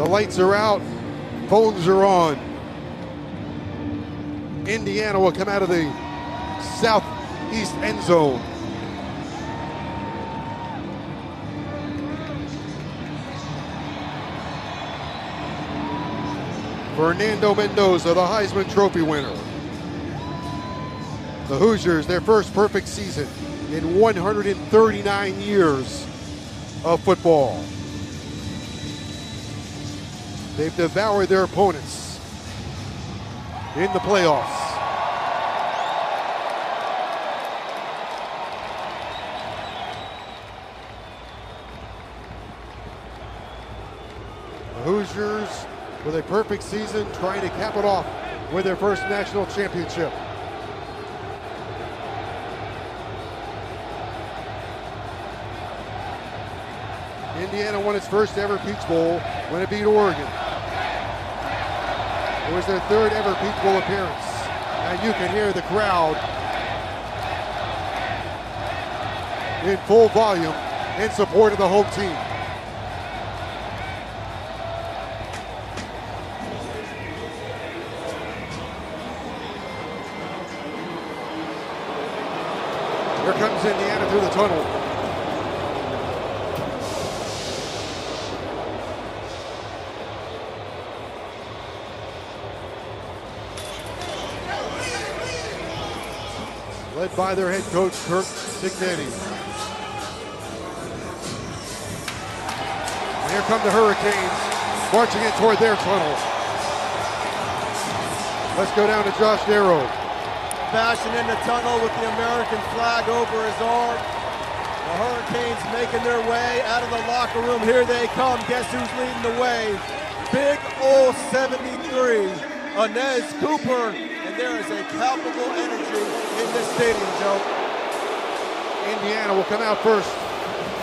The lights are out, phones are on. Indiana will come out of the southeast end zone. Fernando Mendoza, the Heisman Trophy winner. The Hoosiers, their first perfect season in 139 years of football. They've devoured their opponents in the playoffs. The Hoosiers, with a perfect season, trying to cap it off with their first national championship. Indiana won its first ever Peach Bowl when it beat Oregon. It was their third ever Peach Bowl appearance, and you can hear the crowd in full volume in support of the home team. Here comes Indiana through the tunnel. Led by their head coach, Kirk Cignetti. And here come the Hurricanes, marching in toward their tunnel. Let's go down to Josh Darrow. Bashing in the tunnel with the American flag over his arm. The Hurricanes making their way out of the locker room. Here they come. Guess who's leading the way? Big ol' 73, Inez Cooper. And there is a palpable energy in this stadium, Joe. Indiana will come out first.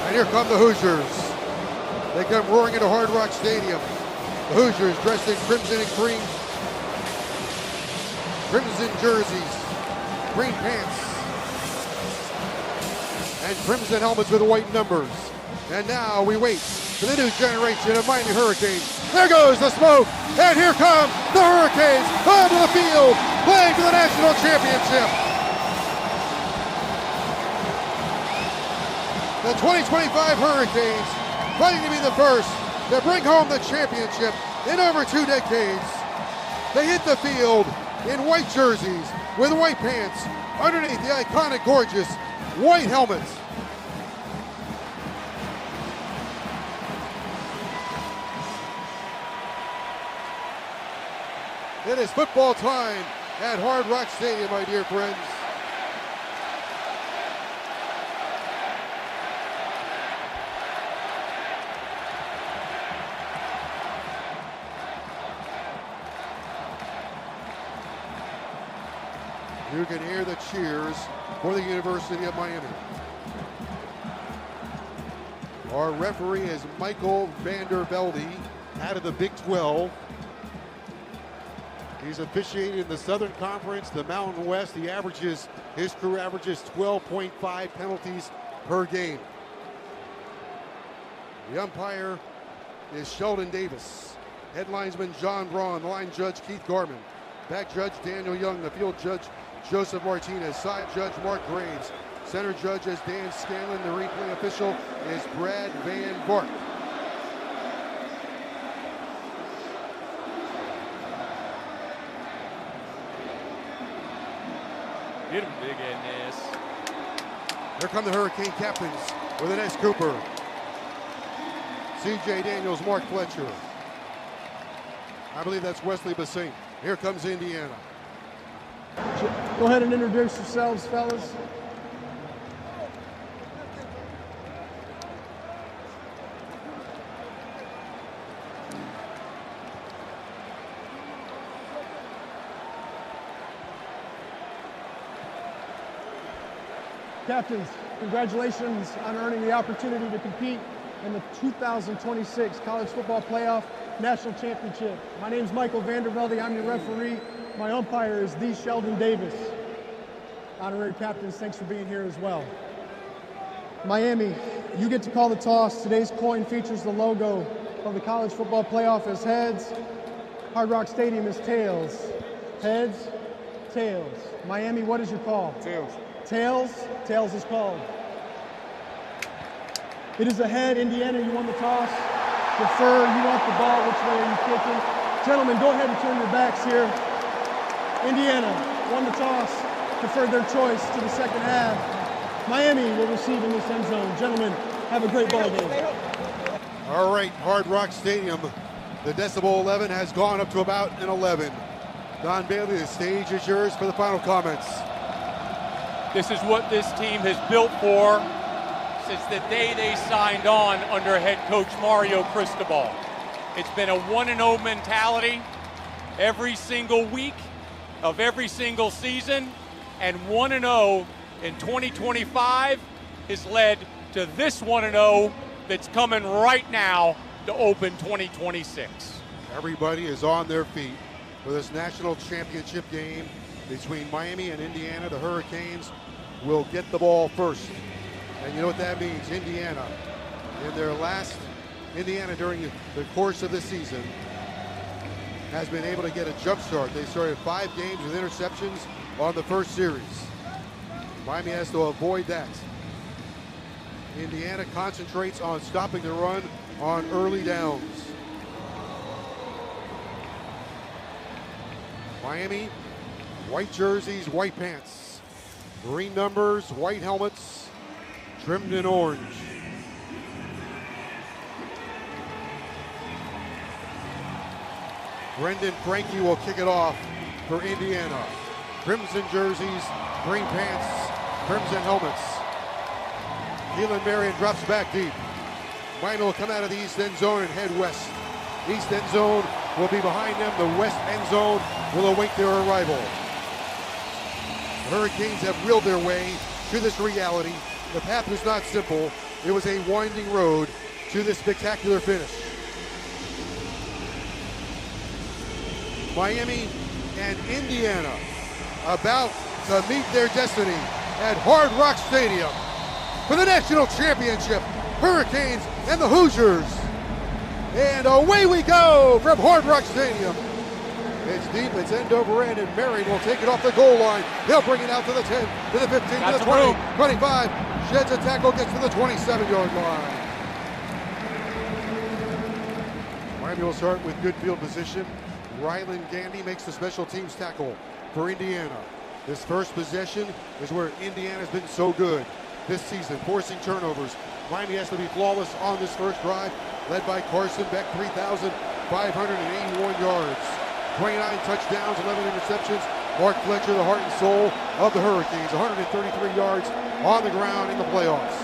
And here come the Hoosiers. They come roaring into Hard Rock Stadium. The Hoosiers dressed in crimson and cream. Crimson jerseys, green pants, and crimson helmets with white numbers. And now we wait for the new generation of Miami Hurricanes. There goes the smoke, and here come the Hurricanes onto the field, playing for the national championship. The 2025 Hurricanes fighting to be the first to bring home the championship in over 2 decades. They hit the field in white jerseys with white pants underneath the iconic, gorgeous white helmets. It is football time at Hard Rock Stadium, my dear friends. You can hear the cheers for the University of Miami. Our referee is Michael Vandervelde out of the Big 12. He's officiated in the Southern Conference, the Mountain West. His crew averages 12.5 penalties per game. The umpire is Sheldon Davis. Head linesman John Braun, the line judge Keith Garman. Back judge Daniel Young, the field judge Joseph Martinez, side judge Mark Graves. Center judge is Dan Scanlon. The replay official is Brad Van Bark. Get him, big Inez. Here come the Hurricane captains with Inez Cooper, C.J. Daniels, Mark Fletcher. I believe that's Wesley Bassing. Here comes Indiana. Go ahead and introduce yourselves, fellas. Captains, congratulations on earning the opportunity to compete in the 2026 College Football Playoff National Championship. My name is Michael Vandervelde. I'm your referee. My umpire is the Sheldon Davis. Honorary captains, thanks for being here as well. Miami, you get to call the toss. Today's coin features the logo of the college football playoff is heads. Hard Rock Stadium is tails. Heads, tails. Miami, what is your call? Tails. Tails? Tails is called. It is a head. Indiana, you won the toss. Defer, you want the ball. Which way are you kicking? Gentlemen, go ahead and turn your backs here. Indiana won the toss, deferred their choice to the second half. Miami will receive in this end zone. Gentlemen, have a great ball game. All right, Hard Rock Stadium. The decibel 11 has gone up to about an 11. Don Bailey, the stage is yours for the final comments. This is what this team has built for since the day they signed on under head coach Mario Cristobal. It's been a 1-0 mentality every single week of every single season, and 1-0 in 2025 has led to this 1-0 that's coming right now to open 2026. Everybody is on their feet for this national championship game between Miami and Indiana. The Hurricanes will get the ball first. And you know what that means? Indiana during the course of the season has been able to get a jump start. They started 5 games with interceptions on the first series. Miami has to avoid that. Indiana concentrates on stopping the run on early downs. Miami, white jerseys, white pants, green numbers, white helmets, trimmed in orange. Brendan Frankie will kick it off for Indiana. Crimson jerseys, green pants, crimson helmets. Keelan Marion drops back deep. Miami will come out of the east end zone and head west. East end zone will be behind them. The west end zone will await their arrival. The Hurricanes have willed their way to this reality. The path was not simple. It was a winding road to this spectacular finish. Miami and Indiana about to meet their destiny at Hard Rock Stadium for the national championship. Hurricanes and the Hoosiers. And away we go from Hard Rock Stadium. It's deep, it's end over end, and Marion will take it off the goal line. They'll bring it out to the 10, to the 15, to the 20, 25. Sheds a tackle, gets to the 27-yard line. Miami will start with good field position. Ryland Gandy makes the special teams tackle for Indiana. This first possession is where Indiana's been so good this season, forcing turnovers. Miami has to be flawless on this first drive, led by Carson Beck, 3,581 yards. 29 touchdowns, 11 interceptions. Mark Fletcher, the heart and soul of the Hurricanes, 133 yards on the ground in the playoffs.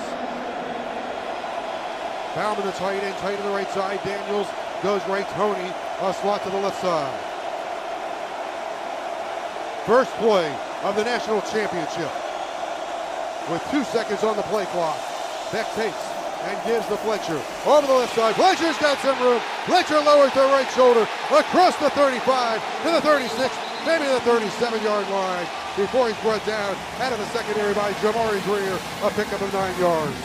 Bauman, the tight end, tight on the right side. Daniels goes right. Tony, a slot to the left side. First play of the national championship. With 2 seconds on the play clock, Beck takes and gives to Fletcher. Over the left side, Fletcher's got some room. Fletcher lowers the right shoulder across the 35 to the 36, maybe the 37-yard line before he's brought down out of the secondary by Jamari Greer, a pickup of 9 yards.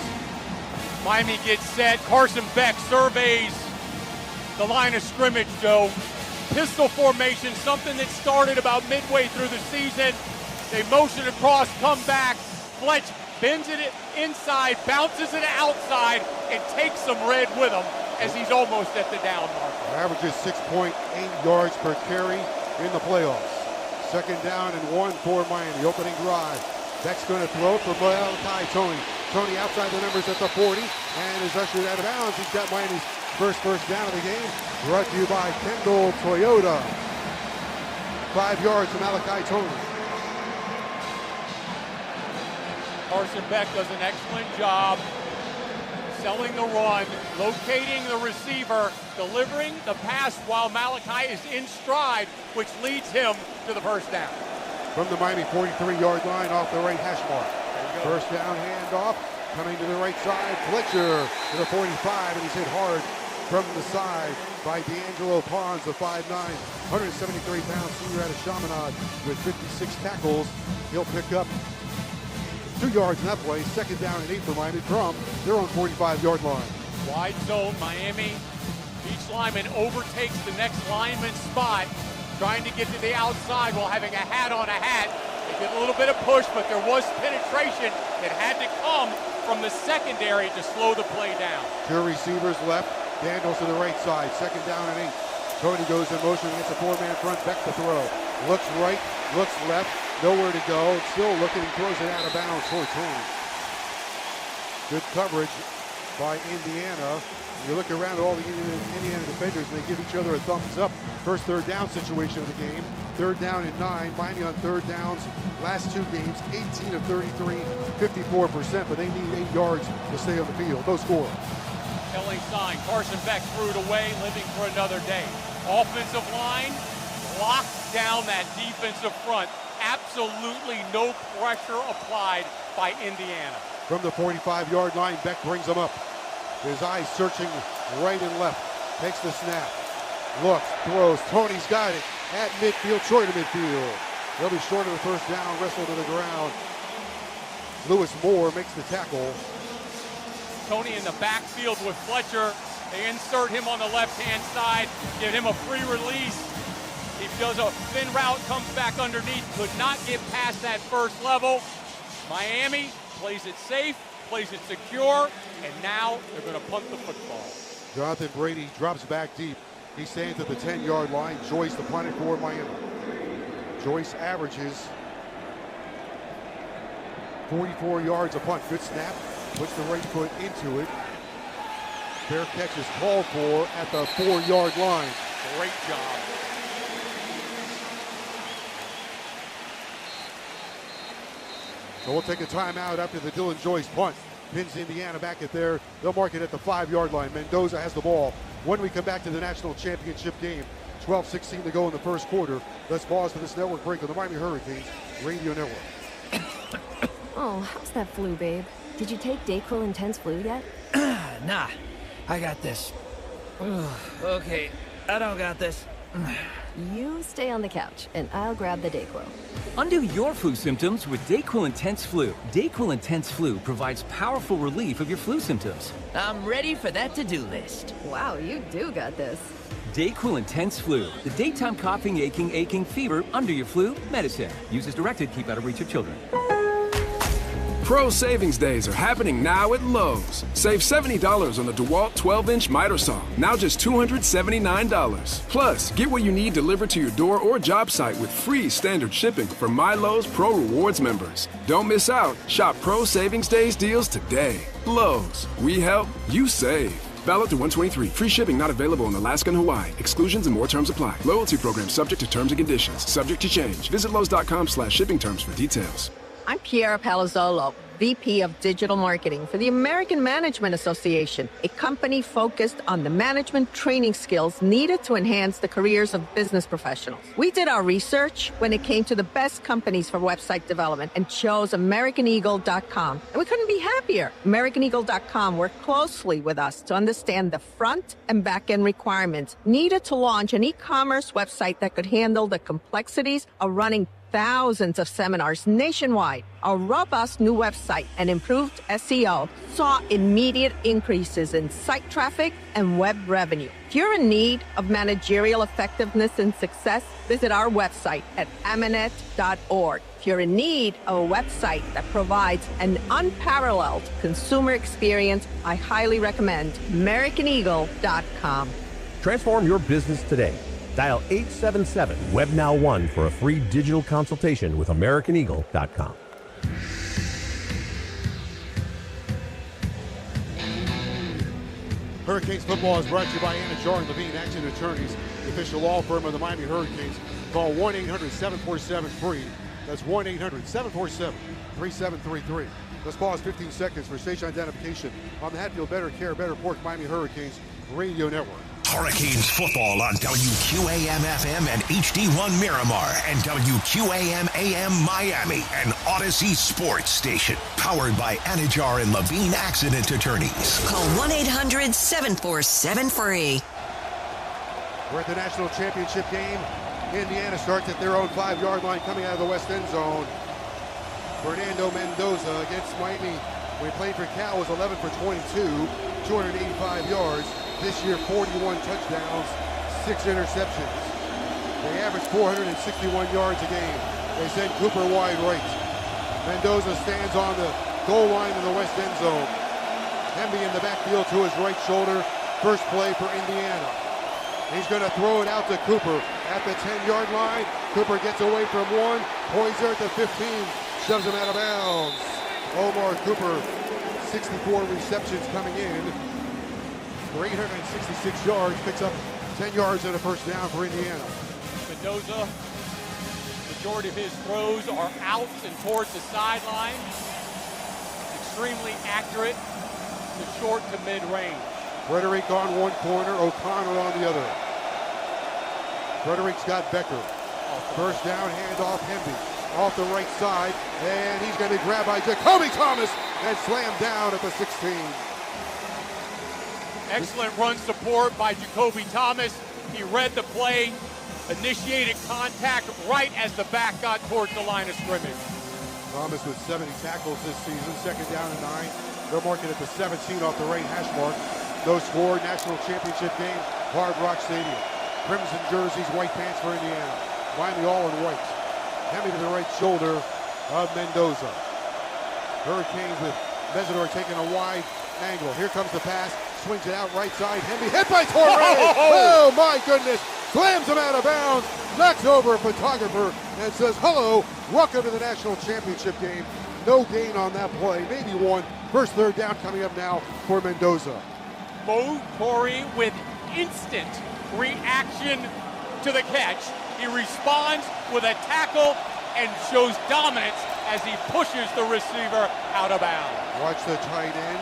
Miami gets set. Carson Beck surveys the line of scrimmage, Joe. Pistol formation, something that started about midway through the season. They motion across, come back. Fletch bends it inside, bounces it outside, and takes some red with him as he's almost at the down marker. Averages 6.8 yards per carry in the playoffs. Second down and 1 for Miami. Opening drive. Beck's going to throw it for Malachi Tony. Tony outside the numbers at the 40 and is ushered out of bounds. He's got Miami's first down of the game. Brought to you by Kendall Toyota. 5 yards to Malachi Tony. Carson Beck does an excellent job selling the run, locating the receiver, delivering the pass while Malachi is in stride, which leads him to the first down. From the Miami 43-yard line off the right hash mark. First down handoff, coming to the right side. Fletcher to the 45, and he's hit hard from the side by D'Angelo Pons, the 5'9", 173-pound senior out of Chaminade with 56 tackles. He'll pick up 2 yards in that play. Second down and 8 for Miami from their own 45-yard line. Wide zone, Miami Each lineman overtakes the next lineman's spot, trying to get to the outside while having a hat on a hat. They get a little bit of push, but there was penetration that had to come from the secondary to slow the play down. Two receivers left, Daniels to the right side, second down and 8. Tony goes in motion against a four-man front, Beck to throw. Looks right, looks left, nowhere to go. Still looking, throws it out of bounds for Tony. Good coverage by Indiana. You look around at all the Indiana defenders, and they give each other a thumbs up. First third down situation of the game. Third down and 9. Miami on third downs. Last two games, 18 of 33, 54%, but they need 8 yards to stay on the field. No score. Telling sign, Carson Beck threw it away, living for another day. Offensive line locked down that defensive front. Absolutely no pressure applied by Indiana. From the 45-yard line, Beck brings them up. His eyes searching right and left. Takes the snap. Looks, throws. Tony's got it at midfield, short of midfield. They'll be short of the first down, wrestled to the ground. Lewis Moore makes the tackle. Tony in the backfield with Fletcher. They insert him on the left-hand side, give him a free release. He does a thin route, comes back underneath, could not get past that first level. Miami plays it safe, plays it secure, and now they're going to punt the football. Jonathan Brady drops back deep. He stands at the 10-yard line. Joyce the punter for Miami. Joyce averages 44 yards a punt. Good snap. Puts the right foot into it. Fair catch is called for at the 4-yard line. Great job. So we'll take a timeout after the Dylan Joyce punt. Pins Indiana back at there. They'll mark it at the 5-yard line. Mendoza has the ball. When we come back to the national championship game, 12-16 to go in the first quarter. Let's pause for this network break on the Miami Hurricanes Radio Network. Oh, how's that flu, babe? Did you take DayQuil Intense Flu yet? Nah, I got this. Ugh, okay, I don't got this. You stay on the couch, and I'll grab the DayQuil. Undo your flu symptoms with DayQuil Intense Flu. DayQuil Intense Flu provides powerful relief of your flu symptoms. I'm ready for that to-do list. Wow, you do got this. DayQuil Intense Flu. The daytime coughing, aching, fever, under your flu, medicine. Use as directed, keep out of reach of children. Pro Savings Days are happening now at Lowe's. Save $70 on the DeWalt 12-inch miter saw, now just $279. Plus, get what you need delivered to your door or job site with free standard shipping for My Lowe's Pro Rewards members. Don't miss out. Shop Pro Savings Days deals today. Lowe's. We help, you save. Valid to 123. Free shipping not available in Alaska and Hawaii. Exclusions and more terms apply. Loyalty program subject to terms and conditions. Subject to change. Visit Lowe's.com/shipping terms for details. I'm Piera Palazzolo, VP of Digital Marketing for the American Management Association, a company focused on the management training skills needed to enhance the careers of business professionals. We did our research when it came to the best companies for website development and chose AmericanEagle.com. And we couldn't be happier. AmericanEagle.com worked closely with us to understand the front and back end requirements needed to launch an e-commerce website that could handle the complexities of running thousands of seminars nationwide. Our robust new website and improved SEO saw immediate increases in site traffic and web revenue. If you're in need of managerial effectiveness and success, visit our website at amanet.org. If you're in need of a website that provides an unparalleled consumer experience, I highly recommend AmericanEagle.com. Transform your business today. Dial 877-WebNow1 for a free digital consultation with AmericanEagle.com. Hurricanes football is brought to you by Anna Jar and Levine Action Attorneys, the official law firm of the Miami Hurricanes. Call 1-800-747-FREE. That's 1-800-747-3733. Let's pause 15 seconds for station identification on the Hatfield Better Care, Better Pork Miami Hurricanes Radio Network. Hurricanes football on WQAM-FM and HD1 Miramar and WQAM-AM Miami, an Odyssey sports station. Powered by Anajar and Levine Accident Attorneys. Call 1-800-747-FREE. We're at the national championship game. Indiana starts at their own 5-yard line coming out of the west end zone. Fernando Mendoza against Miami. When he played for Cal was 11 for 22, 285 yards. This year, 41 touchdowns, 6 interceptions. They average 461 yards a game. They send Cooper wide right. Mendoza stands on the goal line in the west end zone. Hemby in the backfield to his right shoulder. First play for Indiana. He's going to throw it out to Cooper at the 10-yard line. Cooper gets away from one. Poyser at the 15, shoves him out of bounds. Omar Cooper, 64 receptions coming in for 866 yards, picks up 10 yards and a first down for Indiana. Mendoza, majority of his throws are out and towards the sideline. Extremely accurate to short to mid-range. Frederick on one corner, O'Connor on the other. Frederick's got Becker. First down, handoff, Hemby. Off the right side, and he's going to be grabbed by Jacoby Thomas and slammed down at the 16. Excellent run support by Jacoby Thomas. He read the play, initiated contact right as the back got towards the line of scrimmage. Thomas with 70 tackles this season, second down and 9. They're marking at the 17 off the right hash mark. No score, national championship game, Hard Rock Stadium. Crimson jerseys, white pants for Indiana. Miami all in white. Hemby to the right shoulder of Mendoza. Hurricanes with Mesidor taking a wide angle. Here comes the pass, swings it out right side. Hemby hit by Torrey. Oh my goodness. Slams him out of bounds, knocks over a photographer and says, hello, welcome to the national championship game. No gain on that play, maybe one. First third down coming up now for Mendoza. Mo Torrey with instant reaction to the catch. He responds with a tackle and shows dominance as he pushes the receiver out of bounds. Watch the tight end.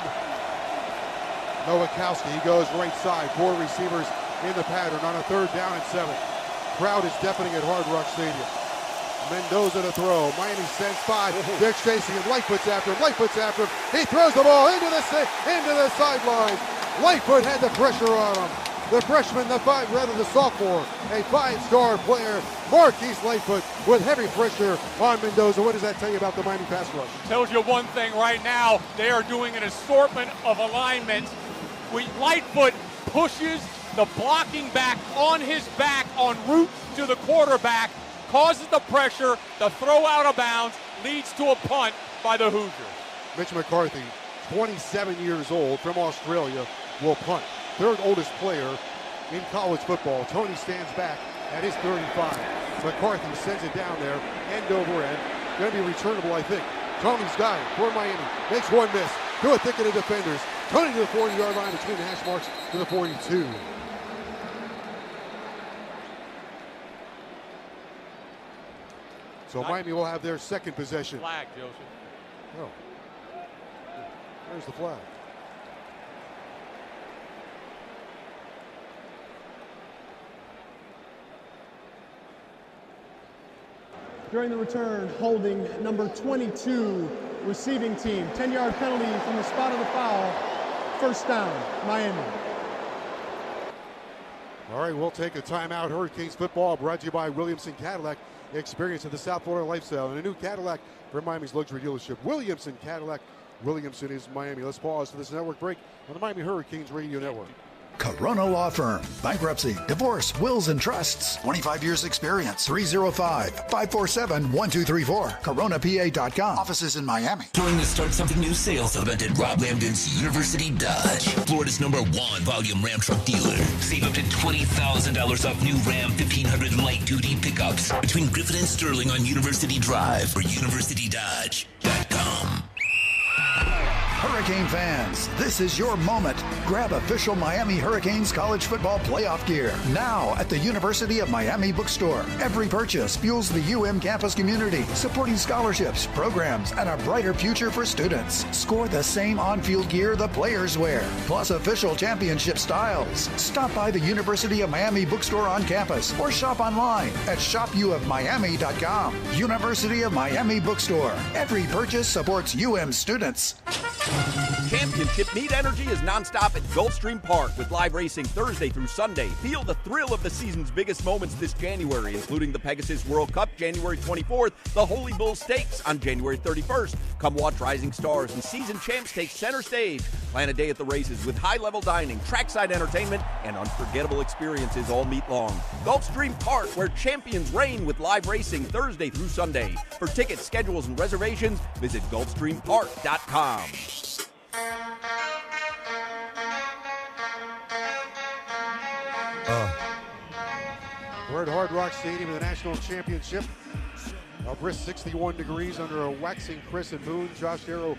Nowakowski, he goes right side. 4 receivers in the pattern on a third down and 7. Crowd is deafening at Hard Rock Stadium. Mendoza to throw. Miami sends 5. They're chasing him. Lightfoot's after him. Lightfoot's after him. He throws the ball into the sideline. Lightfoot had the pressure on him. The freshman, the sophomore, a 5-star player, Marquise Lightfoot, with heavy pressure on Mendoza. What does that tell you about the Miami pass rush? Tells you one thing right now. They are doing an assortment of alignments. Lightfoot pushes the blocking back on his back en route to the quarterback, causes the pressure, the throw out of bounds, leads to a punt by the Hoosiers. Mitch McCarthy, 27 years old, from Australia, will punt. Third oldest player in college football. Tony stands back at his 35. McCarthy sends it down there, end over end. Going to be returnable, I think. Tony's got it for Miami. Makes one miss. Through a thicket of defenders. Tony to the 40-yard line between the hash marks to the 42. So Miami will have their second possession. Flag, Joseph. Oh. Where's the flag? During the return, holding number 22, receiving team. 10-yard penalty from the spot of the foul. First down, Miami. All right, we'll take a timeout. Hurricanes football brought to you by Williamson Cadillac. Experience of the South Florida lifestyle and a new Cadillac for Miami's luxury dealership. Williamson Cadillac. Williamson is Miami. Let's pause for this network break on the Miami Hurricanes Radio Network. Corona Law Firm. Bankruptcy, divorce, wills, and trusts. 25 years experience. 305-547-1234. CoronaPA.com. Offices in Miami. During the Start Something New sales event at Rob Lambden's University Dodge, Florida's #1 volume Ram truck dealer. Save up to $20,000 off new Ram 1500 light duty pickups between Griffin and Sterling on University Drive or UniversityDodge.com. Hurricane fans, this is your moment. Grab official Miami Hurricanes college football playoff gear now at the University of Miami bookstore. Every purchase fuels the UM campus community, supporting scholarships, programs, and a brighter future for students. Score the same on-field gear the players wear, plus official championship styles. Stop by the University of Miami bookstore on campus or shop online at shopufmiami.com. University of Miami bookstore. Every purchase supports UM students. Championship Meet Energy is nonstop at Gulfstream Park with live racing Thursday through Sunday. Feel the thrill of the season's biggest moments this January, including the Pegasus World Cup January 24th, the Holy Bull Stakes on January 31st. Come watch rising stars and season champs take center stage. Plan a day at the races with high-level dining, trackside entertainment, and unforgettable experiences all meet long. Gulfstream Park, where champions reign with live racing Thursday through Sunday. For tickets, schedules, and reservations, visit GulfstreamPark.com. We're at Hard Rock Stadium in the National Championship. A brisk 61 degrees under a waxing crescent moon. Josh Darrow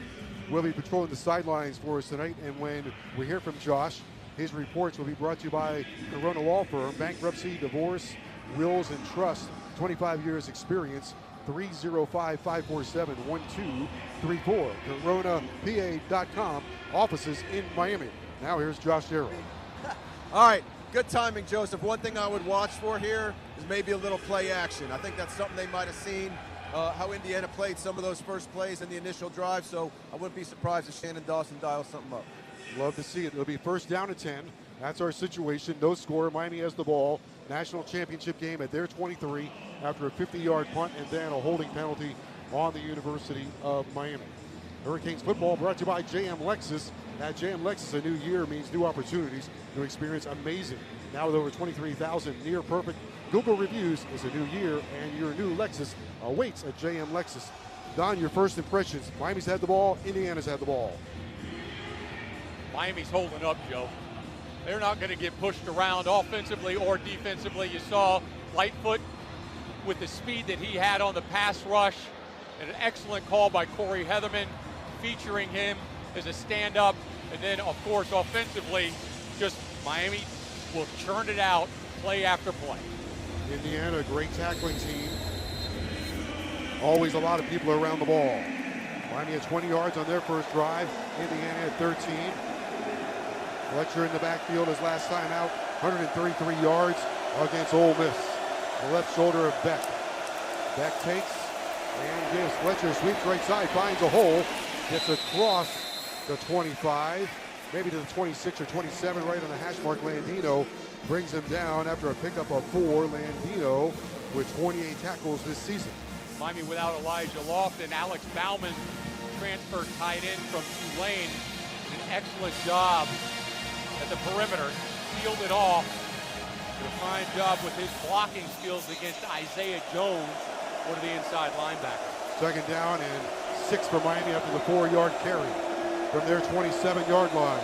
will be patrolling the sidelines for us tonight, and when we hear from Josh, his reports will be brought to you by Corona Law Firm, bankruptcy, divorce, wills, and trust. 25 years experience. 305-547-1234. CoronaPA.com. Offices in Miami. Now here's Josh Darrow. All right, good timing, Joseph. One thing I would watch for here is maybe a little play action. I think that's something they might have seen, how Indiana played some of those first plays in the initial drive, so I wouldn't be surprised if Shannon Dawson dials something up. Love to see it. It'll be first down and 10. That's our situation. No score. Miami has the ball. National championship game at their 23 after a 50-yard punt and then a holding penalty on the University of Miami. Hurricanes football brought to you by JM Lexus. At JM Lexus, a new year means new opportunities to experience amazing. Now with over 23,000 near-perfect Google reviews, is a new year, and your new Lexus awaits at JM Lexus. Don, your first impressions. Miami's had the ball. Indiana's had the ball. Miami's holding up, Joe. They're not going to get pushed around offensively or defensively. You saw Lightfoot with the speed that he had on the pass rush. An excellent call by Corey Heatherman, featuring him as a stand-up. And then, of course, offensively, just Miami will churn it out play after play. Indiana, a great tackling team. Always a lot of people around the ball. Miami had 20 yards on their first drive. Indiana had 13. Fletcher in the backfield his last time out. 133 yards against Ole Miss. The left shoulder of Beck. Beck takes and gives Fletcher, sweeps right side, finds a hole. Gets across the 25, maybe to the 26 or 27, right on the hash mark. Landino brings him down after a pickup of 4. Landino with 28 tackles this season. Miami without Elijah Lofton. Alex Bauman, transfer tight end from Tulane, did an excellent job at the perimeter, sealed it off. Did a fine job with his blocking skills against Isaiah Jones, one of the inside linebackers. Second down and 6 for Miami after the 4-yard carry from their 27-yard line.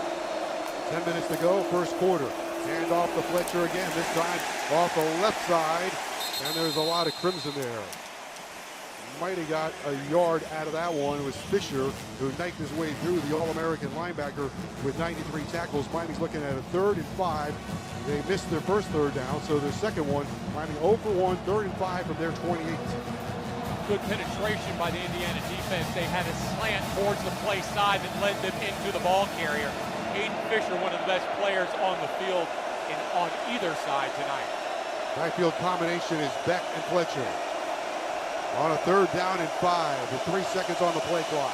10 minutes to go, first quarter. Hand off to Fletcher again, this time off the left side, and there's a lot of crimson there. Might have got a yard out of that one. It was Fisher who knifed his way through, the All-American linebacker with 93 tackles. Miami's looking at a 3rd and 5. They missed their first third down, so their second one, Miami 0 for 1, 3rd and 5 from their 28. Good penetration by the Indiana defense. They had a slant towards the play side that led them into the ball carrier. Aiden Fisher, one of the best players on the field on either side tonight. Backfield combination is Beck and Fletcher. On a 3rd down and 5 with 3 seconds on the play clock.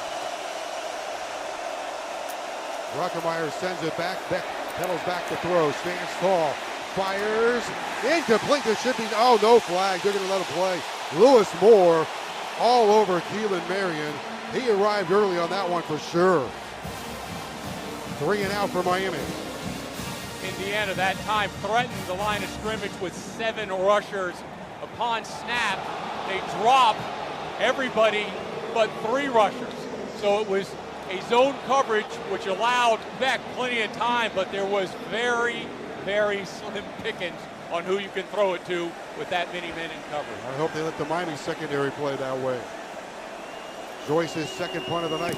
Ruckemeyer sends it back. Beck pedals back to throw. Stands tall. Fires. Incomplete. There should be no flag. They're going to let him play. Lewis Moore all over Keelan Marion. He arrived early on that one for sure. 3 and out for Miami. Indiana that time threatened the line of scrimmage with 7 rushers. Upon snap, they drop everybody but 3 rushers. So it was a zone coverage which allowed Beck plenty of time, but there was very, very slim pickings on who you can throw it to with that many men in coverage. I hope they let the Miami secondary play that way. Joyce's second punt of the night.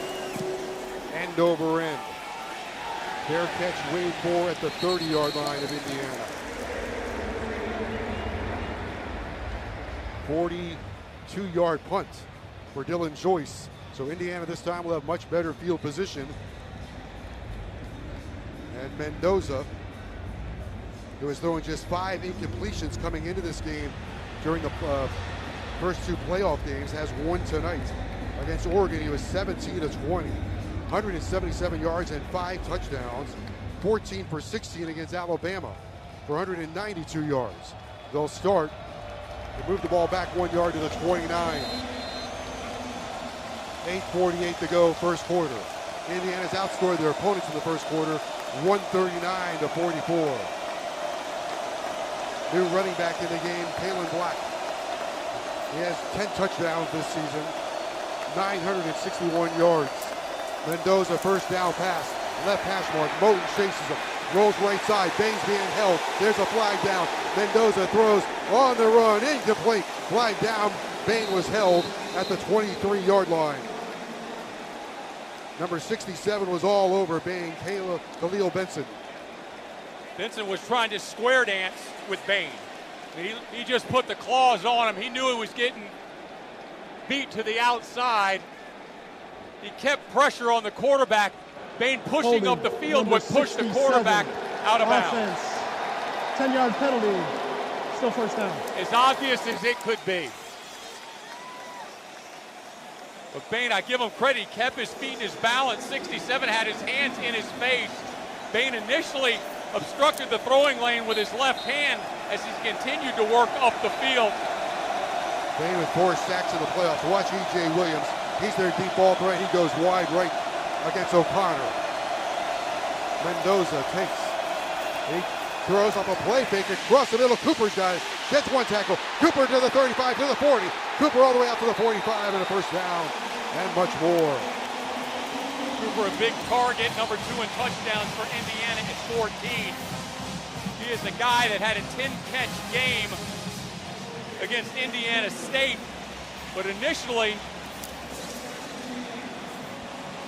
End over end. Fair catch, Wade Moore at the 30-yard line of Indiana. 42-yard punt for Dylan Joyce. So Indiana this time will have much better field position. And Mendoza, who is throwing just 5 incompletions coming into this game during the first 2 playoff games, has 1 tonight. Against Oregon, he was 17 of 20. 177 yards and 5 touchdowns. 14 for 16 against Alabama for 192 yards. They'll start. They move the ball back 1 yard to the 29. 8:48 to go, first quarter. Indiana's outscored their opponents in the first quarter, 139-44. New running back in the game, Kalen Black. He has 10 touchdowns this season, 961 yards. Mendoza first down pass, left hash mark. Moten chases him, rolls right side. Baines being held. There's a flag down. Mendoza throws on the run, incomplete. Flag down. Bain was held at the 23-yard line. Number 67 was all over Bain, Khalil Benson. Benson was trying to square dance with Bain. He just put the claws on him. He knew he was getting beat to the outside. He kept pressure on the quarterback. Bain pushing up the field would push the quarterback out of bounds. 10-yard penalty, still first down. As obvious as it could be. But Bain, I give him credit, he kept his feet and his balance. 67 had his hands in his face. Bain initially obstructed the throwing lane with his left hand as he continued to work up the field. Bain with 4 sacks in the playoffs. Watch E.J. Williams. He's their deep ball threat. He goes wide right against O'Connor. Mendoza takes. He throws up a play fake across the middle. Cooper's got it. Gets one tackle. Cooper to the 35, to the 40. Cooper all the way out to the 45 and a first down and much more. Cooper a big target, number 2 in touchdowns for Indiana at 14. He is the guy that had a 10-catch game against Indiana State, but initially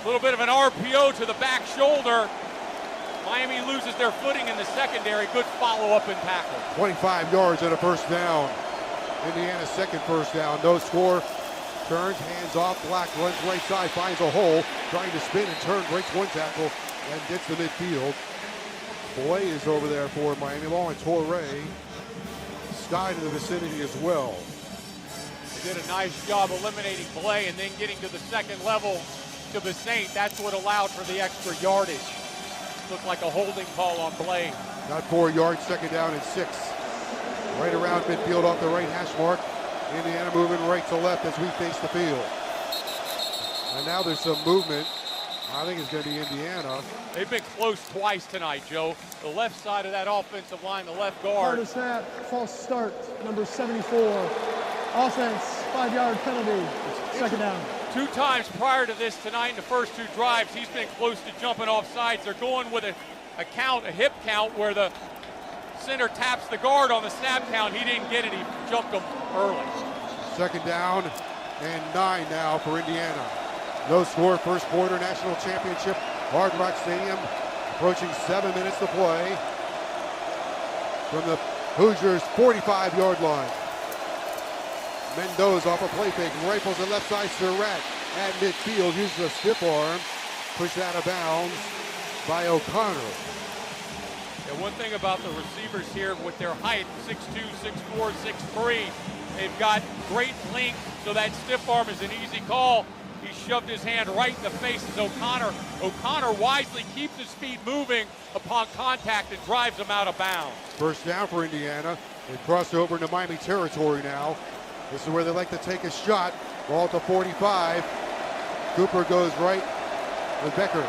a little bit of an RPO to the back shoulder. Miami loses their footing in the secondary. Good follow-up and tackle. 25 yards and a first down. Indiana's second first down. No score. Turns, hands off. Black runs right side, finds a hole. Trying to spin and turn, breaks one tackle, and gets to midfield. Boy is over there for Miami. Ball and Torrey. Scott in the vicinity as well. They did a nice job eliminating Blay and then getting to the second level to Saint. That's what allowed for the extra yardage. Looked like a holding call on Blay. Got 4 yards, second down and 6. Right around midfield off the right hash mark. Indiana moving right to left as we face the field. And now there's some movement. I think it's going to be Indiana. They've been close twice tonight, Joe. The left side of that offensive line, the left guard. Hard as snap, false start, number 74. Offense, 5-yard penalty, second down. 2 times prior to this tonight in the first 2 drives, he's been close to jumping off sides. They're going with a hip count, where the center taps the guard on the snap count. He didn't get it, he jumped him early. Second down and 9 now for Indiana. No score, first quarter, national championship, Hard Rock Stadium, approaching 7 minutes to play from the Hoosiers' 45-yard line. Mendoza off a play fake, rifles the left side. Surratt at midfield, uses a stiff arm, pushed out of bounds by O'Connor. And one thing about the receivers here with their height, 6'2", 6'4", 6'3", they've got great length, so that stiff arm is an easy call. He shoved his hand right in the face of O'Connor. O'Connor wisely keeps his feet moving upon contact and drives him out of bounds. First down for Indiana. They cross over into Miami territory now. This is where they like to take a shot. Ball at the 45. Cooper goes right with Becker.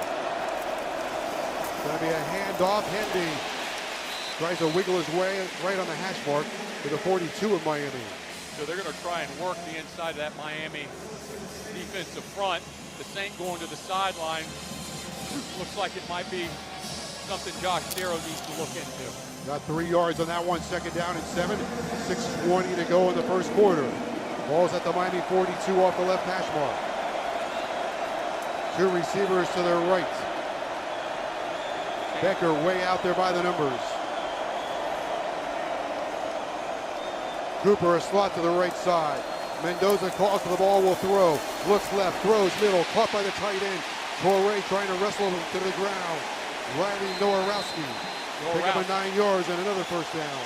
It's going to be a handoff. Hendy tries to wiggle his way right on the hash mark to the 42 of Miami. So they're going to try and work the inside of that Miami defensive front. The Saint going to the sideline. Looks like it might be something Josh Darrow needs to look into. Got 3 yards on that one, second down and 7. 6:20 to go in the first quarter. Ball's at the Miami 42 off the left hash mark. 2 receivers to their right. Becker way out there by the numbers. Cooper a slot to the right side. Mendoza calls for the ball, will throw. Looks left, throws middle, caught by the tight end. Torrey trying to wrestle him to the ground. Riley Nowarowski. Pick up a 9 yards and another first down.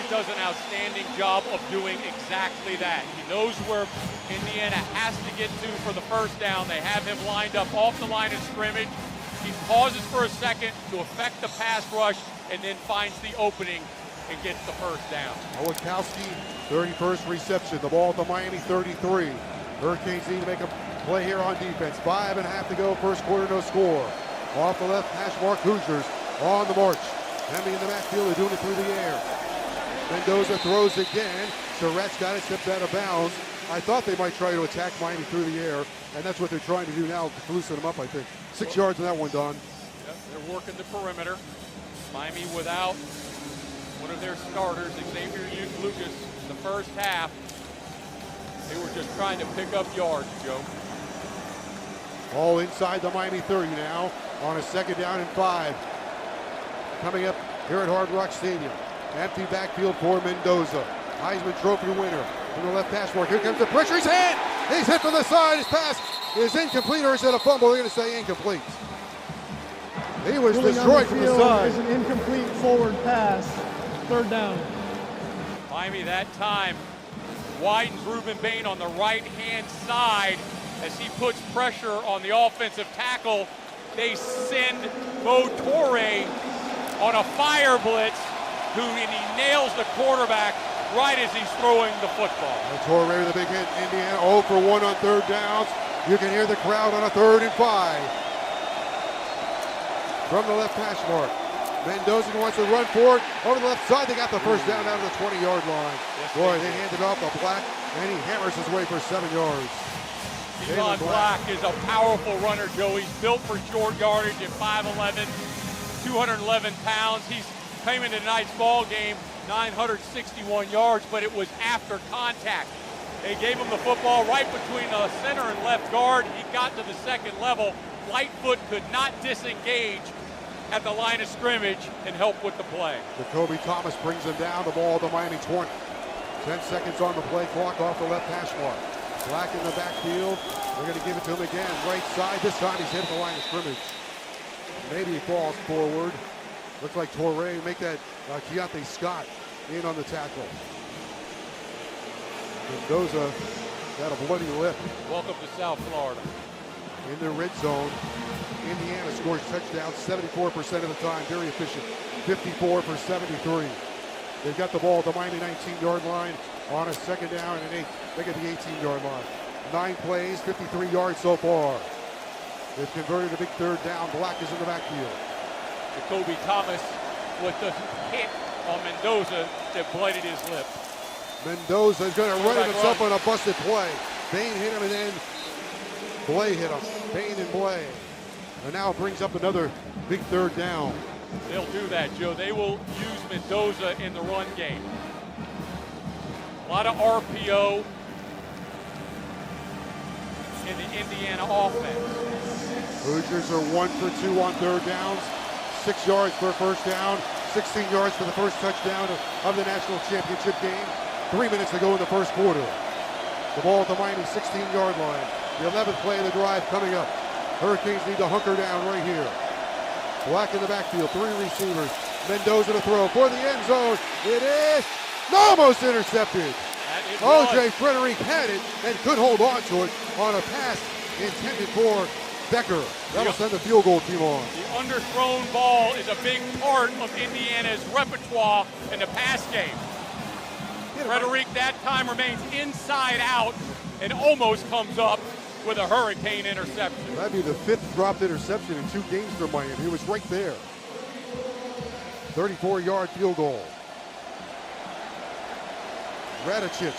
He does an outstanding job of doing exactly that. He knows where Indiana has to get to for the first down. They have him lined up off the line of scrimmage. He pauses for a second to effect the pass rush and then finds the opening and gets the first down. Owakowski, 31st reception. The ball at the Miami 33. Hurricanes need to make a play here on defense. 5.5 to go, first quarter, no score. Off the left hash mark, Hoosiers on the march. Hemming in the backfield, they're doing it through the air. Mendoza throws again. Surratt's got it, stepped out of bounds. I thought they might try to attack Miami through the air, and that's what they're trying to do now to loosen them up, I think. 6 yards on that one, Don. Yep, they're working the perimeter. Miami without one of their starters, Xavier Lucas, in the first half. They were just trying to pick up yards, Joe. All inside the Miami 30 now on a 2nd down and 5. Coming up here at Hard Rock Stadium. Empty backfield for Mendoza. Heisman Trophy winner from the left hash mark. Here comes the pressure. He's hit! He's hit from the side. His pass is incomplete, or is it a fumble? They're going to say incomplete. He was destroyed from the side. Is an incomplete forward pass. 3rd down. Miami that time widens Ruben Bain on the right-hand side as he puts pressure on the offensive tackle. They send Bo Torre on a fire blitz, and he nails the quarterback right as he's throwing the football. Torre with a big hit. Indiana 0 for 1 on 3rd downs. You can hear the crowd on a 3rd and 5. From the left hash mark. Mendoza wants to run forward. Over the left side, they got the first down out of the 20-yard line. Yes, Boy, they handed off to Black, and he hammers his way for 7 yards. Devon Black is a powerful runner, Joe. He's built for short yardage at 5'11", 211 pounds. He's came into tonight's ball game 961 yards, but it was after contact. They gave him the football right between the center and left guard. He got to the 2nd level. Lightfoot could not disengage at the line of scrimmage and help with the play. Jacoby Thomas brings him down, the ball at the Miami 20. 10 seconds on the play clock off the left hash mark. Black in the backfield. They're going to give it to him again. Right side. This time he's hit the line of scrimmage. Maybe he falls forward. Looks like Torre make that Keontae Scott in on the tackle. Mendoza got a bloody lip. Welcome to South Florida. In the red zone. Indiana scores touchdowns 74% of the time. Very efficient. 54 for 73. They've got the ball at the Miami 19-yard line on a 2nd down and 8. They get the 18-yard line. 9 plays, 53 yards so far. They've converted a big 3rd down. Black is in the backfield. Jacoby Thomas with the hit on Mendoza that blighted his lip. Mendoza is going to run himself on a busted play. Bain hit him and then Blay hit him. Bain and Blay. And now brings up another big 3rd down. They'll do that, Joe. They will use Mendoza in the run game. A lot of RPO in the Indiana offense. Hoosiers are 1 for 2 on 3rd downs. 6 yards for a 1st down. 16 yards for the first touchdown of the national championship game. 3 minutes to go in the first quarter. The ball at the Miami 16-yard line. The 11th play of the drive coming up. Hurricanes need to hunker down right here. Black in the backfield, 3 receivers. Mendoza to throw for the end zone. It is almost intercepted. O.J. Frederick had it and could hold on to it on a pass intended for Becker. That'll send the field goal team on. The underthrown ball is a big part of Indiana's repertoire in the pass game. Frederick that time remains inside out and almost comes up with a Hurricane interception. That'd be the 5th dropped interception in 2 games for Miami. He was right there. 34-yard field goal. Radicic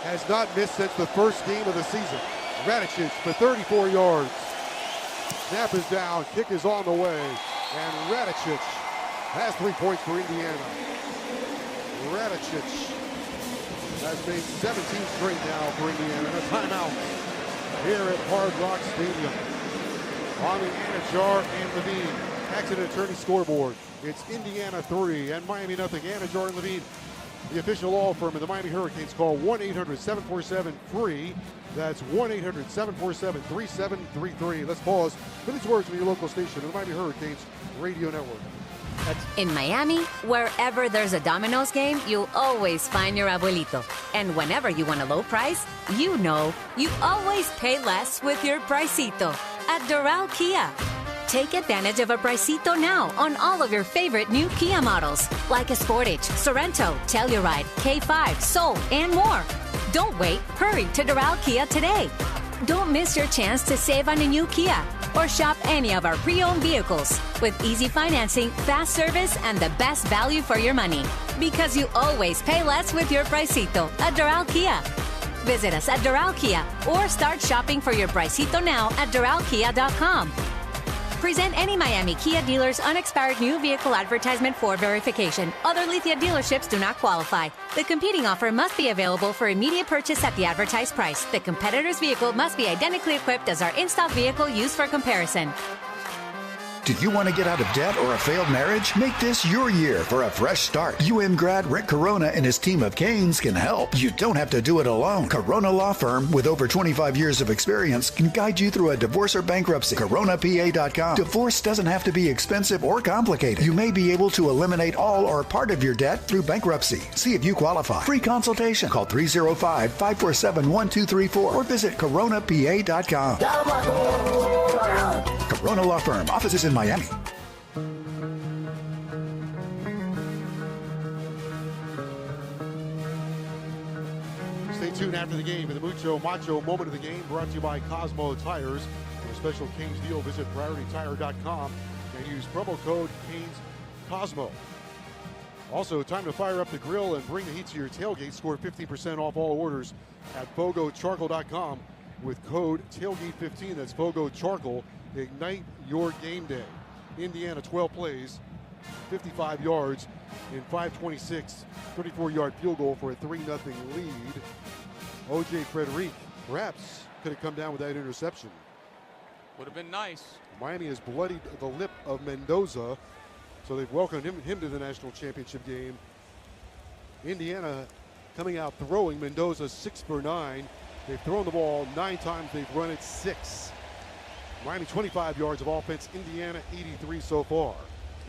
has not missed since the first game of the season. Radicic for 34 yards. Snap is down, kick is on the way, and Radicic has 3 points for Indiana. Radicic has made 17 straight now for Indiana. And a timeout here at Hard Rock Stadium. On the Anajar and Levine Accident Attorney scoreboard, it's Indiana 3 and Miami nothing. Anajar and Levine, the official law firm of the Miami Hurricanes. Call 1-800-747-FREE. That's 1-800-747-3733. Let's pause for these words from your local station, the Miami Hurricanes Radio Network. In Miami, wherever there's a Domino's game, you'll always find your abuelito. And whenever you want a low price, you know you always pay less with your Pricito at Doral Kia. Take advantage of a Pricito now on all of your favorite new Kia models, like a Sportage, Sorento, Telluride, K5, Soul, and more. Don't wait. Hurry to Doral Kia today. Don't miss your chance to save on a new Kia or shop any of our pre-owned vehicles with easy financing, fast service, and the best value for your money. Because you always pay less with your Pricito at Doral Kia. Visit us at Doral Kia or start shopping for your Pricito now at DoralKia.com. Present any Miami Kia dealer's unexpired new vehicle advertisement for verification. Other Lithia dealerships do not qualify. The competing offer must be available for immediate purchase at the advertised price. The competitor's vehicle must be identically equipped as our in-stock vehicle used for comparison. Do you want to get out of debt or a failed marriage? Make this your year for a fresh start. UM grad Rick Corona and his team of Canes can help. You don't have to do it alone. Corona Law Firm with over 25 years of experience can guide you through a divorce or bankruptcy. CoronaPA.com. Divorce doesn't have to be expensive or complicated. You may be able to eliminate all or part of your debt through bankruptcy. See if you qualify. Free consultation. Call 305-547-1234 or visit CoronaPA.com. Corona Law Firm. Offices in Miami. Stay tuned after the game for the Mucho Macho moment of the game, brought to you by Cosmo Tires. For a special Canes deal, visit PriorityTire.com and use promo code CanesCosmo. Also, time to fire up the grill and bring the heat to your tailgate. Score 50% off all orders at FogoCharcoal.com with code TAILGATE15. That's Fogo Charcoal. Ignite your game day. Indiana 12 plays, 55 yards in 5:26, 34-yard field goal for a 3-0 lead. O.J. Frederick perhaps could have come down with that interception. Would have been nice. Miami has bloodied the lip of Mendoza, so they've welcomed him to the national championship game. Indiana coming out throwing. Mendoza 6 for 9. They've thrown the ball 9 times. They've run it 6. Miami 25 yards of offense, Indiana 83 so far.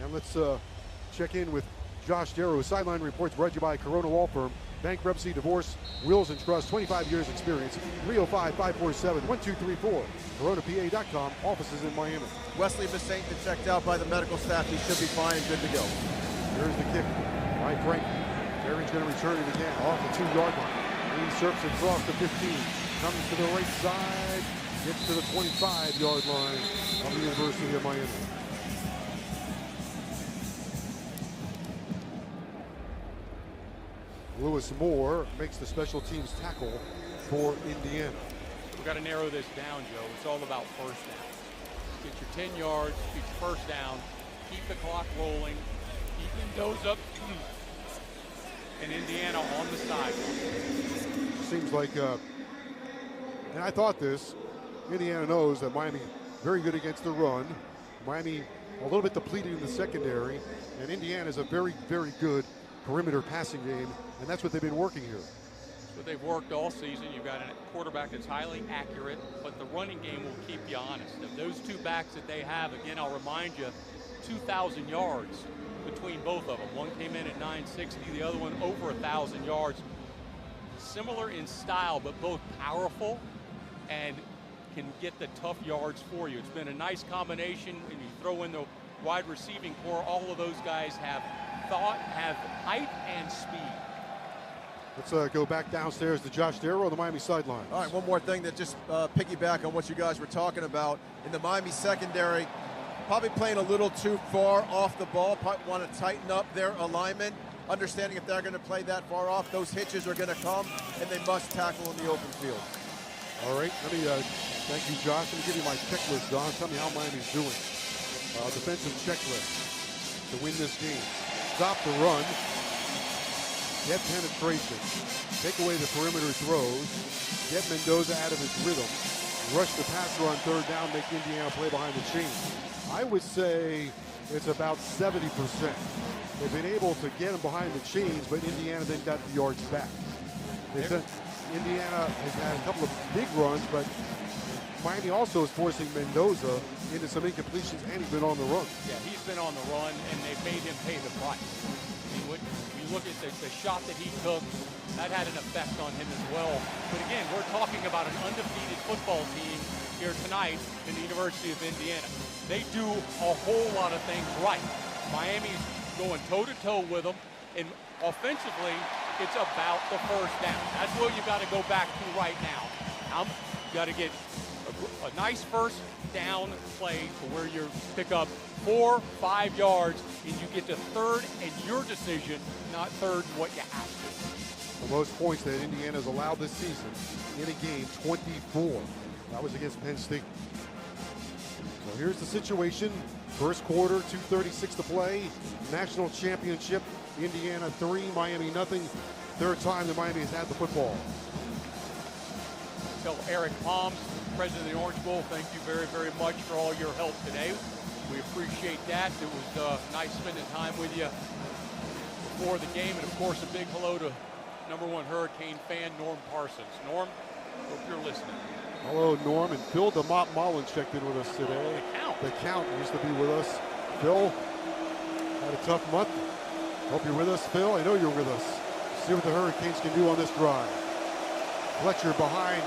And let's check in with Josh Darrow. Sideline reports brought to you by Corona Law Firm. Bankruptcy, divorce, wills and trust, 25 years experience. 305-547-1234. CoronaPA.com, offices in Miami. Wesley Bissaint been checked out by the medical staff. He should be fine and good to go. Here's the kick by Frank. Barron's going to return it again off the 2-yard line. He surfs across the 15. Comes to the right side. Gets to the 25-yard line of the University of Miami. Lewis Moore makes the special teams tackle for Indiana. We've got to narrow this down, Joe. It's all about first down. Get your 10 yards, get your first down, keep the clock rolling, keep Mendoza and Indiana on the side. Seems like, and I thought this, Indiana knows that Miami very good against the run. Miami a little bit depleted in the secondary, and Indiana is a very, very good perimeter passing game, and that's what they've been working here. That's what they've worked all season. You've got a quarterback that's highly accurate, but the running game will keep you honest. Of those two backs that they have, again, I'll remind you, 2,000 yards between both of them. One came in at 960, the other one over 1,000 yards. Similar in style, but both powerful and can get the tough yards for you. It's been a nice combination, and you throw in the wide receiving core. All of those guys have thought, have height and speed. Let's go back downstairs to Josh Darrow on the Miami sideline. All right, one more thing that just piggyback on what you guys were talking about. In the Miami secondary, probably playing a little too far off the ball. Probably want to tighten up their alignment. Understanding if they're going to play that far off, those hitches are going to come, and they must tackle in the open field. All right, let me thank you, Josh. Let me give you my checklist, Don. Tell me how Miami's doing. Defensive checklist to win this game. Stop the run. Get penetration. Take away the perimeter throws. Get Mendoza out of his rhythm. Rush the passer on third down. Make Indiana play behind the chains. I would say it's about 70%. They've been able to get him behind the chains, but Indiana then got the yards back. Indiana has had a couple of big runs, but Miami also is forcing Mendoza into some incompletions, and he's been on the run. Yeah, he's been on the run, and they've made him pay the price. I mean, when you look at the shot that he took, that had an effect on him as well. But again, we're talking about an undefeated football team here tonight in the University of Indiana. They do a whole lot of things right. Miami's going toe-to-toe with them, and offensively, it's about the first down. That's what you got to go back to right now. You got to get a nice first down play to where you pick up 4-5 yards, and you get to third and your decision, not third what you have to. The most points that Indiana's allowed this season in a game, 24. That was against Penn State. So here's the situation. First quarter, 2:36 to play. National championship, Indiana 3, Miami nothing. Third time that Miami has had the football. Tell Eric Palms, president of the Orange Bowl, thank you very, very much for all your help today. We appreciate that. It was nice spending time with you before the game. And, of course, a big hello to #1 Hurricane fan, Norm Parsons. Norm, hope you're listening. Hello, Norm. And Phil DeMott Mullins checked in with us today. The Count used to be with us. Phil had a tough month. Hope you're with us, Phil. I know you're with us. See what the Hurricanes can do on this drive. Fletcher behind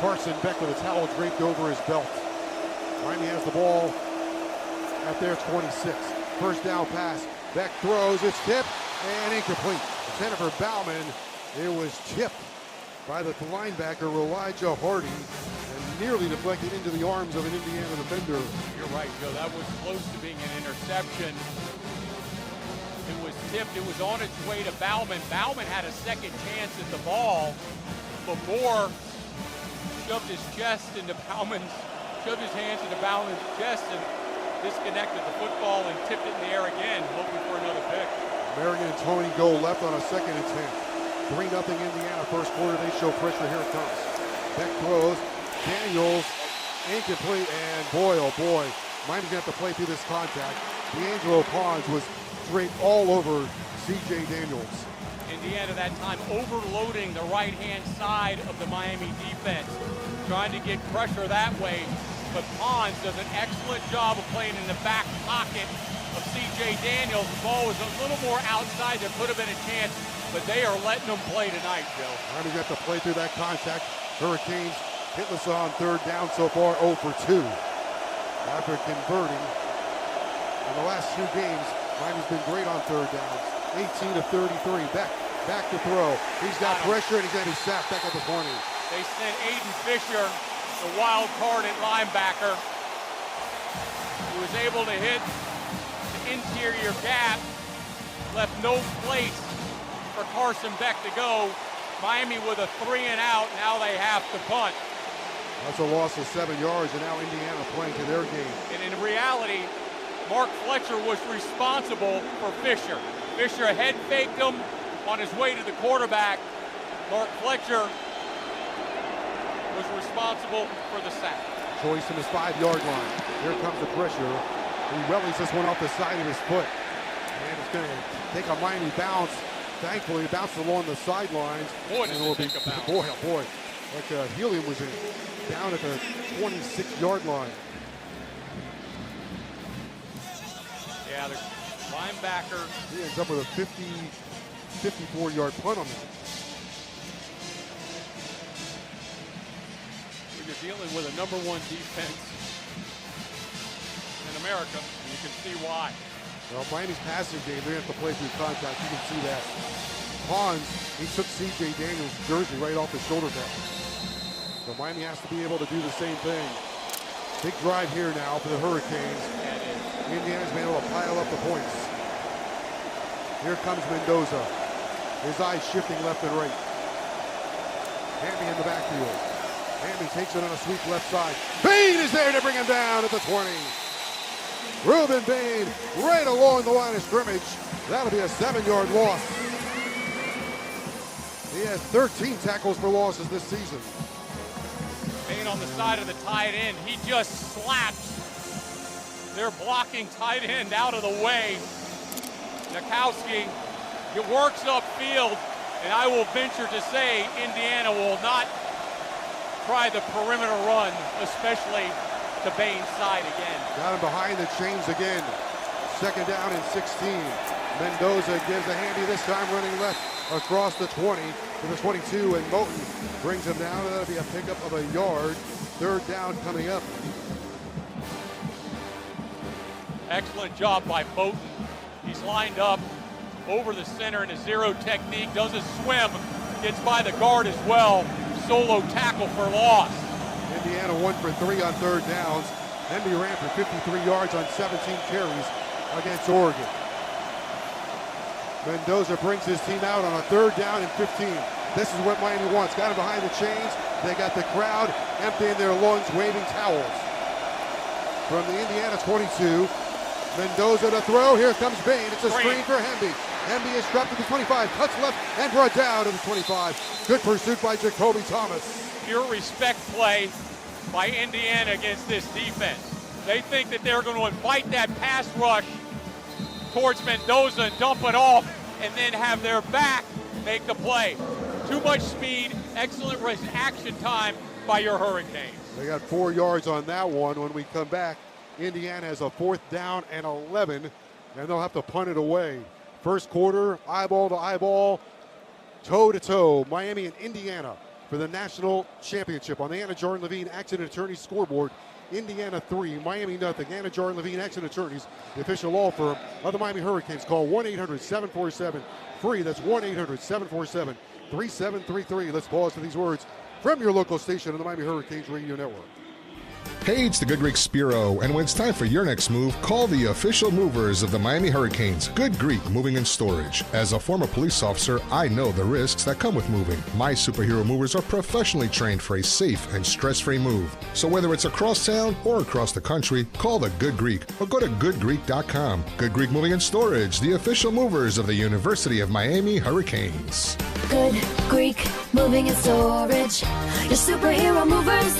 Carson Beck with a towel draped over his belt. Miami has the ball at their 26. First down pass. Beck throws. It's tipped and incomplete. Jennifer Bauman. It was tipped by the linebacker Elijah Hardy and nearly deflected into the arms of an Indiana defender. You're right, Joe. That was close to being an interception. It was tipped. It was on its way to Bauman. Bauman had a second chance at the ball, but Moore shoved his hands into Bauman's chest and disconnected the football and tipped it in the air again, hoping for another pick. Marion and Tony go left on a second and 10. 3-0 Indiana first quarter. They show pressure. Here it comes. Beck throws. Daniels incomplete, and boy, oh boy, Miami's going to have to play through this contact. D'Angelo Pons was draped all over C.J. Daniels. Indiana that time overloading the right-hand side of the Miami defense, trying to get pressure that way, but Pons does an excellent job of playing in the back pocket of C.J. Daniels. The ball was a little more outside. There could have been a chance, but they are letting them play tonight, Joe. Miami's got to play through that contact. Hurricanes hitless on third down so far, 0 for 2. After converting in the last 2 games, Miami's been great on third downs. 18 to 33. Back to throw. He's got pressure and he's going to be sacked back at the 20. They sent Aiden Fisher, the wild card at linebacker. He was able to hit the interior gap, left no place for Carson Beck to go. Miami with a 3 and out. Now they have to punt. That's a loss of 7 yards, and now Indiana playing to their game. And in reality, Mark Fletcher was responsible for Fisher. Fisher head faked him on his way to the quarterback. Mark Fletcher was responsible for the sack. Joyce in his 5-yard line. Here comes the pressure. He wellies this one off the side of his foot. And it's going to take a Miami bounce. Thankfully, it bounced along the sidelines. Boy, did it take a bounce. Boy, oh boy. Like Helium was in, down at the 26-yard line. Yeah, the linebacker. He ends up with a 54-yard punt on that. When you're dealing with a #1 defense in America, you can see why. Well, Miami's passing game, they're going to have to play through contact. You can see that. Pons, he took C.J. Daniels' jersey right off his shoulder pad. So Miami has to be able to do the same thing. Big drive here now for the Hurricanes. Indiana's been able to pile up the points. Here comes Mendoza. His eyes shifting left and right. Hamby in the backfield. Hamby takes it on a sweep left side. Bain is there to bring him down at the 20. Reuben Bain right along the line of scrimmage. That'll be a 7-yard loss. He has 13 tackles for losses this season. Bain on the side of the tight end. He just slaps their blocking tight end out of the way. Nikowski, it works upfield, and I will venture to say Indiana will not try the perimeter run, especially to Bain's side again. Got him behind the chains again. Second down and 16. Mendoza gives a handy this time, running left across the 20 to the 22, and Moten brings him down, and that'll be a pickup of a yard. Third down coming up. Excellent job by Moten. He's lined up over the center in a zero technique, does a swim, gets by the guard as well. solo tackle for loss. Indiana 1 for 3 on third downs. Hemby ran for 53 yards on 17 carries against Oregon. Mendoza brings his team out on a third down and 15. This is what Miami wants. Got him behind the chains. They got the crowd emptying their lungs, waving towels. From the Indiana 22, Mendoza to throw. Here comes Bain. It's a screen for Hemby. Hemby is dropped to the 25, cuts left, and brought down to the 25. Good pursuit by Jacoby Thomas. Pure respect play by Indiana against this defense. They think that they're going to invite that pass rush towards Mendoza and dump it off, and then have their back make the play. Too much speed, excellent reaction time by your Hurricanes. They got 4 yards on that one. When we come back, Indiana has a 4th down and 11, and they'll have to punt it away. First quarter, eyeball to eyeball, toe to toe, Miami and Indiana for the national championship. On the Anajar and Levine Accident Attorneys scoreboard, Indiana 3, Miami nothing. Anajar and Levine Accident Attorneys, the official law firm of the Miami Hurricanes. Call 1-800-747-FREE. That's 1-800-747-3733. Let's pause for these words from your local station on the Miami Hurricanes Radio Network. Hey, it's the Good Greek Spiro, and when it's time for your next move, call the official movers of the Miami Hurricanes, Good Greek Moving and Storage. As a former police officer, I know the risks that come with moving. My superhero movers are professionally trained for a safe and stress-free move. So whether it's across town or across the country, call the Good Greek or go to goodgreek.com. Good Greek Moving and Storage, the official movers of the University of Miami Hurricanes. Good Greek Moving and Storage, your superhero movers.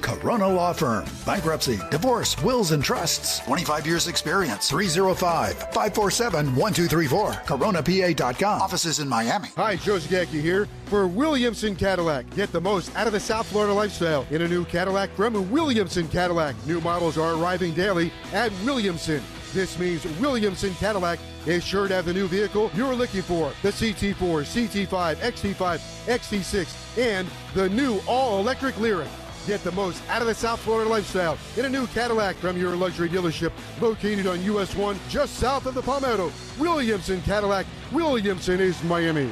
Corona Law Firm. Bankruptcy, divorce, wills, and trusts. 25 years experience. 305-547-1234. CoronaPA.com. Offices in Miami. Hi, Joe Zagacki here for Williamson Cadillac. Get the most out of the South Florida lifestyle in a new Cadillac from Williamson Cadillac. New models are arriving daily at Williamson. This means Williamson Cadillac is sure to have the new vehicle you're looking for. The CT4, CT5, XT5, XT6, and the new all-electric Lyriq. Get the most out of the South Florida lifestyle in a new Cadillac from your luxury dealership located on US 1 just south of the Palmetto. Williamson Cadillac. Williamson is Miami.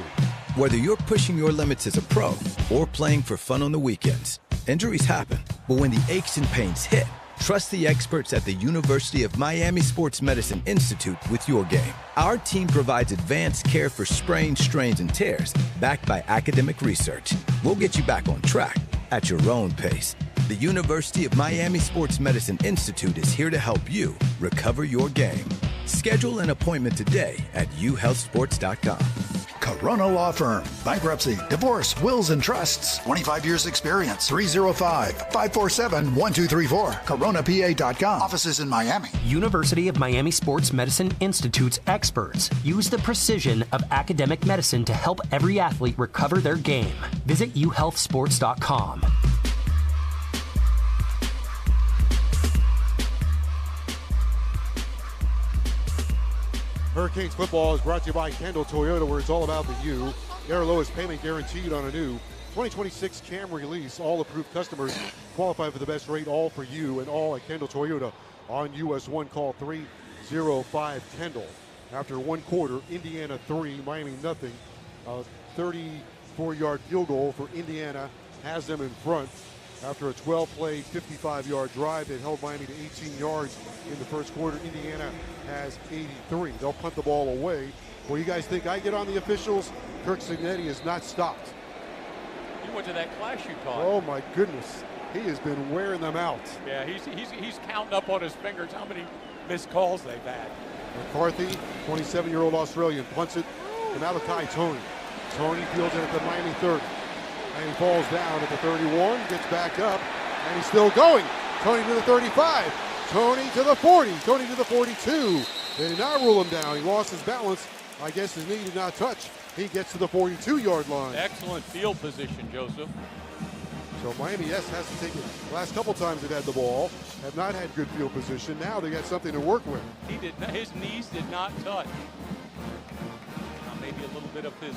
Whether you're pushing your limits as a pro or playing for fun on the weekends, injuries happen. But when the aches and pains hit, trust the experts at the University of Miami Sports Medicine Institute with your game. Our team provides advanced care for sprains, strains, and tears backed by academic research. We'll get you back on track at your own pace. The University of Miami Sports Medicine Institute is here to help you recover your game. Schedule an appointment today at uhealthsports.com. Corona Law Firm. Bankruptcy, divorce, wills, and trusts. 25 years experience. 305-547-1234. CoronaPA.com. Offices in Miami. University of Miami Sports Medicine Institute's experts use the precision of academic medicine to help every athlete recover their game. Visit uhealthsports.com. Hurricanes football is brought to you by Kendall Toyota, where it's all about the U. Their lowest payment guaranteed on a new 2026 Camry lease. All approved customers qualify for the best rate, all for you and all at Kendall Toyota on US 1. Call 305-KENDALL. After one quarter, Indiana 3, Miami nothing. A 34-yard field goal for Indiana has them in front. After a 12-play, 55-yard drive that held Miami to 18 yards in the first quarter, Indiana has 83. They'll punt the ball away. Well, you guys think I get on the officials? Kirk Cignetti has not stopped. You went to that class you taught. Oh, my goodness. He has been wearing them out. Yeah, he's counting up on his fingers how many missed calls they've had. McCarthy, 27-year-old Australian, punts it to Malachi Tony. Tony fields it at the Miami 30. And he falls down at the 31, gets back up, and he's still going. Tony to the 35, Tony to the 40, Tony to the 42. They did not rule him down. He lost his balance. I guess his knee did not touch. He gets to the 42-yard line. Excellent field position, Joseph. So Miami, yes, has to take it. The last couple times they've had the ball, have not had good field position. Now they got something to work with. His knees did not touch. Now maybe a little bit of his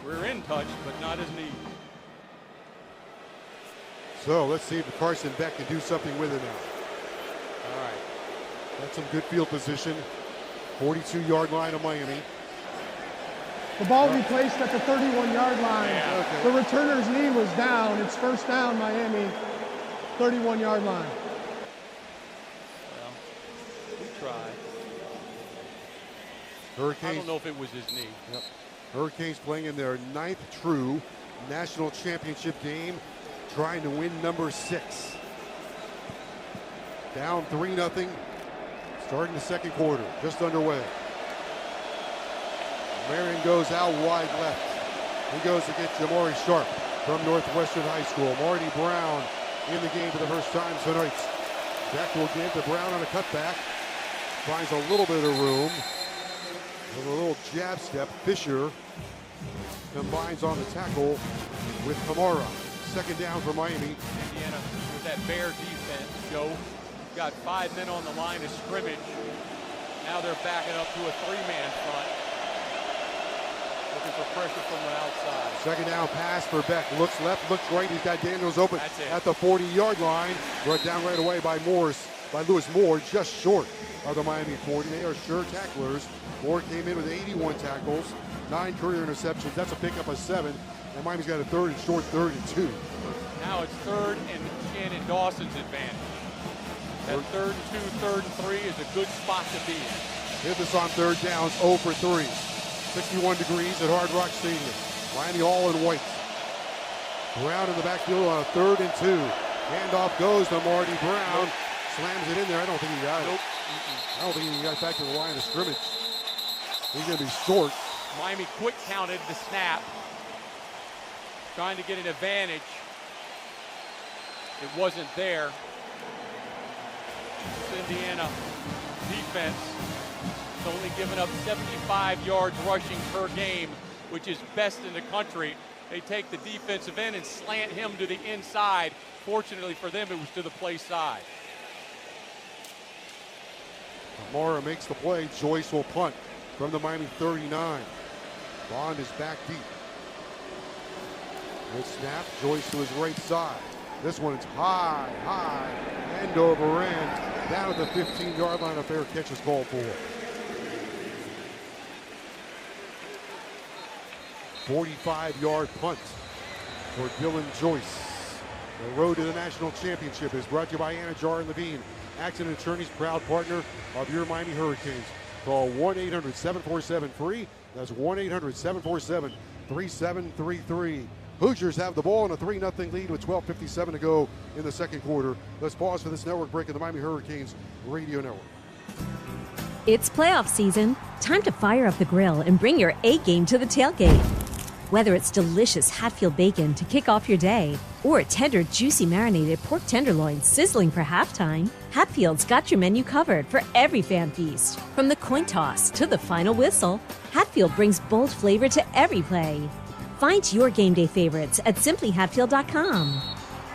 rear end touch, but not his knee. So let's see if Carson Beck can do something with it now. All right. That's some good field position. 42-yard line of Miami. The ball will be placed at the 31-yard line. Yeah. Okay. The returner's knee was down. It's first down, Miami, 31-yard line. Well, we tried. Hurricanes. I don't know if it was his knee. Yep. Hurricanes playing in their 9th true national championship game, trying to win number 6. Down 3-0, starting the second quarter, just underway. Marion goes out wide left. He goes to get Jamari Sharp from Northwestern High School. Marty Brown in the game for the first time tonight. Back will give to Brown on a cutback. Finds a little bit of room. With a little jab step, Fisher combines on the tackle with Kamara. Second down for Miami. Indiana with that Bear defense, Joe. Got 5 men on the line of scrimmage. Now they're backing up to a 3-man front. Looking for pressure from the outside. Second down pass for Beck. Looks left, looks right. He's got Daniels open That's at the 40-yard line. Brought down right away by Lewis Moore, just short of the Miami 40. They are sure tacklers. Moore came in with 81 tackles, 9 career interceptions. That's a pickup of 7. And Miami's got a third and short, 3rd and 2. Now it's 3rd and Shannon Dawson's advantage. That 3rd and 2, 3rd and 3 is a good spot to be in. Hit this on 3rd downs, 0 for 3. 61 degrees at Hard Rock Stadium. Miami all in white. Brown in the backfield on a 3rd and 2. Handoff goes to Marty Brown. Slams it in there. I don't think he got it. I don't think he got back to the line of scrimmage. He's going to be short. Miami quick counted the snap. Trying to get an advantage. It wasn't there. This Indiana defense has only given up 75 yards rushing per game, which is best in the country. They take the defensive end and slant him to the inside. Fortunately for them, it was to the play side. Kamara makes the play. Joyce will punt from the Miami 39. Bond is back deep. Good snap. Joyce to his right side. This one's high, end over end. Down at the 15-yard line. A fair catch is called for. 45-yard punt for Dylan Joyce. The road to the national championship is brought to you by Anajar and Levine, accident attorneys, proud partner of your Miami Hurricanes. Call 1-800-747-FREE. That's 1-800-747-3733. Hoosiers have the ball in a 3-0 lead with 12:57 to go in the second quarter. Let's pause for this network break of the Miami Hurricanes Radio Network. It's playoff season. Time to fire up the grill and bring your A game to the tailgate. Whether it's delicious Hatfield bacon to kick off your day or a tender, juicy marinated pork tenderloin sizzling for halftime, Hatfield's got your menu covered for every fan feast. From the coin toss to the final whistle, Hatfield brings bold flavor to every play. Find your game day favorites at simplyhatfield.com.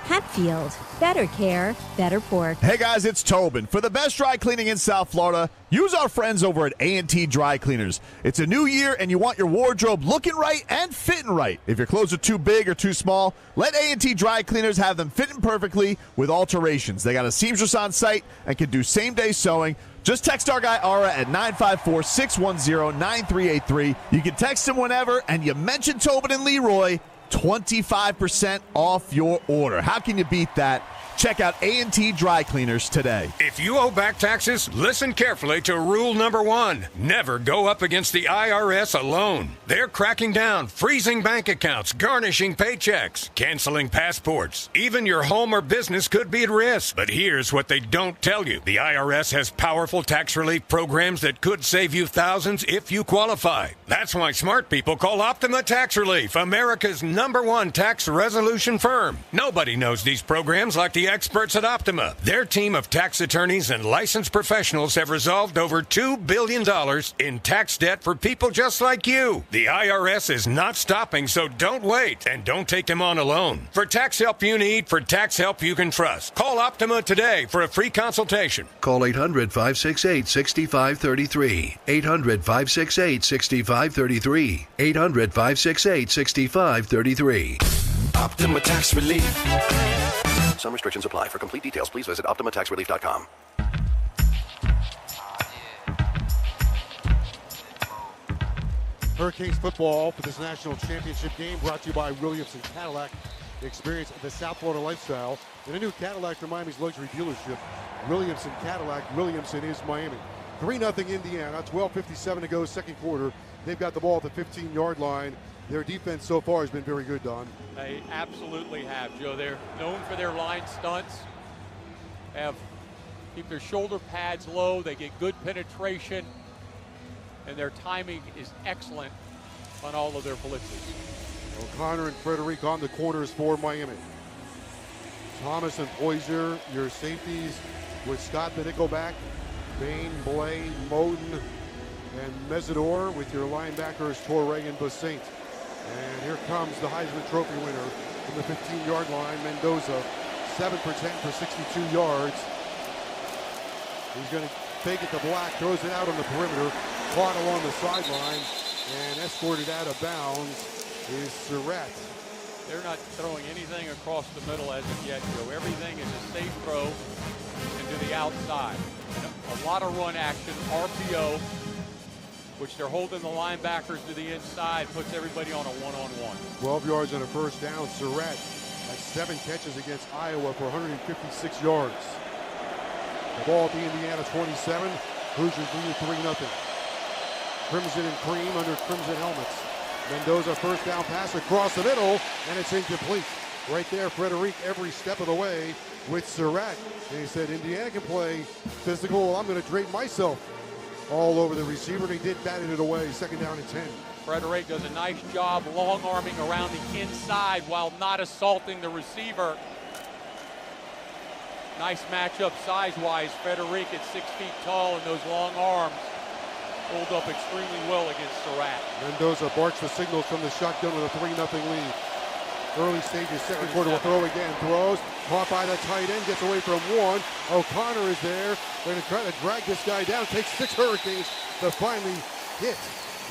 Hatfield, better care, better pork. Hey guys, it's Tobin. For the best dry cleaning in South Florida, use our friends over at A&T Dry Cleaners. It's a new year and you want your wardrobe looking right and fitting right. If your clothes are too big or too small, let A&T Dry Cleaners have them fitting perfectly with alterations. They got a seamstress on site and can do same-day sewing. Just text our guy Ara at 954-610-9383. You can text him whenever, and you mention Tobin and Leroy, 25% off your order. How can you beat that? Check out A&T Dry Cleaners today. If you owe back taxes, listen carefully to rule number 1. Never go up against the IRS alone. They're cracking down, freezing bank accounts, garnishing paychecks, canceling passports. Even your home or business could be at risk. But here's what they don't tell you. The IRS has powerful tax relief programs that could save you thousands if you qualify. That's why smart people call Optima Tax Relief, America's #1 tax resolution firm. Nobody knows these programs like the experts at Optima. Their team of tax attorneys and licensed professionals have resolved over $2 billion in tax debt for people just like you. The IRS is not stopping, so don't wait, and don't take them on alone. For tax help you need, for tax help you can trust, call Optima today for a free consultation. Call 800-568-6533. 800-568-6533. 800-568-6533. Optima Tax Relief. Some restrictions apply. For complete details, please visit OptimaTaxRelief.com. Hurricanes football for this national championship game brought to you by Williamson Cadillac. Experience the South Florida lifestyle in a new Cadillac from Miami's luxury dealership. Williamson Cadillac. Williamson is Miami. 3-0 Indiana. 12:57 to go, second quarter. They've got the ball at the 15-yard line. Their defense so far has been very good, Don. They absolutely have, Joe. They're known for their line stunts. Keep their shoulder pads low. They get good penetration. And their timing is excellent on all of their blitzes. O'Connor and Frederic on the corners for Miami. Thomas and Poyser, your safeties, with Scott the nickelback. Bain, Blay, Moden, and Mesidor with your linebackers, Torre and Basaint. And here comes the Heisman Trophy winner from the 15-yard line, Mendoza. 7 for 10 for 62 yards. He's going to fake it to Black, throws it out on the perimeter, caught along the sideline, and escorted out of bounds is Surratt. They're not throwing anything across the middle as of yet, Joe. Everything is a safe throw and to the outside. And a lot of run action, RPO, which they're holding the linebackers to the inside, puts everybody on a one-on-one. 12 yards on a first down. Surratt has 7 catches against Iowa for 156 yards. The ball at the Indiana 27. Hoosiers lead 3-0. Crimson and cream under crimson helmets. Mendoza first down pass across the middle, and it's incomplete. Right there, Frederic every step of the way with Surratt. And he said, Indiana can play physical. Well, I'm going to drape myself all over the receiver. And he did, batted it away. Second down and 10. Frederic does a nice job long arming around the inside while not assaulting the receiver. Nice matchup size-wise. Frederic at 6 feet tall and those long arms hold up extremely well against Surratt. Mendoza barks the signals from the shotgun with a 3-0 lead. Early stages, second quarter will throw again. Throws, caught by the tight end, gets away from one. O'Connor is there. They're going to try to drag this guy down. Takes 6 Hurricanes to finally hit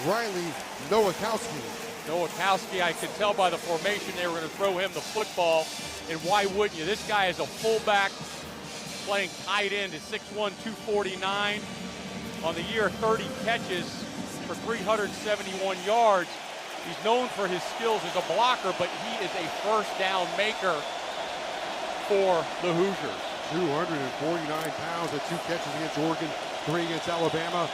Riley Nowakowski. Nowakowski, I could tell by the formation they were going to throw him the football. And why wouldn't you? This guy is a fullback playing tight end at 6'1", 249. On the year, 30 catches for 371 yards. He's known for his skills as a blocker, but he is a first down maker for the Hoosiers. 249 pounds at 2 catches against Oregon, 3 against Alabama.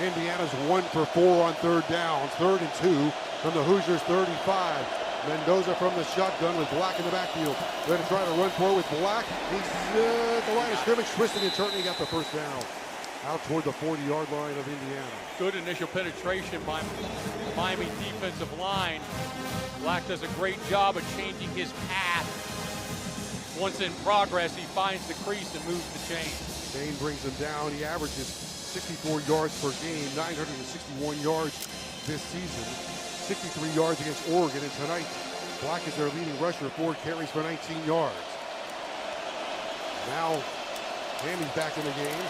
Indiana's 1 for 4 on third downs. 3rd and 2 from the Hoosiers 35. Mendoza from the shotgun with Black in the backfield. They're going to try to run forward with Black. He's at the line of scrimmage, twisting and turning. He got the first down. Out toward the 40-yard line of Indiana. Good initial penetration by Miami defensive line. Black does a great job of changing his path. Once in progress, he finds the crease and moves the chain. Bain brings him down. He averages 64 yards per game, 961 yards this season. 63 yards against Oregon, and tonight, Black is their leading rusher, 4 carries for 19 yards. Now, Hammy's back in the game.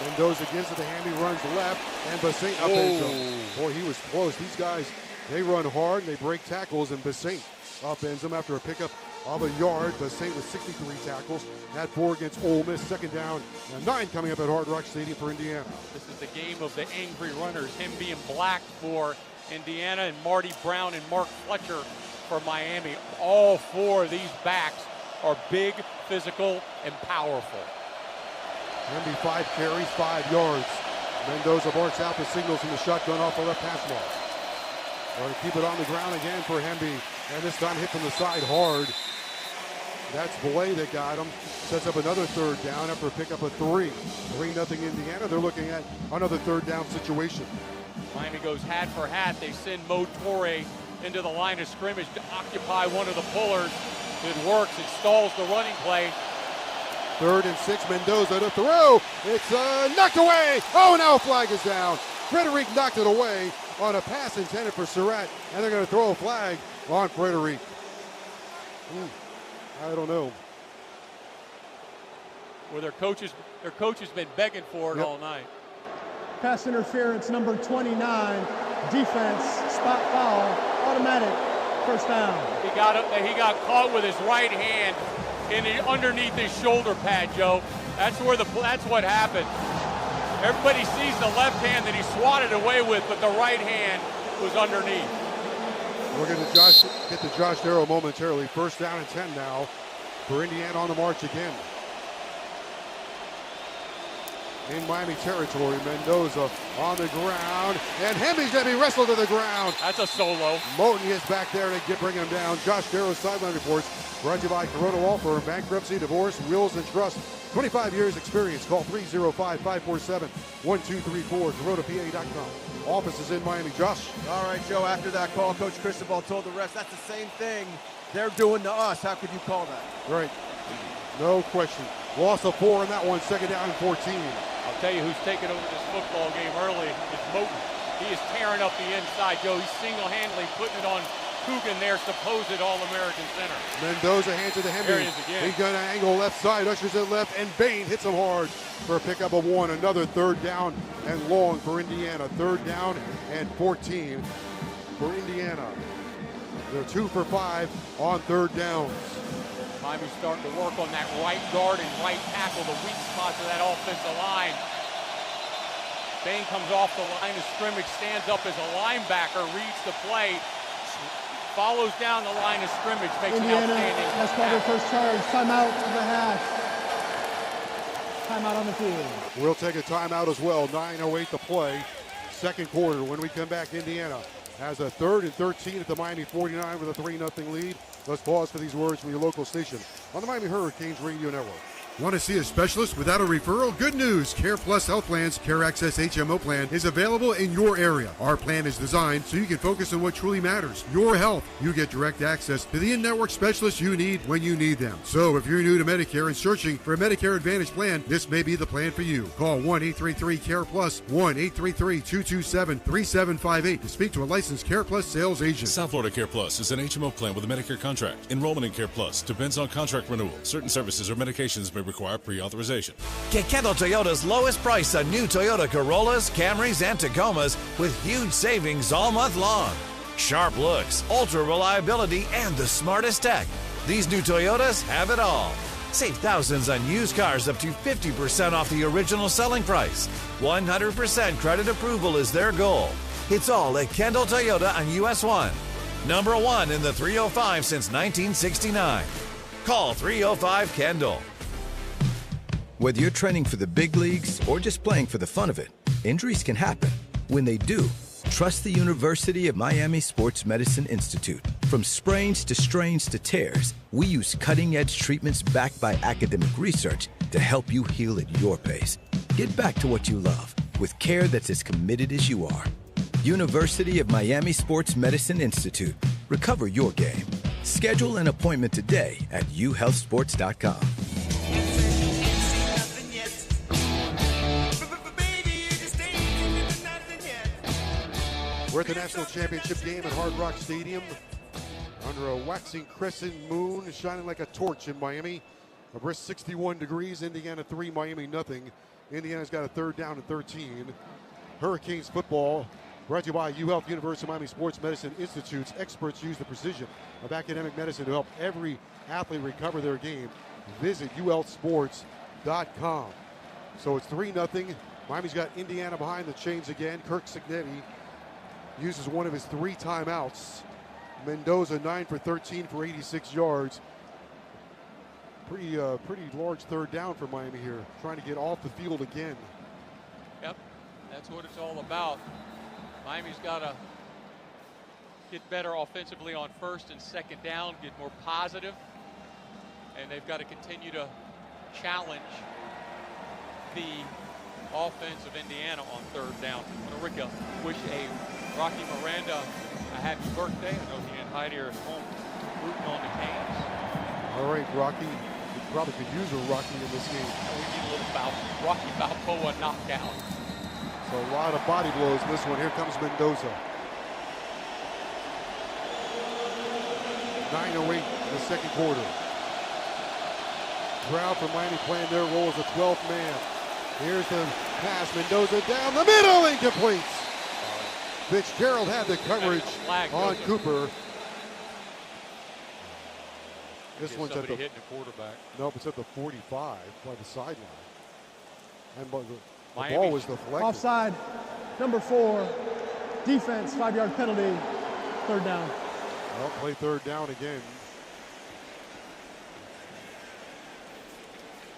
Mendoza gives it to Hammy, runs left, and Basaint upends him. Boy, he was close. These guys, they run hard, and they break tackles, and Basaint upends him after a pickup of a yard. Basaint with 63 tackles, had 4 against Ole Miss. Second down and 9 coming up at Hard Rock Stadium for Indiana. This is the game of the angry runners, him being Black for Indiana and Marty Brown and Mark Fletcher for Miami. All 4 of these backs are big, physical, and powerful. Hemby 5 carries, 5 yards. Mendoza barks out the signals from the shotgun off the left hash mark. Going to keep it on the ground again for Hemby, and this time hit from the side hard. That's Blay that got him. Sets up another third down after a pickup of 3. 3-0 Indiana. They're looking at another third down situation. Miami goes hat for hat. They send Mo Torre into the line of scrimmage to occupy one of the pullers. It works. It stalls the running play. 3rd and 6, Mendoza to throw. It's knocked away. Oh, now a flag is down. Frederic knocked it away on a pass intended for Surratt, and they're going to throw a flag on Frederic. I don't know. Well, their coach has been begging for it all night. Pass interference, number 29, defense, spot foul, automatic, first down. He got caught with his right hand underneath his shoulder pad, Joe. That's what happened. Everybody sees the left hand that he swatted away with, but the right hand was underneath. We're going to get to Josh Darrow momentarily. First down and 10 now for Indiana on the march again. In Miami territory, Mendoza on the ground, and Hemming's going to be wrestled to the ground. That's a solo. Moton is back there to bring him down. Josh Darrow's sideline reports brought to you by Corona Law Firm, bankruptcy, divorce, wills, and trust. 25 years experience. Call 305-547-1234, CoronaPA.com. Offices in Miami. Josh. All right, Joe, after that call, Coach Cristobal told the refs that's the same thing they're doing to us. How could you call that? Right. No question. Loss of 4 in that one. Second down and 14. I'll tell you who's taking over this football game early is Moton. He is tearing up the inside, Joe. He's single-handedly putting it on Coogan, their supposed All-American center. Mendoza hands it to Hemming. There he is again. He's going to angle left side, ushers it left, and Bain hits him hard for a pickup of 1. Another third down and long for Indiana. Third down and 14 for Indiana. They're 2 for 5 on third downs. Miami's starting to work on that right guard and right tackle, the weak spots of that offensive line. Bain comes off the line of scrimmage, stands up as a linebacker, reads the play, follows down the line of scrimmage, makes Indiana, an outstanding that's called their first charge. Timeout of the half. Timeout on the field. We'll take a timeout as well. 9:08 to play. Second quarter. When we come back, Indiana has a 3rd and 13 at the Miami 49 with a 3-0 lead. Let's pause for these words from your local station on the Miami Hurricanes Radio Network. Want to see a specialist without a referral? Good news! Care Plus Health Plan's Care Access HMO plan is available in your area. Our plan is designed so you can focus on what truly matters, your health. You get direct access to the in-network specialists you need when you need them. So if you're new to Medicare and searching for a Medicare Advantage plan, this may be the plan for you. Call 1-833-CARE-PLUS, 1-833-227-3758 to speak to a licensed Care Plus sales agent. South Florida Care Plus is an HMO plan with a Medicare contract. Enrollment in Care Plus depends on contract renewal. Certain services or medications may require pre-authorization. Get Kendall Toyota's lowest price on new Toyota Corollas, Camrys, and Tacomas with huge savings all month long. Sharp looks, ultra reliability, and the smartest tech. These new Toyotas have it all. Save thousands on used cars up to 50% off the original selling price. 100% credit approval is their goal. It's all at Kendall Toyota on US 1. Number 1 in the 305 since 1969. Call 305-KENDALL. Whether you're training for the big leagues or just playing for the fun of it, injuries can happen. When they do, trust the University of Miami Sports Medicine Institute. From sprains to strains to tears, we use cutting-edge treatments backed by academic research to help you heal at your pace. Get back to what you love with care that's as committed as you are. University of Miami Sports Medicine Institute. Recover your game. Schedule an appointment today at uhealthsports.com. We're at the national championship game at Hard Rock Stadium under a waxing crescent moon shining like a torch in Miami. A brisk 61 degrees, Indiana 3, Miami nothing. Indiana's got a third down and 13. Hurricanes football brought to you by UHealth University of Miami Sports Medicine Institute's experts use the precision of academic medicine to help every athlete recover their game. Visit uhealthsports.com. So it's 3-0. Miami's got Indiana behind the chains again. Kirk Cignetti uses one of his 3 timeouts. Mendoza 9 for 13 for 86 yards. Pretty large third down for Miami here, trying to get off the field again. Yep, that's what it's all about. Miami's got to get better offensively on first and second down, get more positive, and they've got to continue to challenge the offense of Indiana on third down. I want to wish Rocky Miranda a happy birthday. I know he and Heidi are at home rooting on the Canes. All right, Rocky. We probably could use a Rocky in this game. We need a little Rocky Balboa knockout. So a lot of body blows in this one. Here comes Mendoza. 9:08 in the second quarter. Crowd from Miami playing their role as a 12th man. Here's the pass. Mendoza down the middle, incomplete. Fitzgerald had the coverage on Cooper. This one's at the hitting the quarterback. Nope, it's at the 45 by the sideline. And The ball was deflected. Offside. Number 4. Defense, 5-yard penalty. Third down. Well, play third down again.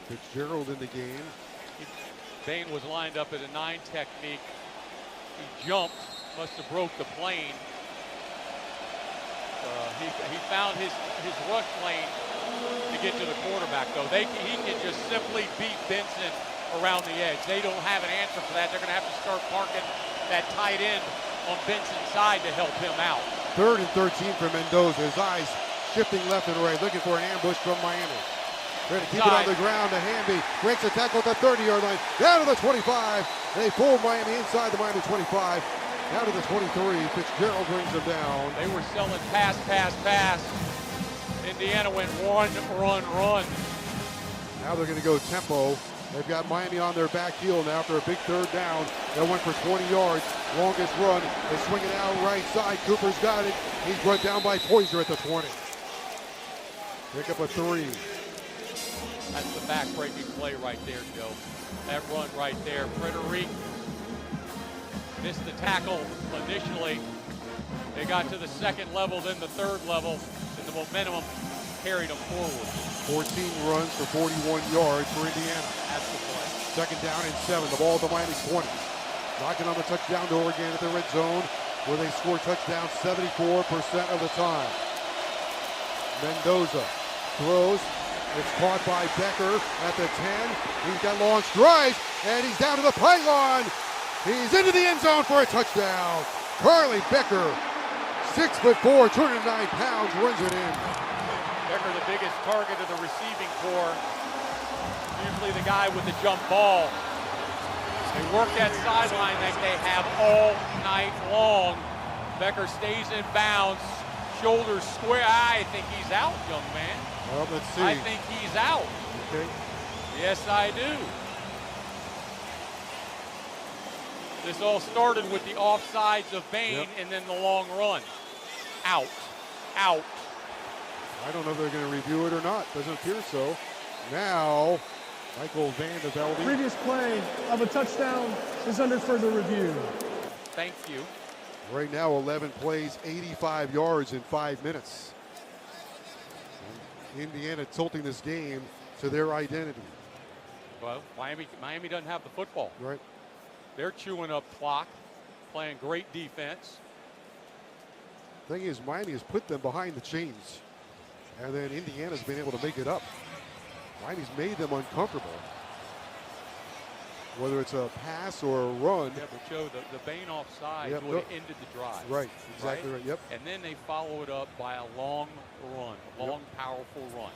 Fitzgerald in the game. Bain was lined up at a 9 technique. He jumped, must have broke the plane. He found his rush lane to get to the quarterback, though. He can just simply beat Benson around the edge. They don't have an answer for that. They're going to have to start parking that tight end on Benson's side to help him out. 3rd and 13 for Mendoza. His eyes shifting left and right, looking for an ambush from Miami. Trying to keep it on the ground to Hamby. Breaks a tackle at the 30-yard line. Down to the 25. They pulled Miami inside the Miami 25. Down to the 23. Fitzgerald brings them down. They were selling pass. Indiana went run. Now they're going to go tempo. They've got Miami on their back heel now after a big third down. They went for 20 yards. Longest run. They swing it out right side. Cooper's got it. He's brought down by Poyser at the 20. Pick up a 3. That's the back-breaking play right there, Joe. That run right there. Frederic missed the tackle initially. They got to the 2nd level, then the 3rd level, and the momentum carried them forward. 14 runs for 41 yards for Indiana. That's the play. 2nd down and 7. The ball at the Miami 20. Knocking on the touchdown door again at the red zone, where they score touchdowns 74% of the time. Mendoza throws. It's caught by Becker at the 10. He's got long strides, and he's down to the pylon. He's into the end zone for a touchdown. Carly Becker, 6'4", 209 pounds, runs it in. Becker, the biggest target of the receiving corps. Usually the guy with the jump ball. They work that sideline like they have all night long. Becker stays in bounds, shoulders square. I think he's out, young man. Well, let's see. I think he's out. Okay. Yes, I do. This all started with the offsides of Bain and then the long run. Out. I don't know if they're going to review it or not. Doesn't appear so. Now, Michael Vandervelde. Previous play of a touchdown is under further review. Thank you. Right now, 11 plays, 85 yards in 5 minutes. Indiana tilting this game to their identity. Well, Miami doesn't have the football. Right. They're chewing up clock, playing great defense. Thing is, Miami has put them behind the chains, and then Indiana's been able to make it up. Miami's made them uncomfortable. Whether it's a pass or a run. Yeah, but Joe, the Bain offside would have ended the drive. Right, exactly right. Yep. And then they follow it up by a long run, powerful run.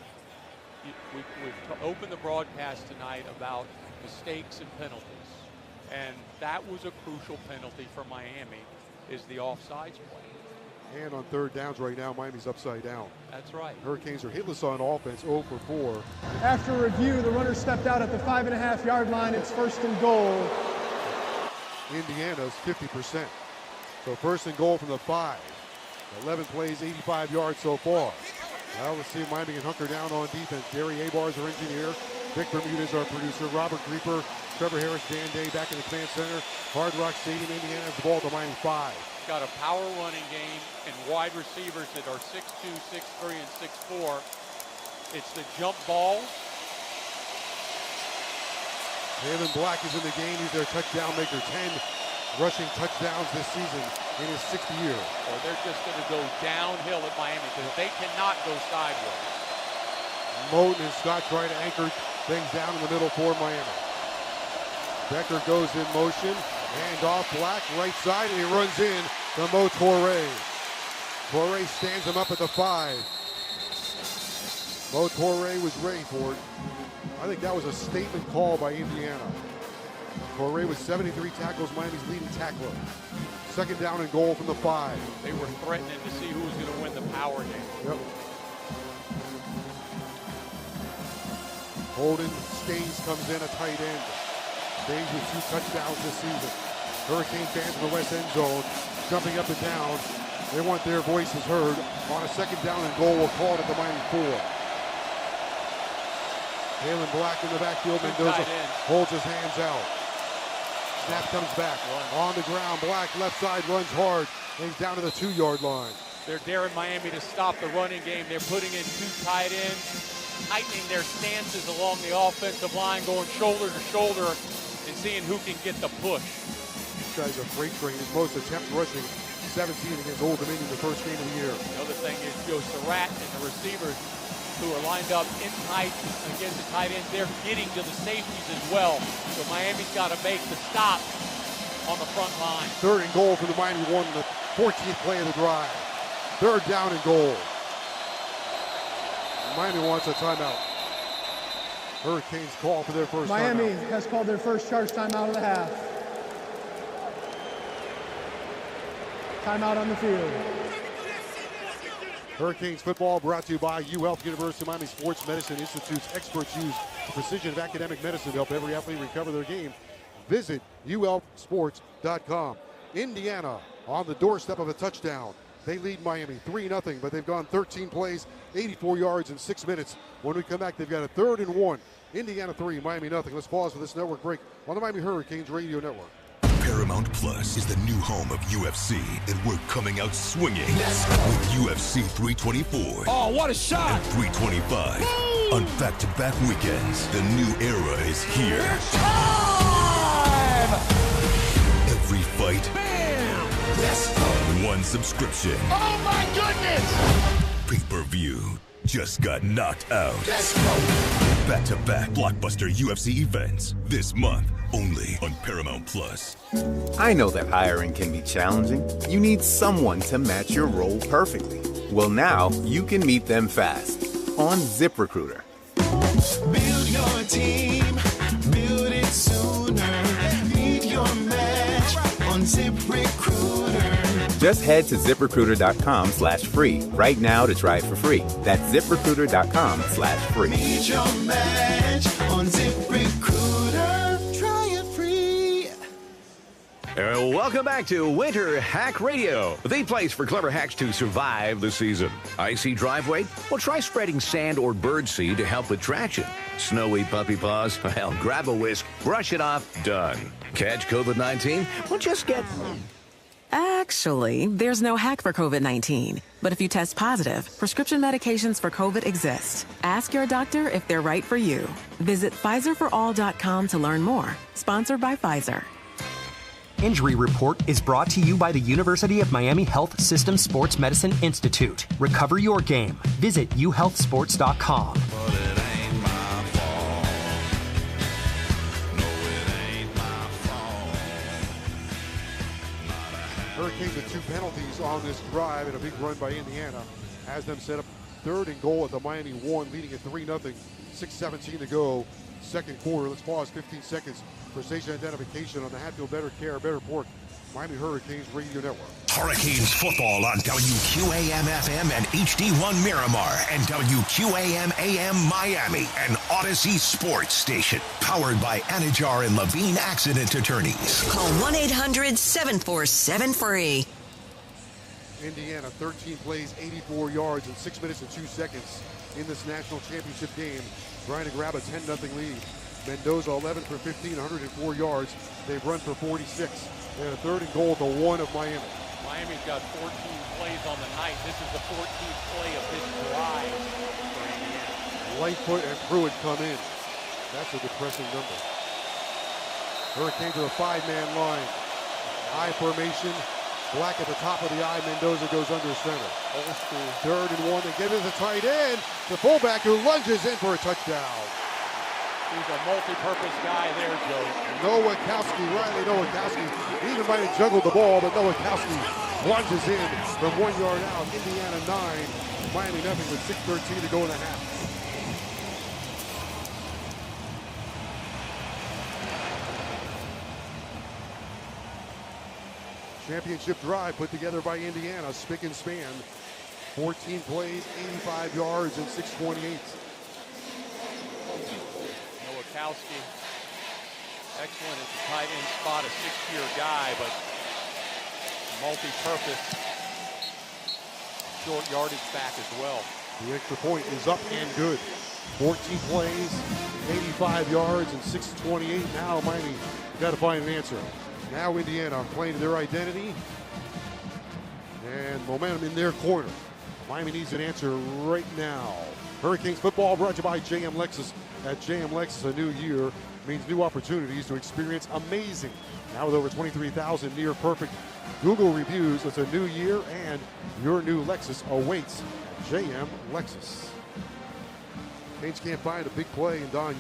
We've opened the broadcast tonight about mistakes and penalties. And that was a crucial penalty for Miami, is the offsides play. And on 3rd downs right now, Miami's upside down. That's right. Hurricanes are hitless on offense, 0 for 4. After review, the runner stepped out at the 5.5-yard line. It's 1st and goal. Indiana's 50%. So 1st and goal from the 5. 11 plays, 85 yards so far. Well, let's see if Miami can hunker down on defense. Gary Abar is our engineer. Vic Bermuda is our producer. Robert Creeper, Trevor Harris, Dan Day back in the command center. Hard Rock Stadium, Indiana has the ball to Miami 5. Got a power running game and wide receivers that are 6'2", 6'3", and 6'4". It's the jump ball. Jalen Black is in the game. He's their touchdown maker. 10 rushing touchdowns this season in his 6th year. Or they're just going to go downhill at Miami because they cannot go sideways. Moten and Scott try to anchor things down in the middle for Miami. Becker goes in motion. Hand off Black, right side, and he runs in to Mo Toure. Toure stands him up at the 5. Mo Toure was ready for it. I think that was a statement call by Indiana. Toure with 73 tackles, Miami's leading tackler. 2nd down and goal from the 5. They were threatening to see who was going to win the power game. Yep. Holden Staines comes in, a tight end. Staines with 2 touchdowns this season. Hurricane fans in the west end zone jumping up and down. They want their voices heard. On a 2nd down and goal, we'll call it at the Miami 4. Jalen Black in the backfield. Mendoza holds his hands out. Snap comes back. On the ground, Black left side runs hard. He's down to the 2-yard line. They're daring Miami to stop the running game. They're putting in 2 tight ends, tightening their stances along the offensive line, going shoulder to shoulder, and seeing who can get the push. These guys are freight train. His most attempts rushing, 17 against Old Dominion, the first game of the year. The other thing is Joe Surratt and the receivers who are lined up in tight against the tight ends, they're getting to the safeties as well. So Miami's got to make the stop on the front line. 3rd and goal for the Miami one, the 14th play of the drive. 3rd down and goal. Miami wants a timeout. Hurricanes call for their first Miami timeout. has called their first charge timeout of the half. Timeout on the field. Hurricanes football brought to you by UHealth University of Miami Sports Medicine Institute's experts use the precision of academic medicine to help every athlete recover their game. Visit uhealthsports.com. Indiana on the doorstep of a touchdown. They lead Miami 3-0, but they've gone 13 plays, 84 yards in 6 minutes. When we come back, they've got a 3rd and 1. Indiana 3, Miami 0. Let's pause for this network break on the Miami Hurricanes Radio Network. Paramount Plus is the new home of UFC, and we're coming out swinging with UFC 324. Oh, what a shot! And 325. Boom! On back-to-back weekends, the new era is here. It's time! Every fight, bam! Let's go! One subscription. Oh my goodness! Pay-per-view just got knocked out. Let's go! Back-to-back blockbuster UFC events this month, only on Paramount Plus. I know that hiring can be challenging. You need someone to match your role perfectly. Well, now you can meet them fast on ZipRecruiter. Build your team, build it sooner. Meet your match on ZipRecruiter. Just head to ZipRecruiter.com/free right now to try it for free. That's ZipRecruiter.com/free. Meet your match on ZipRecruiter. Try it free. Welcome back to Winter Hack Radio, the place for clever hacks to survive the season. Icy driveway? Well, try spreading sand or birdseed to help with traction. Snowy puppy paws? Well, grab a whisk, brush it off, done. Catch COVID-19? Well, just get... Actually, there's no hack for COVID-19. But if you test positive, prescription medications for COVID exist. Ask your doctor if they're right for you. Visit PfizerForAll.com to learn more. Sponsored by Pfizer. Injury Report is brought to you by the University of Miami Health System Sports Medicine Institute. Recover your game. Visit uhealthsports.com. Hurricanes with 2 penalties on this drive and a big run by Indiana has them set up 3rd and goal at the Miami 1, leading at 3-0. 6:17 to go, 2nd quarter. Let's pause 15 seconds for station identification on the Hatfield Better Care, Better Pork, Miami Hurricanes Radio Network. Hurricanes football on WQAM-FM and HD1 Miramar and WQAM-AM Miami, an Odyssey sports station powered by Anajar and Levine Accident Attorneys. Call 1-800-747-FREE. Indiana, 13 plays, 84 yards in 6 minutes and 2 seconds in this national championship game, trying to grab a 10-0 lead. Mendoza 11 for 15, 104 yards. They've run for 46. They had a 3rd and goal at the 1 of Miami. Miami's got 14 plays on the night. This is the 14th play of this drive for Indiana. Lightfoot and Pruitt come in. That's a depressing number. Hurricanes with a 5-man line. I formation. Black at the top of the I. Mendoza goes under center. 3rd and 1. They give it to the tight end. The fullback who lunges in for a touchdown. He's a multi-purpose guy there, Joe. Nowakowski, Riley Nowakowski, even might have juggled the ball, but Nowakowski lunges in from 1 yard out. Indiana 9, Miami nothing with 6:13 to go in the half. Championship drive put together by Indiana, spick and span. 14 plays, 85 yards, and 6:28. Nowakowski, excellent at the tight end spot, a 6-year guy, but multi-purpose short yardage back as well. The extra point is up and good. 14 plays, 85 yards, and 628. Now Miami got to find an answer. Now Indiana playing to their identity and momentum in their corner. Miami needs an answer right now. Hurricanes football brought to you by JM Lexus. At JM Lexus, a new year means new opportunities to experience amazing. Now with over 23,000 near perfect Google reviews, it's a new year and your new Lexus awaits at JM Lexus. Canes can't find a big play, and Don,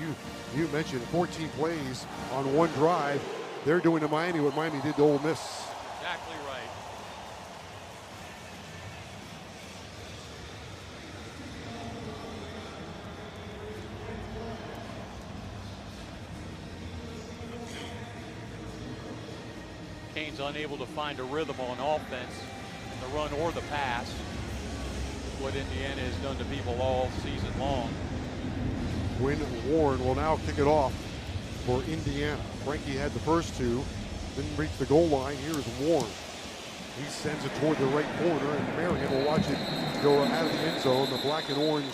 you mentioned 14 plays on one drive. They're doing to Miami what Miami did to Ole Miss. Exactly right. Canes unable to find a rhythm on offense in the run or the pass. What Indiana has done to people all season long. Quinn Warren will now kick it off for Indiana. Frankie had the first two, didn't reach the goal line. Here's Warren. He sends it toward the right corner, and Marion will watch it go out of the end zone. The black and orange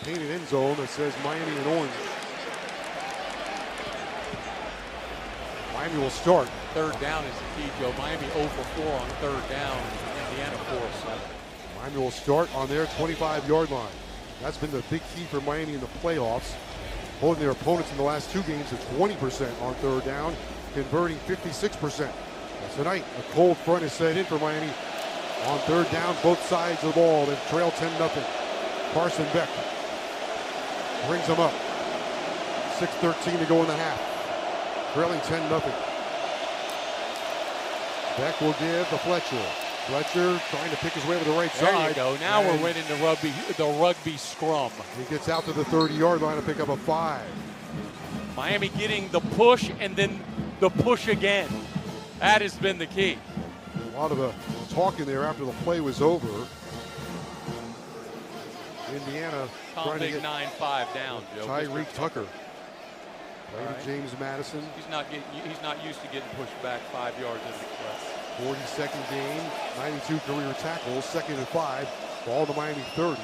painted end zone that says Miami and orange. Miami will start. Third down is the key, Joe. Miami 0 for 4 on third down. Indiana 4 of 7. Miami will start on their 25-yard line. That's been the big key for Miami in the playoffs, holding their opponents in the last two games to 20% on third down, converting 56%. Tonight, a cold front is set in for Miami on third down, both sides of the ball. They trail 10-0. Carson Beck brings them up. 6:13 to go in the half. Trailing 10-0. Beck will give to Fletcher. Fletcher trying to pick his way to the right side. There you go. Now we're winning the rugby scrum. He gets out to the 30-yard line to pick up a 5. Miami getting the push and then the push again. That has been the key. A lot of talking there after the play was over. Indiana trying to get 9-5 down, Joe. Tyreek Tucker. Right. James Madison. He's not used to getting pushed back 5 yards into the press. 42nd game, 92 career tackles, 2nd and 5. Ball to Miami 30.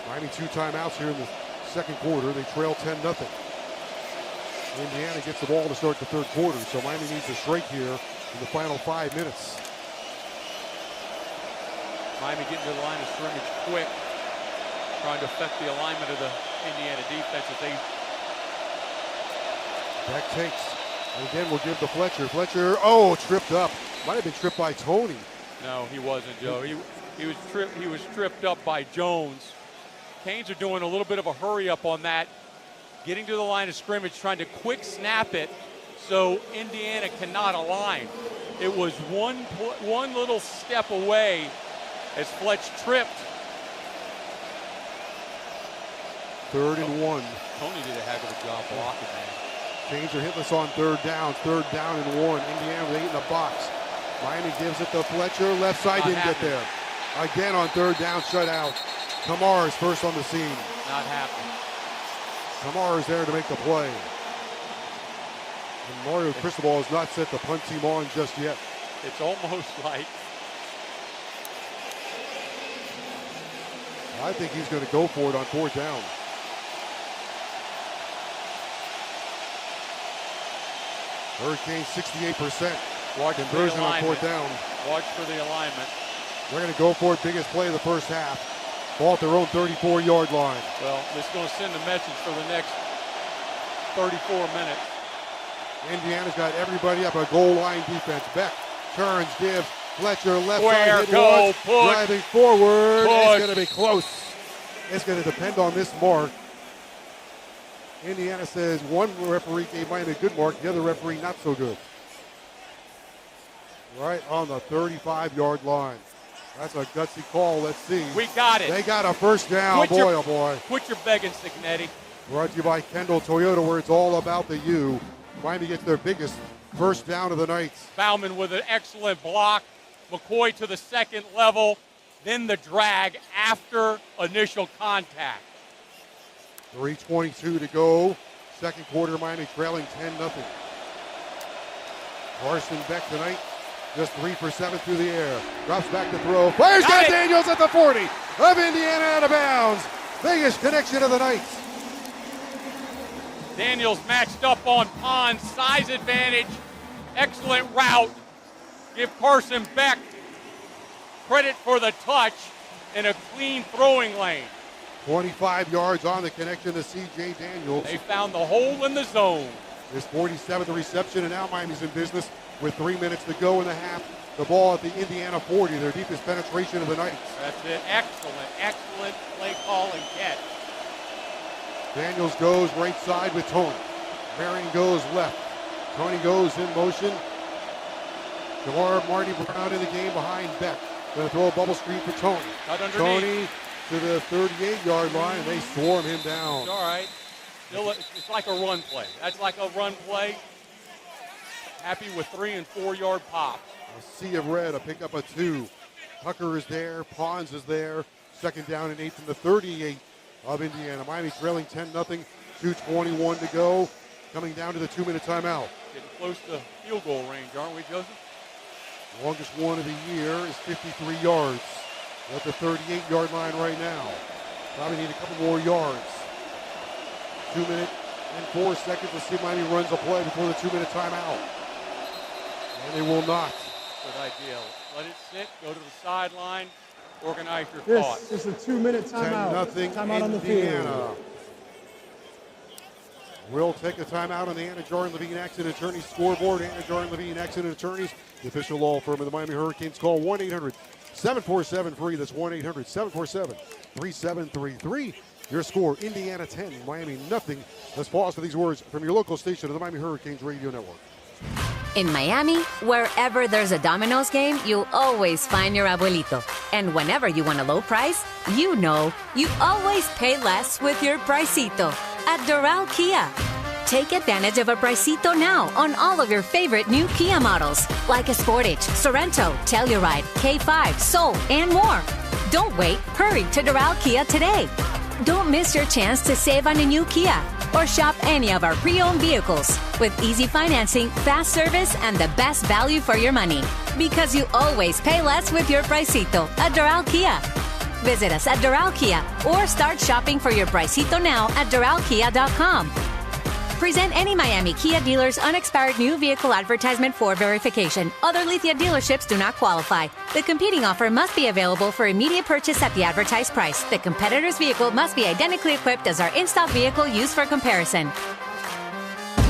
Miami 2 timeouts here in the second quarter. They trail 10-0. Indiana gets the ball to start the third quarter, so Miami needs a strike here in the final 5 minutes. Miami getting to the line of scrimmage quick, trying to affect the alignment of the Indiana defense as they. Beck takes, and again we'll give to Fletcher. Fletcher, tripped up. Might have been tripped by Tony. No, he wasn't, Joe. He was tripped up by Jones. Canes are doing a little bit of a hurry up on that, getting to the line of scrimmage, trying to quick snap it so Indiana cannot align. It was one little step away as Fletch tripped. 3rd and 1. Tony did a heck of a job blocking that. Canes are hitless on third down and 1. Indiana with 8 in the box. Miami gives it to Fletcher. Left side didn't get there. Again on third down, shut out. Kamar is first on the scene. Not happening. Kamar is there to make the play. And Mario Cristobal is not set the punt team on just yet. It's almost like. I think he's going to go for it on fourth down. Hurricanes 68%. Watch conversion on fourth down. Watch for the alignment. They're going to go for it. Biggest play of the first half. Ball at their own 34-yard line. Well, this is going to send a message for the next 34 minutes. Indiana's got everybody up. A goal line defense. Beck turns, gives Fletcher left side. Hit once, driving forward. It's going to be close. It's going to depend on this mark. Indiana says one referee gave Miami a good mark, the other referee not so good. Right on the 35-yard line. That's a gutsy call. Let's see. We got it. They got a first down. Oh boy. Quit your begging, Signetti. Brought to you by Kendall Toyota, where it's all about the U. Miami gets their biggest first down of the night. Bauman with an excellent block. McCoy to the second level. Then the drag after initial contact. 3:22 to go. Second quarter, Miami trailing 10-0. Carson Beck tonight, just 3 for 7 through the air. Drops back to throw. Fires Scott Daniels at the 40 of Indiana, out of bounds. Biggest connection of the night. Daniels matched up on Pond, size advantage, excellent route. Give Carson Beck credit for the touch in a clean throwing lane. 25 yards on the connection to C.J. Daniels. They found the hole in the zone. His 47th reception, and now Miami's in business with 3 minutes to go in the half. The ball at the Indiana 40, their deepest penetration of the night. That's it. Excellent play call and catch. Daniels goes right side with Tony. Marion goes left. Tony goes in motion. Javar Marty Brown in the game behind Beck. Going to throw a bubble screen for Tony. Cut underneath. Tony to the 38-yard line, and they swarm him down. It's all right. Still, it's like a run play. That's like a run play. Happy with 3 and 4 yard pops. A sea of red, a pickup of 2. Tucker is there. Pons is there. Second down and 8 from the 38 of Indiana. Miami trailing 10-0. 2:21 to go. Coming down to the 2-minute timeout. Getting close to field goal range, aren't we, Joseph? Longest one of the year is 53 yards. We're at the 38-yard line right now. Probably need a couple more yards. 2 minutes and 4 seconds. Let's see if Miami runs a play before the 2-minute timeout. And they will not. Good idea. Let it sit, go to the sideline, organize your thoughts. This is a 2-minute timeout. 10-0 Timeout on the Indiana. field. We'll take a timeout on the Anna Jordan Levine Accident Attorneys scoreboard. Anna Jordan Levine Accident Attorneys, the official law firm of the Miami Hurricanes. Call 1-800-747-FREE. That's 1-800-747-3733. Your score, Indiana 10, Miami nothing. Let's pause for these words from your local station of the Miami Hurricanes Radio Network. In Miami, wherever there's a Domino's game, you'll always find your abuelito. And whenever you want a low price, you know you always pay less with your Pricito at Doral Kia. Take advantage of a Pricito now on all of your favorite new Kia models, like a Sportage, Sorento, Telluride, K5, Soul, and more. Don't wait. Hurry to Doral Kia today. Don't miss your chance to save on a new Kia or shop any of our pre-owned vehicles with easy financing, fast service, and the best value for your money. Because you always pay less with your Pricito at Doral Kia. Visit us at Doral Kia or start shopping for your Pricito now at DoralKia.com. Present any Miami Kia dealer's unexpired new vehicle advertisement for verification. Other Lithia dealerships do not qualify. The competing offer must be available for immediate purchase at the advertised price. The competitor's vehicle must be identically equipped as our in-stock vehicle used for comparison.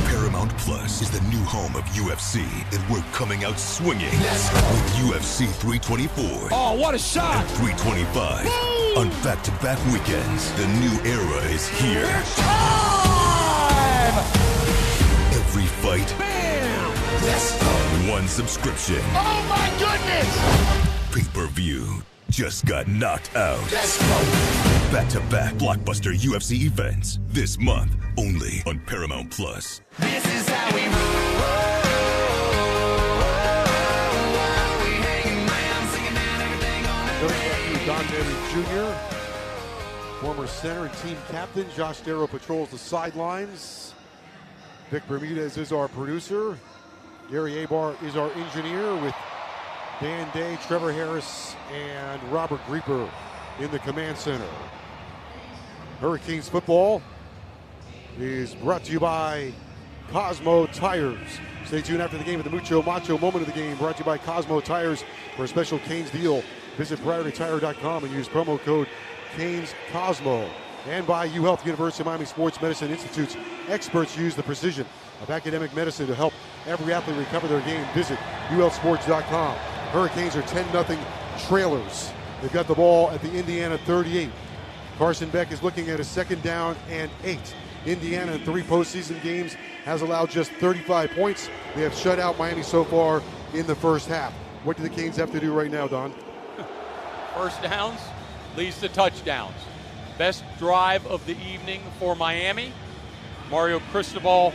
Paramount Plus is the new home of UFC, and we're coming out swinging with UFC 324. Oh, what a shot! And 325 on back-to-back weekends. The new era is here. Every fight, bam! Let's go. One subscription. Oh my goodness! Pay-per-view just got knocked out. Let's go. Back-to-back blockbuster UFC events this month only on Paramount Plus. This is how we roll. We hanging around, singing down everything on it. Don Daly Jr., former center and team captain. Josh Darrow patrols the sidelines. Vic Bermudez is our producer. Gary Abar is our engineer, with Dan Day, Trevor Harris, and Robert Grieper in the command center. Hurricanes football is brought to you by Cosmo Tires. Stay tuned after the game with the Mucho Macho moment of the game, brought to you by Cosmo Tires for a special Canes deal. Visit PriorityTire.com and use promo code CanesCosmo. And by UHealth, University of Miami Sports Medicine Institute's experts use the precision of academic medicine to help every athlete recover their game. Visit UHealthSports.com. Hurricanes are 10-0 trailers. They've got the ball at the Indiana 38. Carson Beck is looking at a 2nd down and 8. Indiana in 3 postseason games has allowed just 35 points. They have shut out Miami so far in the first half. What do the Canes have to do right now, Don? First downs leads to touchdowns. Best drive of the evening for Miami. Mario Cristobal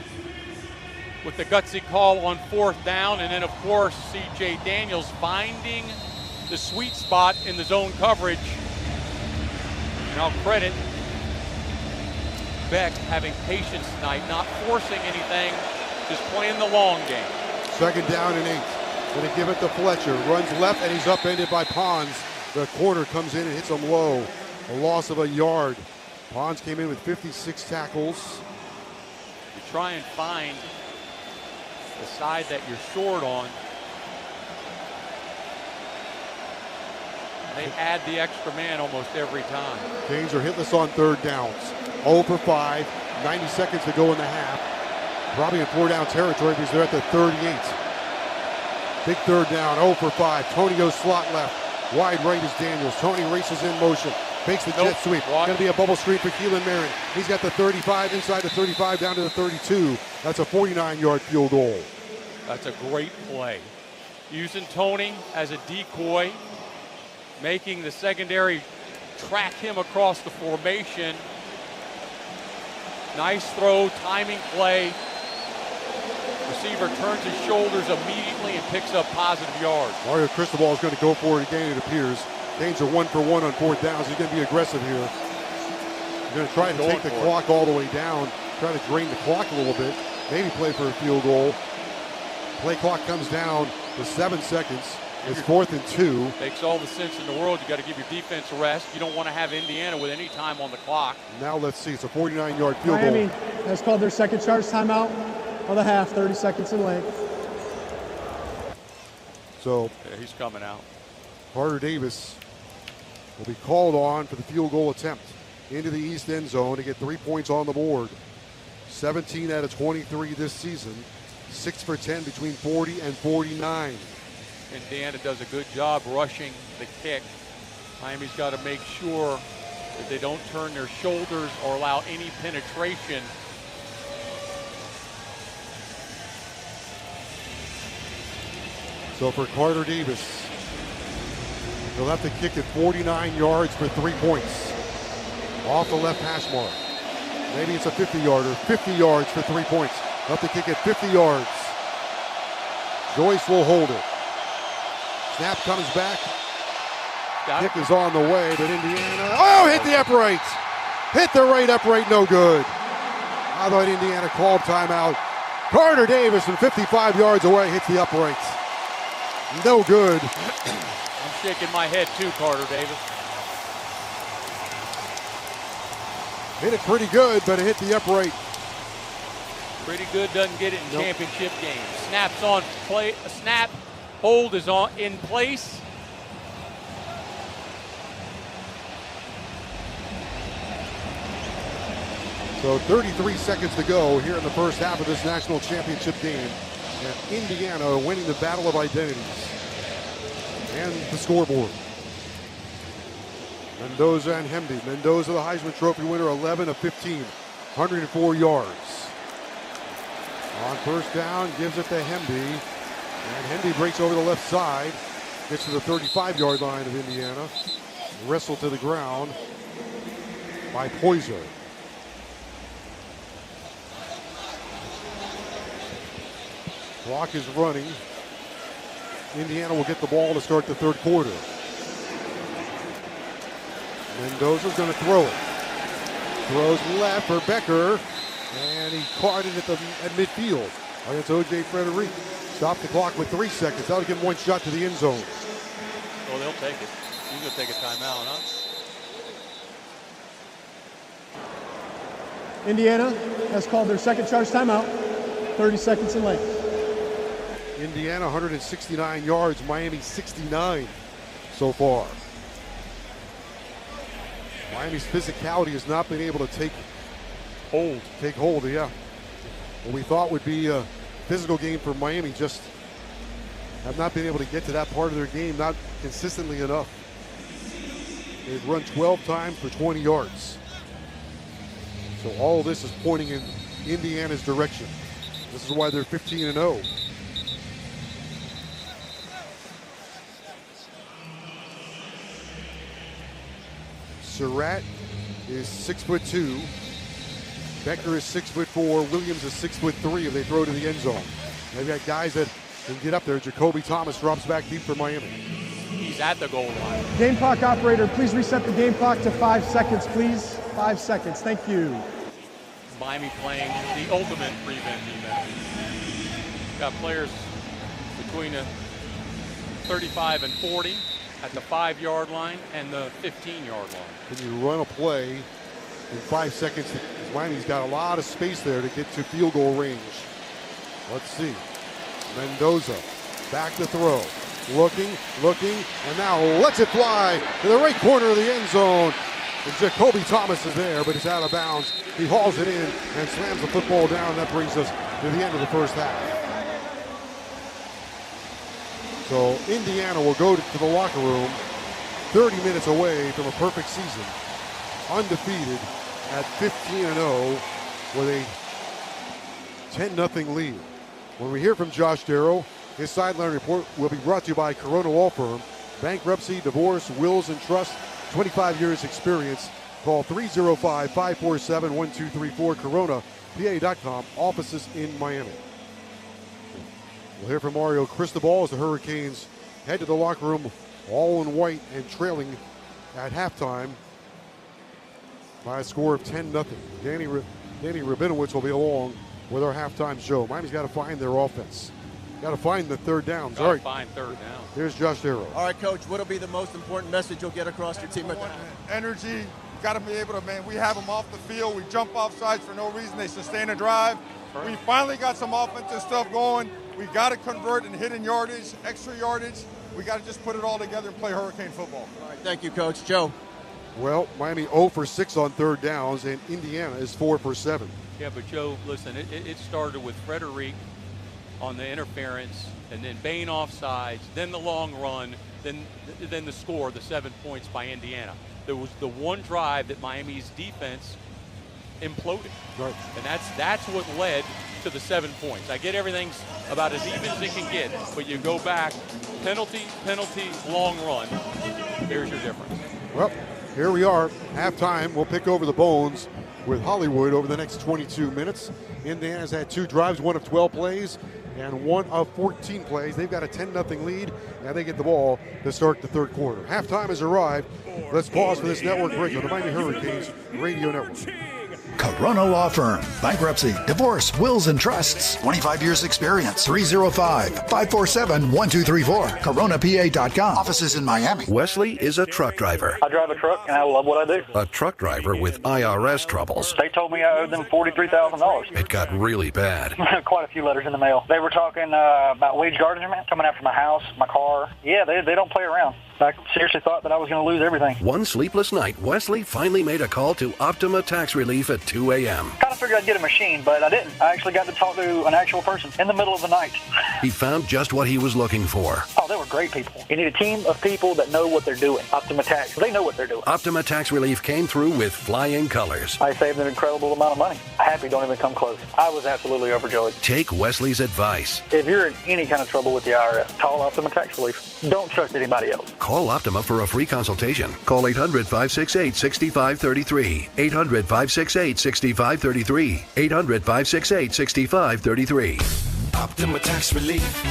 with the gutsy call on 4th down. And then, of course, C.J. Daniels finding the sweet spot in the zone coverage. And I'll credit Beck having patience tonight, not forcing anything, just playing the long game. 2nd down and 8. Going to give it to Fletcher. Runs left, and he's upended by Pons. The corner comes in and hits him low. A loss of a yard. Pons came in with 56 tackles. try and find the side that you're short on. They add the extra man almost every time. Canes are hitless on third downs. 0 for 5, 90 seconds to go in the half. Probably in 4-down territory because they're at the 38. Big third down, 0 for 5. Tony goes slot left. Wide right is Daniels. Tony races in motion. Makes the jet sweep. Going to be a bubble screen for Keelan Marin. He's got the 35, inside the 35, down to the 32. That's a 49-yard field goal. That's a great play. Using Tony as a decoy, making the secondary track him across the formation. Nice throw, timing play. Receiver turns his shoulders immediately and picks up positive yards. Mario Cristobal is going to go for it again, it appears. Canes are 1 for 1 on fourth downs. He's going to be aggressive here. He's going to try to take the clock all the way down, try to drain the clock a little bit, maybe play for a field goal. Play clock comes down to 7 seconds. It's 4th and 2. Makes all the sense in the world. You got to give your defense a rest. You don't want to have Indiana with any time on the clock. Now let's see. It's a 49-yard field Miami goal. has called their second charge timeout of the half, 30 seconds in length. So yeah, he's coming out. Carter Davis will be called on for the field goal attempt into the east end zone to get 3 points on the board. 17 out of 23 this season. 6 for 10 between 40 and 49. Indiana does a good job rushing the kick. Miami's got to make sure that they don't turn their shoulders or allow any penetration. So for Carter Davis, he'll have to kick it 49 yards for 3 points. Off the left hash mark. Maybe it's a 50-yarder. 50 yards for 3 points. He'll have to kick it 50 yards. Joyce will hold it. Snap comes back. Kick is on the way, but Indiana, hit the upright. Hit the right upright, no good. I thought Indiana called timeout. Carter Davis from 55 yards away hits the upright. No good. I'm shaking my head too, Carter Davis. Hit it pretty good, but it hit the upright. Pretty good, doesn't get it in championship games. Snaps on play, snap, hold is on in place. So 33 seconds to go here in the first half of this national championship game. And Indiana winning the battle of identities. And the scoreboard. Mendoza and Hemby. Mendoza, the Heisman Trophy winner, 11 of 15, 104 yards. On first down, gives it to Hemby. And Hemby breaks over the left side. Gets to the 35-yard line of Indiana. Wrestled to the ground by Poyser. Clock is running. Indiana will get the ball to start the third quarter. Mendoza's going to throw it. Throws left for Becker. And he caught it at midfield against O.J. Frederick. Stop the clock with 3 seconds. That'll give him one shot to the end zone. Oh, they'll take it. He's going to take a timeout, huh? Indiana has called their second charge timeout, 30 seconds in length. Indiana 169 yards, Miami 69 so far. Miami's physicality has not been able to take hold, yeah. What we thought would be a physical game for Miami just have not been able to get to that part of their game, not consistently enough. They've run 12 times for 20 yards. So all of this is pointing in Indiana's direction. This is why they're 15-0. Surratt is 6'2". Becker is 6'4". Williams is 6'3". If they throw to the end zone, they've got guys that can get up there. Jacoby Thomas drops back deep for Miami. He's at the goal line. Game clock operator, please reset the game clock to 5 seconds, please. 5 seconds. Thank you. Miami playing the ultimate prevent defense. Got players between the 35 and 40 at the 5-yard line and the 15-yard line. When you run a play in 5 seconds. Miami's got a lot of space there to get to field goal range. Let's see. Mendoza back to throw. Looking, and now lets it fly to the right corner of the end zone. And Jacoby Thomas is there, but it's out of bounds. He hauls it in and slams the football down. That brings us to the end of the first half. So Indiana will go to the locker room 30 minutes away from a perfect season. Undefeated at 15-0 with a 10-0 lead. When we hear from Josh Darrow, his sideline report will be brought to you by Corona Law Firm. Bankruptcy, divorce, wills, and trust. 25 years experience. Call 305-547-1234. CoronaPA.com. Offices in Miami. We'll hear from Mario Cristobal as the Hurricanes head to the locker room all in white and trailing at halftime by a score of 10-0. Danny Rabinowitz will be along with our halftime show. Miami's got to find their offense. Got to find the third downs. All right. Find third down. Here's Josh Darrow. All right, Coach, what'll be the most important message you'll get across your team? Energy. Got to be able to, we have them off the field. We jump off sides for no reason. They sustain a drive. We finally got some offensive stuff going. We got to convert and hit in yardage, extra yardage. We got to just put it all together and play Hurricane football. All right, thank you, Coach. Joe. Well, Miami 0 for 6 on third downs, and Indiana is 4 for 7. Yeah, but Joe, listen, it started with Frederic on the interference, and then Bain offsides, then the long run, then the score, the 7 points by Indiana. There was the one drive that Miami's defense imploded. Right. And that's what led to the 7 points. I get everything's about as even as it can get, but you go back, penalty, long run. There's your difference. Well, here we are, halftime. We'll pick over the bones with Hollywood over the next 22 minutes. Indiana's had 2 drives, 1 of 12 plays, and 1 of 14 plays. They've got a 10-0 lead, and they get the ball to start the third quarter. Halftime has arrived. Let's pause for this network break on the Miami Hurricanes Radio Network. Corona Law Firm. Bankruptcy, divorce, wills, and trusts. 25 years experience. 305-547-1234. CoronaPA.com. Offices in Miami. Wesley is a truck driver. I drive a truck, and I love what I do. A truck driver with IRS troubles. They told me I owed them $43,000. It got really bad. Quite a few letters in the mail. They were talking about wage garnishment, coming after my house, my car. Yeah, they don't play around. I seriously thought that I was going to lose everything. One sleepless night, Wesley finally made a call to Optima Tax Relief at 2 a.m. Kind of figured I'd get a machine, but I didn't. I actually got to talk to an actual person in the middle of the night. He found just what he was looking for. Oh, they were great people. You need a team of people that know what they're doing. Optima Tax, they know what they're doing. Optima Tax Relief came through with flying colors. I saved an incredible amount of money. Happy don't even come close. I was absolutely overjoyed. Take Wesley's advice. If you're in any kind of trouble with the IRS, call Optima Tax Relief. Don't trust anybody else. Call Optima for a free consultation. Call 800-568-6533. 800-568-6533. 800-568-6533. Optima Tax Relief.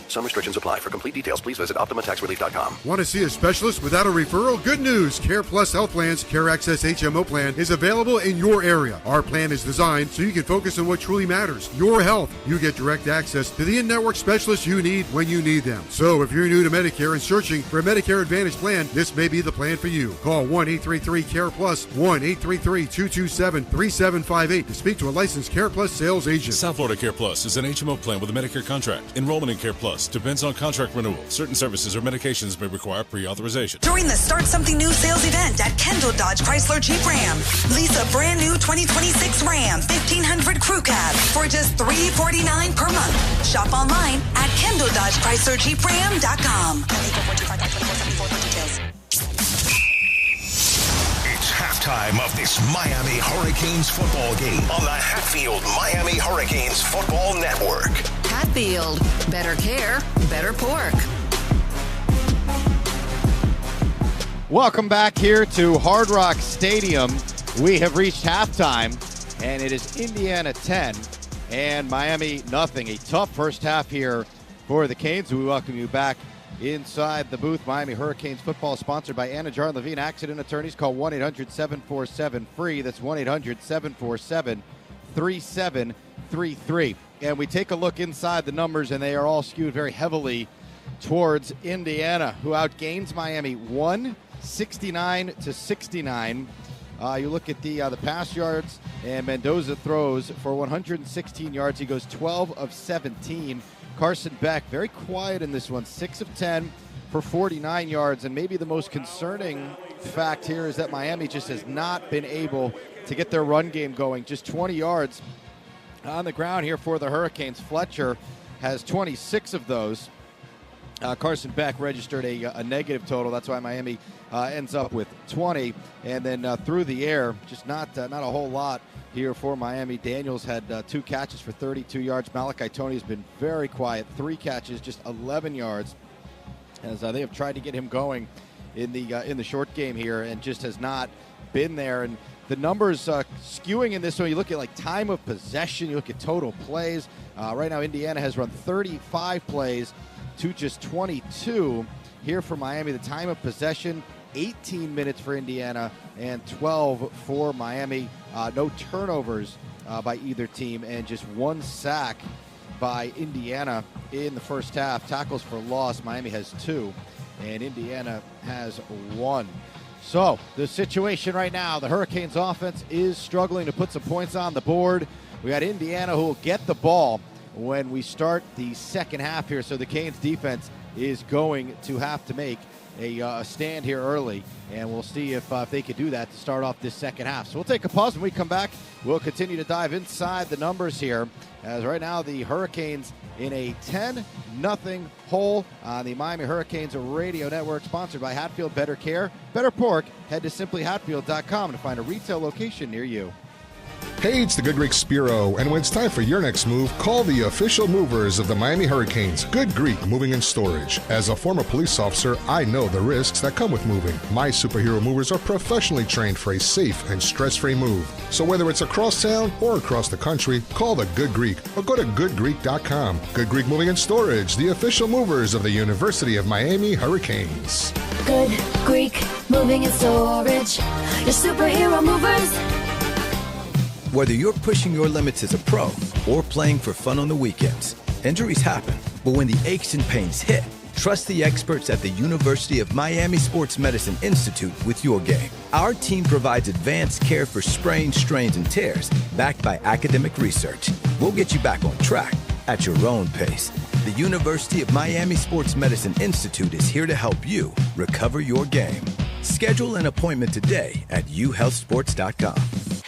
Some restrictions apply. For complete details, please visit OptimaTaxRelief.com. Want to see a specialist without a referral? Good news! Care Plus Health Plan's Care Access HMO plan is available in your area. Our plan is designed so you can focus on what truly matters, your health. You get direct access to the in-network specialists you need when you need them. So if you're new to Medicare and searching for a Medicare Advantage plan, this may be the plan for you. Call 1-833-CARE-PLUS, 1-833-227-3758 to speak to a licensed Care Plus sales agent. South Florida Care Plus is an HMO plan with a Medicare contract. Enrollment in Care Plus depends on contract renewal. Certain services or medications may require pre-authorization. During the Start Something New sales event at Kendall Dodge Chrysler Jeep Ram, lease a brand new 2026 Ram 1500 Crew Cab for just $349 per month. Shop online at KendallDodgeChryslerJeepRam.com. It's halftime of this Miami Hurricanes football game on the Hatfield Miami Hurricanes Football Network. Hatfield, better care, better pork. Welcome back here to Hard Rock Stadium. We have reached halftime, and it is Indiana 10 and Miami nothing. A tough first half here for the Canes. We welcome you back inside the booth. Miami Hurricanes football sponsored by Anajar and Levine Accident Attorneys. Call 1-800-747-FREE. That's 1-800-747-3733. And we take a look inside the numbers, and they are all skewed very heavily towards Indiana, who outgains Miami 169-69. You look at the pass yards, and Mendoza throws for 116 yards. He goes 12 of 17. Carson Beck, very quiet in this one, 6 of 10 for 49 yards. And maybe the most concerning fact here is that Miami just has not been able to get their run game going. Just 20 yards on the ground here for the Hurricanes. Fletcher has 26 of those. Carson Beck registered a negative total. That's why Miami ends up with 20. And then through the air, just not a whole lot here for Miami. Daniels had 2 catches for 32 yards. Malachi Toney has been very quiet. 3 catches, just 11 yards. As they have tried to get him going in the short game here, and just has not been there. And the numbers skewing in this one. You look at like time of possession. You look at total plays. Right now, Indiana has run 35 plays to just 22 here for Miami. The time of possession, 18 minutes for Indiana and 12 for Miami. No turnovers by either team, and just 1 sack by Indiana in the first half. Tackles for loss, Miami has 2, and Indiana has 1. So the situation right now, the Hurricanes offense is struggling to put some points on the board. We got Indiana who will get the ball when we start the second half here. So the Canes defense is going to have to make a stand here early, and we'll see if they can do that to start off this second half. So we'll take a pause. When we come back, we'll continue to dive inside the numbers here, as right now the Hurricanes in a 10-0 hole on the Miami Hurricanes Radio Network, sponsored by Hatfield Better Care, Better Pork. Head to simplyhatfield.com to find a retail location near you. Hey, it's the Good Greek Spiro, and when it's time for your next move, call the official movers of the Miami Hurricanes, Good Greek Moving and Storage. As a former police officer, I know the risks that come with moving. My superhero movers are professionally trained for a safe and stress-free move. So whether it's across town or across the country, call the Good Greek or go to goodgreek.com. Good Greek Moving and Storage, the official movers of the University of Miami Hurricanes. Good Greek Moving and Storage, your superhero movers. Whether you're pushing your limits as a pro or playing for fun on the weekends, injuries happen. But when the aches and pains hit, trust the experts at the University of Miami Sports Medicine Institute with your game. Our team provides advanced care for sprains, strains, and tears backed by academic research. We'll get you back on track at your own pace. The University of Miami Sports Medicine Institute is here to help you recover your game. Schedule an appointment today at uhealthsports.com.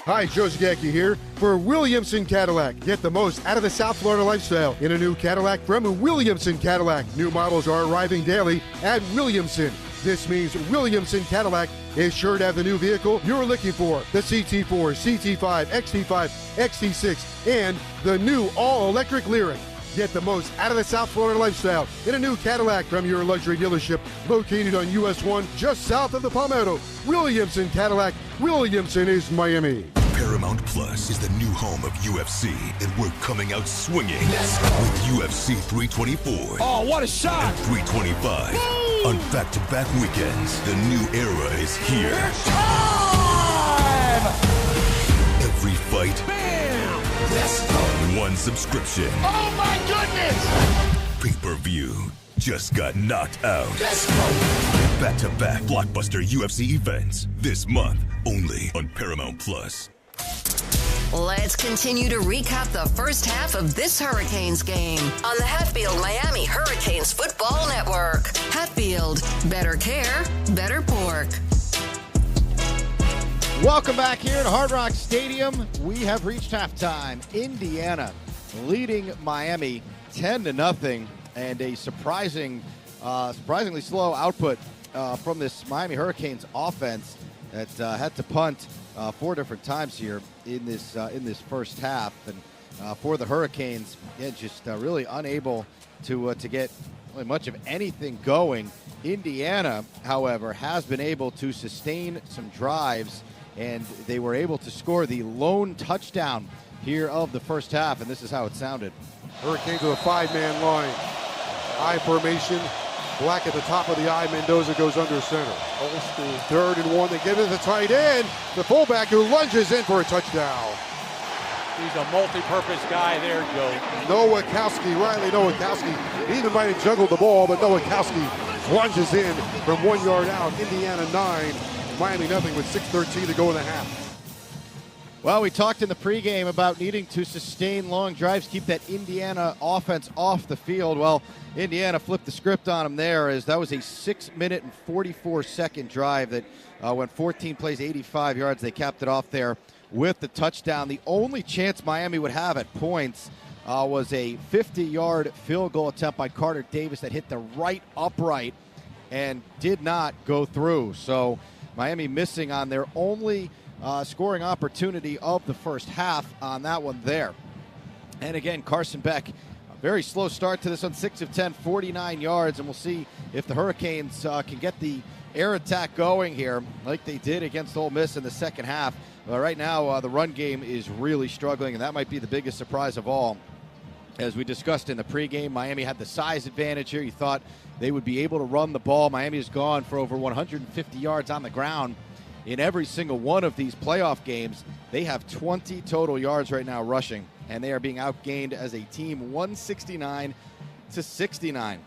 Hi, Joe Zagacki here for Williamson Cadillac. Get the most out of the South Florida lifestyle in a new Cadillac from Williamson Cadillac. New models are arriving daily at Williamson. This means Williamson Cadillac is sure to have the new vehicle you're looking for. The CT4, CT5, XT5, XT6, and the new all-electric Lyriq. Get the most out of the South Florida lifestyle in a new Cadillac from your luxury dealership located on US 1 just south of the Palmetto. Williamson Cadillac. Williamson is Miami. Paramount Plus is the new home of UFC, and we're coming out swinging with UFC 324. Oh, what a shot! And 325. Boom! On back-to-back weekends, the new era is here. It's time! Every fight. Bam! Let's go! One subscription. Oh my goodness! Pay-per-view just got knocked out. Let's go! Back-to-back blockbuster UFC events this month, only on Paramount Plus. Let's continue to recap the first half of this Hurricanes game on the Hatfield Miami Hurricanes Football Network. Hatfield, better care, better pork. Welcome back here to Hard Rock Stadium. We have reached halftime. Indiana leading Miami 10-0, and a surprisingly slow output from this Miami Hurricanes offense that had to punt 4 different times here in this first half. And for the Hurricanes, just really unable to get really much of anything going. Indiana, however, has been able to sustain some drives, and they were able to score the lone touchdown here of the first half, and this is how it sounded. Hurricanes with a 5-man line. I formation. Black at the top of the I. Mendoza goes under center. Old school 3rd and 1. They give it to the tight end. The fullback who lunges in for a touchdown. He's a multi-purpose guy there, Joe. Nowakowski, Riley Nowakowski. He even might have juggled the ball, but Nowakowski lunges in from 1 yard out. Indiana 9, Miami nothing with 6:13 to go in the half. Well, we talked in the pregame about needing to sustain long drives, keep that Indiana offense off the field. Well, Indiana flipped the script on them there, as that was a 6-minute and 44-second drive that went 14 plays, 85 yards. They capped it off there with the touchdown. The only chance Miami would have at points was a 50-yard field goal attempt by Carter Davis that hit the right upright and did not go through. So Miami missing on their only scoring opportunity of the first half on that one there. And again, Carson Beck, a very slow start to this one, 6 of 10, 49 yards, and we'll see if the Hurricanes can get the air attack going here like they did against Ole Miss in the second half. Right now, the run game is really struggling, and that might be the biggest surprise of all. As we discussed in the pregame, Miami had the size advantage here. You thought they would be able to run the ball. Miami has gone for over 150 yards on the ground in every single one of these playoff games. They have 20 total yards right now rushing, and they are being outgained as a team 169-69.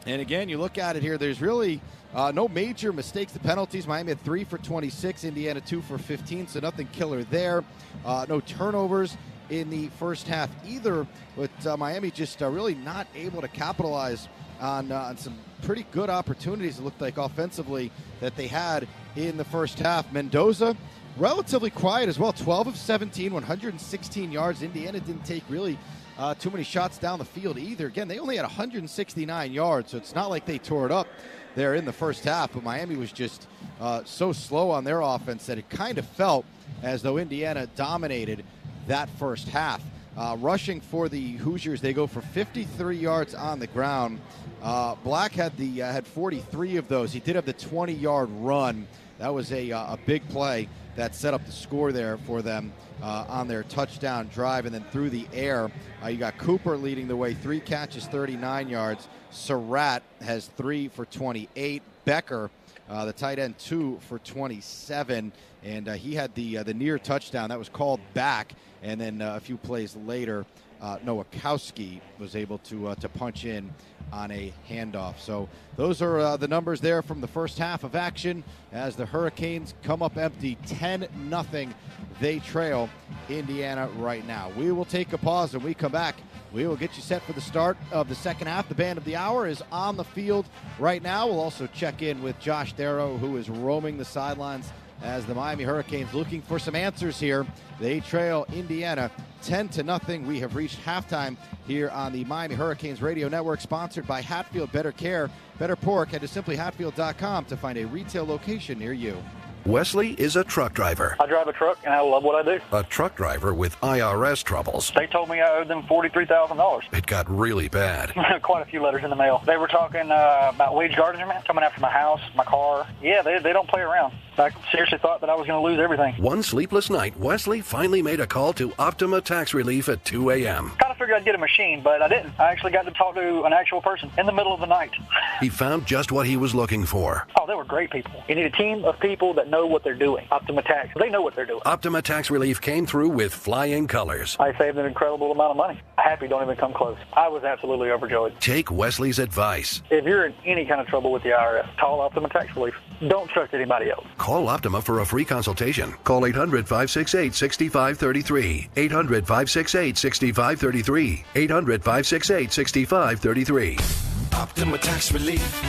And again, you look at it here, there's really no major mistakes. The penalties, Miami had 3 for 26, Indiana 2 for 15, so nothing killer there. No turnovers in the first half either, but Miami just really not able to capitalize on some pretty good opportunities, it looked like, offensively, that they had in the first half. Mendoza, relatively quiet as well, 12 of 17, 116 yards. Indiana didn't take really too many shots down the field either. Again, they only had 169 yards, so it's not like they tore it up there in the first half, but Miami was just so slow on their offense that it kind of felt as though Indiana dominated that first half. Rushing for the Hoosiers, they go for 53 yards on the ground. Black had 43 of those. He did have the 20-yard run. That was a big play that set up the score there for them on their touchdown drive. And then through the air, you got Cooper leading the way, 3 catches, 39 yards. Surratt has 3 for 28. Becker, the tight end, 2 for 27. And he had the near touchdown. That was called back. And then a few plays later, Nowakowski was able to punch in on a handoff. So those are the numbers there from the first half of action as the Hurricanes come up empty, 10-0. They trail Indiana right now. We will take a pause. When we come back, we will get you set for the start of the second half. The band of the hour is on the field right now. We'll also check in with Josh Darrow, who is roaming the sidelines as the Miami Hurricanes looking for some answers here. They trail Indiana 10-0. We have reached halftime here on the Miami Hurricanes Radio Network, sponsored by Hatfield Better Care, Better Pork. Head to simplyhatfield.com to find a retail location near you. Wesley is a truck driver. I drive a truck, and I love what I do. A truck driver with IRS troubles. They told me I owed them $43,000. It got really bad. Quite a few letters in the mail. They were talking about wage garnishment, coming after my house, my car. Yeah, they don't play around. I seriously thought that I was going to lose everything. One sleepless night, Wesley finally made a call to Optima Tax Relief at 2 a.m. Kind of figured I'd get a machine, but I didn't. I actually got to talk to an actual person in the middle of the night. He found just what he was looking for. Oh, they were great people. You need a team of people that know what they're doing. Optima Tax, they know what they're doing. Optima Tax Relief came through with flying colors. I saved an incredible amount of money. Happy don't even come close. I was absolutely overjoyed. Take Wesley's advice. If you're in any kind of trouble with the IRS, call Optima Tax Relief. Don't trust anybody else. Call Optima for a free consultation. Call 800-568-6533. 800-568-6533. 800-568-6533. Optima Tax Relief.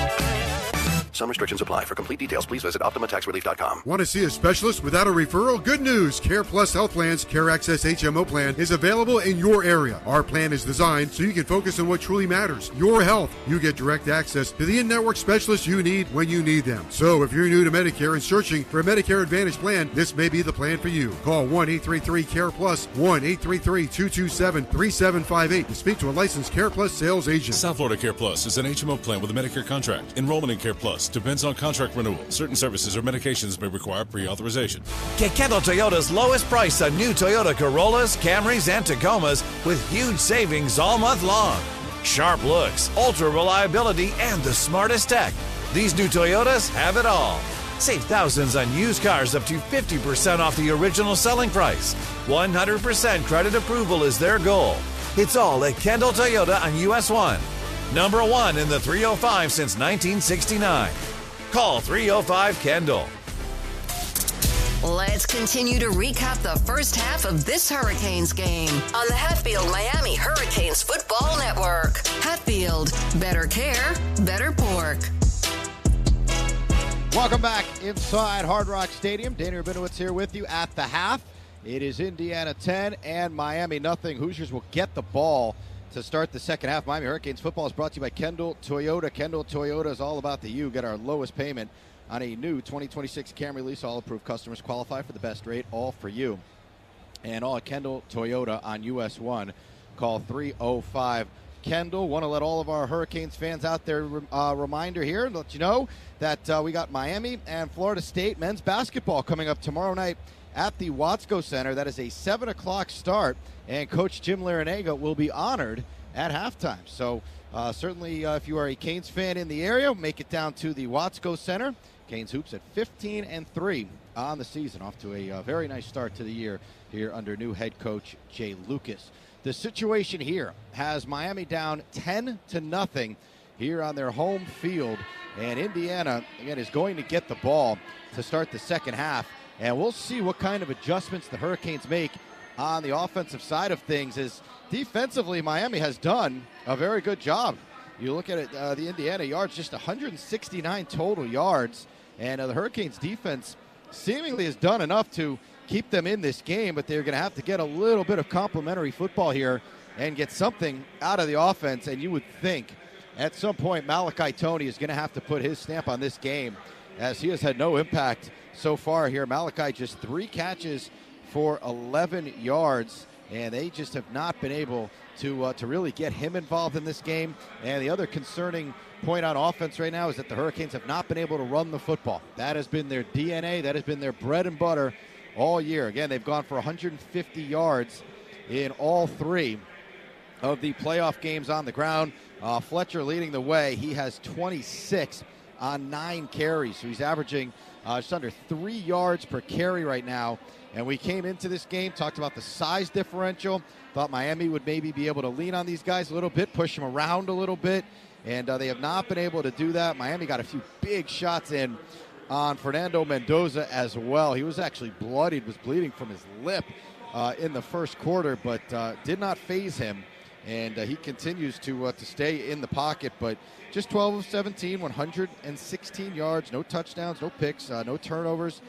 Some restrictions apply. For complete details, please visit OptimaTaxRelief.com. Want to see a specialist without a referral? Good news! Care Plus Health Plan's Care Access HMO plan is available in your area. Our plan is designed so you can focus on what truly matters, your health. You get direct access to the in-network specialists you need when you need them. So if you're new to Medicare and searching for a Medicare Advantage plan, this may be the plan for you. Call 1-833-CARE-PLUS, 1-833-227-3758 to speak to a licensed Care Plus sales agent. South Florida Care Plus is an HMO plan with a Medicare contract. Enrollment in Care Plus depends on contract renewal. Certain services or medications may require pre-authorization. Get Kendall Toyota's lowest price on new Toyota Corollas, Camrys, and Tacomas with huge savings all month long. Sharp looks, ultra reliability, and the smartest tech. These new Toyotas have it all. Save thousands on used cars up to 50% off the original selling price. 100% credit approval is their goal. It's all at Kendall Toyota on US 1. Number 1 in the 305 since 1969. Call 305-KENDALL. Let's continue to recap the first half of this Hurricanes game on the Hatfield Miami Hurricanes Football Network. Hatfield, better care, better pork. Welcome back inside Hard Rock Stadium. Danny Rabinowitz here with you at the half. It is Indiana 10 and Miami nothing. Hoosiers will get the ball to start the second half. Miami Hurricanes football is brought to you by Kendall Toyota. Kendall Toyota is all about the you. Get our lowest payment on a new 2026 Camry lease. All approved customers qualify for the best rate, all for you. And all at Kendall Toyota on US 1. Call 305 Kendall. Want to let all of our Hurricanes fans out there reminder here and let you know that we got Miami and Florida State men's basketball coming up tomorrow night at the Watsco Center. That is a 7 o'clock start, and Coach Jim Larinaga will be honored at halftime. So certainly if you are a Canes fan in the area, make it down to the Watsco Center. Canes hoops at 15-3 on the season, off to a very nice start to the year here under new head coach Jay Lucas. The situation here has Miami down 10-0 here on their home field, and Indiana, again, is going to get the ball to start the second half, and we'll see what kind of adjustments the Hurricanes make on the offensive side of things, as defensively Miami has done a very good job. You look at it, the Indiana yards, just 169 total yards, and the Hurricanes defense seemingly has done enough to keep them in this game, but they're going to have to get a little bit of complimentary football here and get something out of the offense. And you would think at some point Malachi Toney is going to have to put his stamp on this game, as he has had no impact so far here. Malachi just 3 catches for 11 yards, and they just have not been able to really get him involved in this game. And the other concerning point on offense right now is that the Hurricanes have not been able to run the football. That has been their DNA. That has been their bread and butter all year. Again, they've gone for 150 yards in all 3 of the playoff games on the ground. Fletcher leading the way. He has 26 on 9 carries, so he's averaging just under 3 yards per carry right now. And we came into this game, talked about the size differential, thought Miami would maybe be able to lean on these guys a little bit, push them around a little bit, and they have not been able to do that. Miami got a few big shots in on Fernando Mendoza as well. He was actually bloodied, was bleeding from his lip in the first quarter, but did not faze him. And he continues to stay in the pocket, but just 12 of 17, 116 yards, no touchdowns, no picks, no turnovers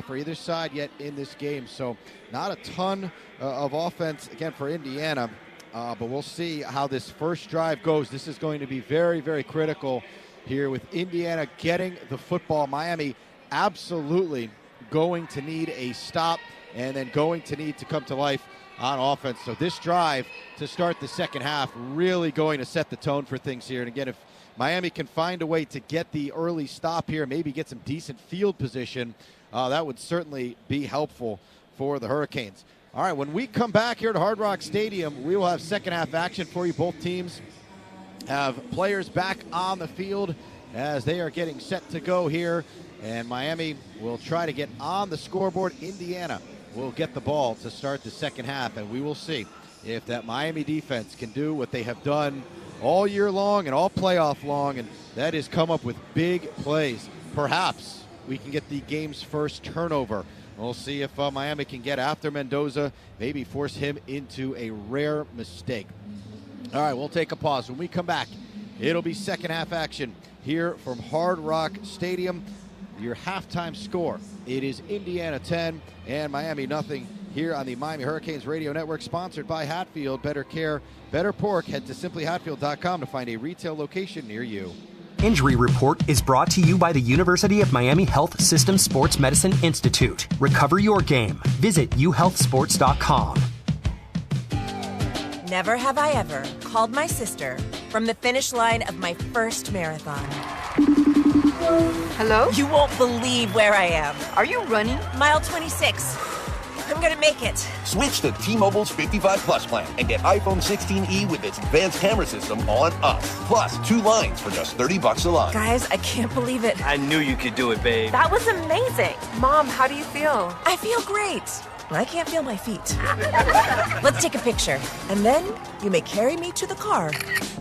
for either side yet in this game. So not a ton of offense, again, for Indiana, but we'll see how this first drive goes. This is going to be very, very critical here with Indiana getting the football. Miami absolutely going to need a stop and then going to need to come to life on offense. So this drive to start the second half really going to set the tone for things here. And again, if Miami can find a way to get the early stop here, maybe get some decent field position, that would certainly be helpful for the Hurricanes. All right, when we come back here to Hard Rock Stadium, we will have second half action for you. Both teams have players back on the field as they are getting set to go here, and Miami will try to get on the scoreboard. Indiana will get the ball to start the second half, and we will see if that Miami defense can do what they have done all year long and all playoff long, and that is come up with big plays. Perhaps we can get the game's first turnover. We'll see if Miami can get after Mendoza, maybe force him into a rare mistake. All right, we'll take a pause. When we come back, it'll be second half action here from Hard Rock Stadium. Your halftime score, it is Indiana 10 and Miami nothing here on the Miami Hurricanes Radio Network, sponsored by Hatfield. Better care, better pork. Head to simplyhatfield.com to find a retail location near you. Injury Report is brought to you by the University of Miami Health System Sports Medicine Institute. Recover your game. Visit uhealthsports.com. Never have I ever called my sister from the finish line of my first marathon. Hello? You won't believe where I am. Are you running? Mile 26. I'm gonna make it. Switch to T-Mobile's 55 Plus plan and get iPhone 16e with its advanced camera system on us. Plus 2 lines for just $30 a line. Guys, I can't believe it. I knew you could do it, babe. That was amazing. Mom, how do you feel? I feel great. I can't feel my feet. Let's take a picture, and then you may carry me to the car.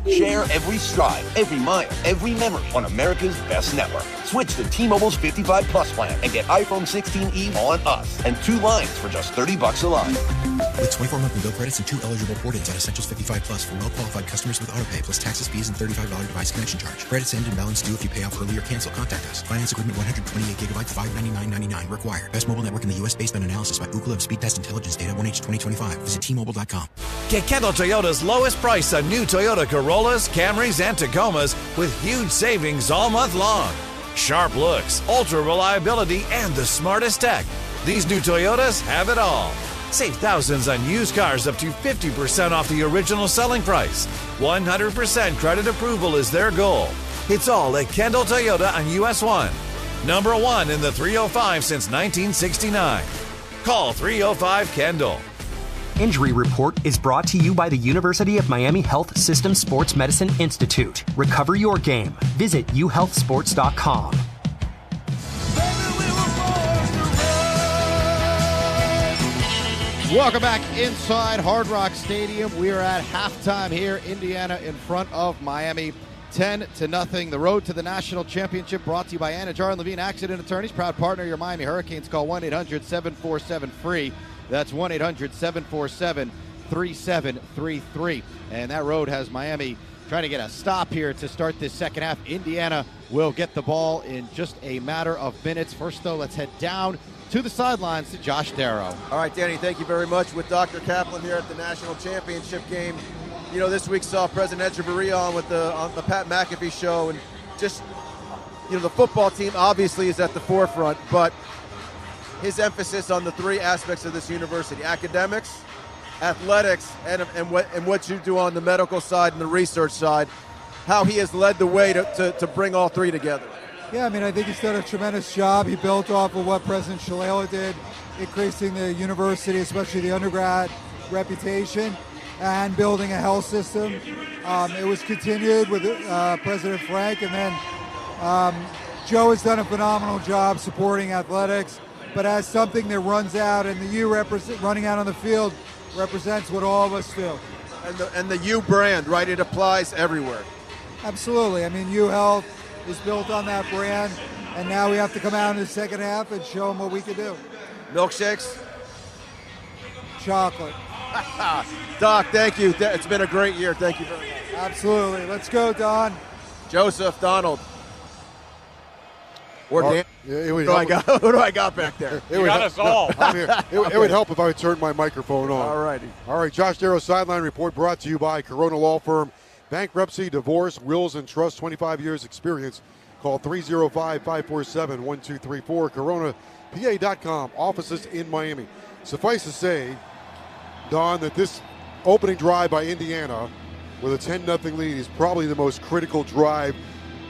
Share every stride, every mile, every memory on America's best network. Switch to T-Mobile's 55 Plus plan and get iPhone 16e on us and 2 lines for just $30 a line. With 24 monthly bill credits and 2 eligible port-ins on Essentials 55 Plus for well-qualified customers with autopay plus taxes, fees, and $35 device connection charge. Credits end and balance due if you pay off early or cancel. Contact us. Finance agreement 128 gigabytes, $599.99 required. Best mobile network in the U.S. based on analysis by Ookla of Speed Test Intelligence data 1H 2025. Visit T-Mobile.com. Get Kendall Toyota's lowest price on new Toyota Corollas, Camrys, and Tacomas with huge savings all month long. Sharp looks, ultra reliability, and the smartest tech. These new Toyotas have it all. Save thousands on used cars up to 50% off the original selling price. 100% credit approval is their goal. It's all at Kendall Toyota on US 1. Number 1 in the 305 since 1969. Call 305-KENDALL. Injury Report is brought to you by the University of Miami Health System Sports Medicine Institute. Recover your game. Visit uhealthsports.com. Welcome back inside Hard Rock Stadium. We are at halftime here. Indiana in front of Miami, 10-0. The road to the national championship brought to you by Anajar and Levine Accident Attorneys. Proud partner of your Miami Hurricanes. Call 1-800-747-FREE. That's 1-800-747-3733. And that road has Miami trying to get a stop here to start this second half. Indiana will get the ball in just a matter of minutes. First, though, let's head down to the sidelines to Josh Darrow. All right, Danny, thank you very much. With Dr. Kaplan here at the national championship game. You know, this week saw President Echeverria on the Pat McAfee show, and just, you know, the football team obviously is at the forefront, but his emphasis on the 3 aspects of this university: academics, athletics, and what you do on the medical side and the research side, how he has led the way to bring all 3 together. Yeah, I mean, I think he's done a tremendous job. He built off of what President Shalala did, increasing the university, especially the undergrad reputation, and building a health system. It was continued with President Frank, and then Joe has done a phenomenal job supporting athletics, but as something that runs out, and the U running out on the field represents what all of us do. And the U brand, right? It applies everywhere. Absolutely. I mean, U Health is built on that brand, and now we have to come out in the second half and show them what we can do. Milkshakes? Chocolate. Doc, thank you. It's been a great year. Thank you very much. Absolutely. Let's go, Don. Joseph, Donald. Or Dan. Who do I got back there? You got us all. I'm here. It would help if I turned my microphone on. All righty. All right, Josh Darrow sideline report brought to you by Corona Law Firm. Bankruptcy, divorce, wills, and trust, 25 years experience. Call 305-547-1234. CoronaPA.com. Offices in Miami. Suffice to say, Don, that this opening drive by Indiana with a 10-0 lead is probably the most critical drive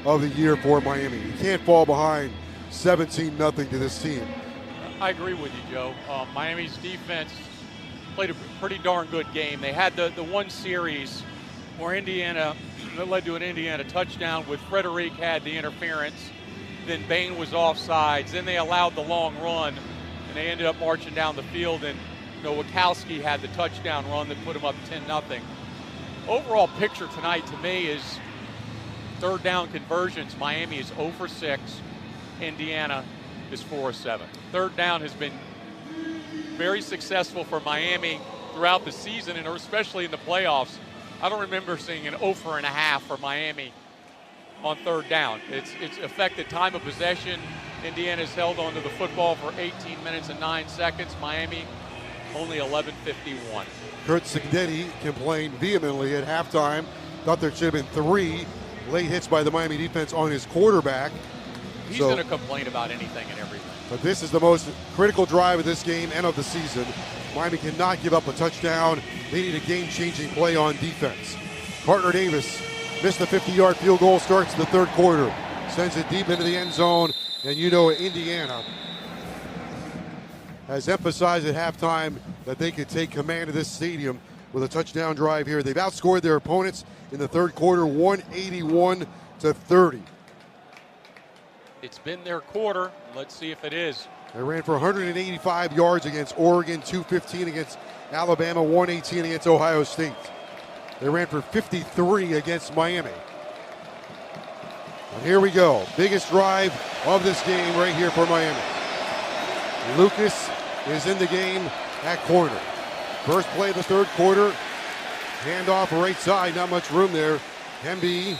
of the year for Miami. You can't fall behind 17-0 to this team. I agree with you, Joe. Miami's defense played a pretty darn good game. They had the one series where Indiana, that led to an Indiana touchdown with Frederic had the interference. Then Bain was offsides. Then they allowed the long run, and they ended up marching down the field, and Nowakowski had the touchdown run that put them up 10-0. Overall picture tonight to me is third down conversions. Miami is 0 for 6. Indiana is 4 of 7. Third down has been very successful for Miami throughout the season, and especially in the playoffs. I don't remember seeing an 0 for 1.5 for Miami on third down. It's affected time of possession. Indiana's held onto the football for 18 minutes and 9 seconds. Miami only 11:51. Kurt Signetti complained vehemently at halftime. Thought there should have been 3 late hits by the Miami defense on his quarterback. He's going to complain about anything and everything. But this is the most critical drive of this game and of the season. Miami cannot give up a touchdown. They need a game-changing play on defense. Carter Davis missed the 50-yard field goal, starts the third quarter. Sends it deep into the end zone, and Indiana has emphasized at halftime that they could take command of this stadium with a touchdown drive here. They've outscored their opponents in the third quarter, 181-30. It's been their quarter. Let's see if it is. They ran for 185 yards against Oregon, 215 against Alabama, 118 against Ohio State. They ran for 53 against Miami. And here we go. Biggest drive of this game right here for Miami. Lucas is in the game at corner. First play of the third quarter. Handoff right side. Not much room there. Hemby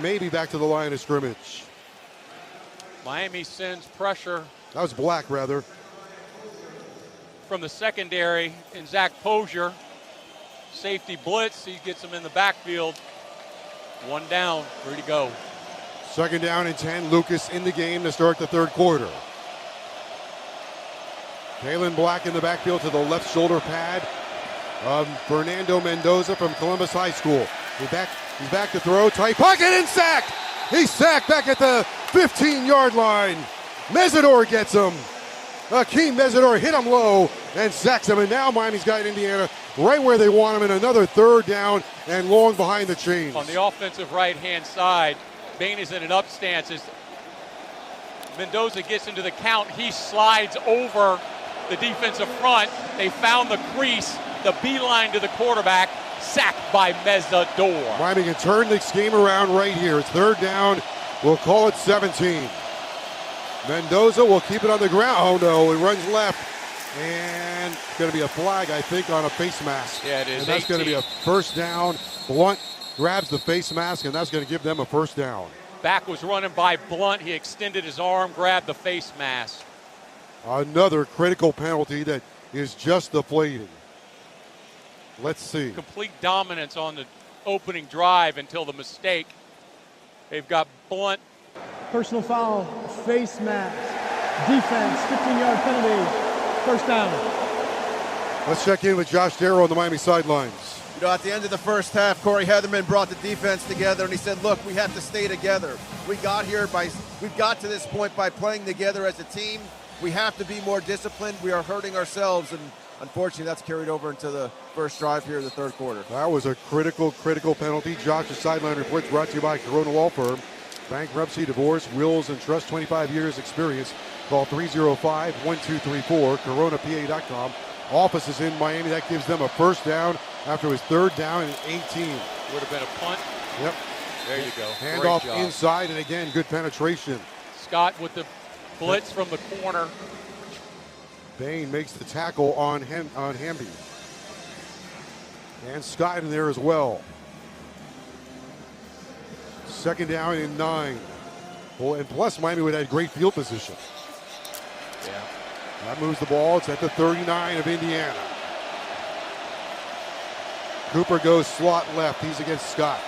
maybe back to the line of scrimmage. Miami sends pressure. That was Black, rather. From the secondary in Zach Posier. Safety blitz. He gets him in the backfield. One down. Ready to go. Second down and 10. Lucas in the game to start the third quarter. Kalen Black in the backfield to the left shoulder pad of Fernando Mendoza from Columbus High School. He's back to throw. Tight pocket and sacked. He's sacked back at the 15-yard line. Mesidor gets him. Akeem Mesidor hit him low and sacks him. And now Miami's got Indiana right where they want him in another third down and long behind the chains. On the offensive right-hand side, Bain is in an up stance. As Mendoza gets into the count, he slides over the defensive front. They found the crease, the beeline to the quarterback, sacked by Mesidor. Miami can turn this game around right here. It's third down. We'll call it 17. Mendoza will keep it on the ground. Oh no, it runs left. And it's going to be a flag, I think, on a face mask. Yeah, it is. And that's going to be a first down. Blunt grabs the face mask, and that's going to give them a first down. Back was running by Blunt. He extended his arm, grabbed the face mask. Another critical penalty that is just deflating. Let's see. Complete dominance on the opening drive until the mistake. They've got Blunt. Personal foul, face mask, defense, 15-yard penalty, first down. Let's check in with Josh Darrow on the Miami sidelines. You know, at the end of the first half, Corey Heatherman brought the defense together, and he said, look, we have to stay together. We've got to this point by playing together as a team. We have to be more disciplined. We are hurting ourselves, and unfortunately, that's carried over into the first drive here in the third quarter. That was a critical penalty. Josh's sideline reports brought to you by Corona Law Firm. Bankruptcy, divorce, wills, and trust, 25 years experience. Call 305-1234, coronapa.com. Office is in Miami. That gives them a first down after his third down and 18. Would have been a punt. Yep. There you go. Handoff inside, and again, good penetration. Scott with the blitz from the corner. Bain makes the tackle on Hamby. And Scott in there as well. Second down and 9. Well, and plus Miami would have great field position. Yeah. That moves the ball. It's at the 39 of Indiana. Cooper goes slot left. He's against Scott.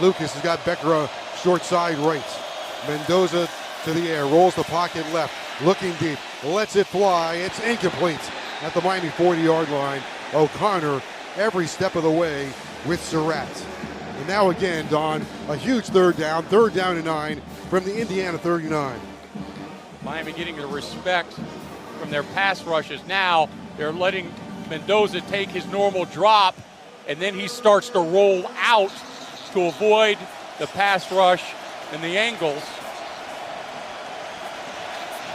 Lucas has got Becker short side right. Mendoza to the air. Rolls the pocket left. Looking deep. Lets it fly. It's incomplete at the Miami 40-yard line. O'Connor every step of the way with Surratt. And now again, Don, a huge third down and 9 from the Indiana 39. Miami getting the respect from their pass rushes. Now they're letting Mendoza take his normal drop, and then he starts to roll out to avoid the pass rush and the angles.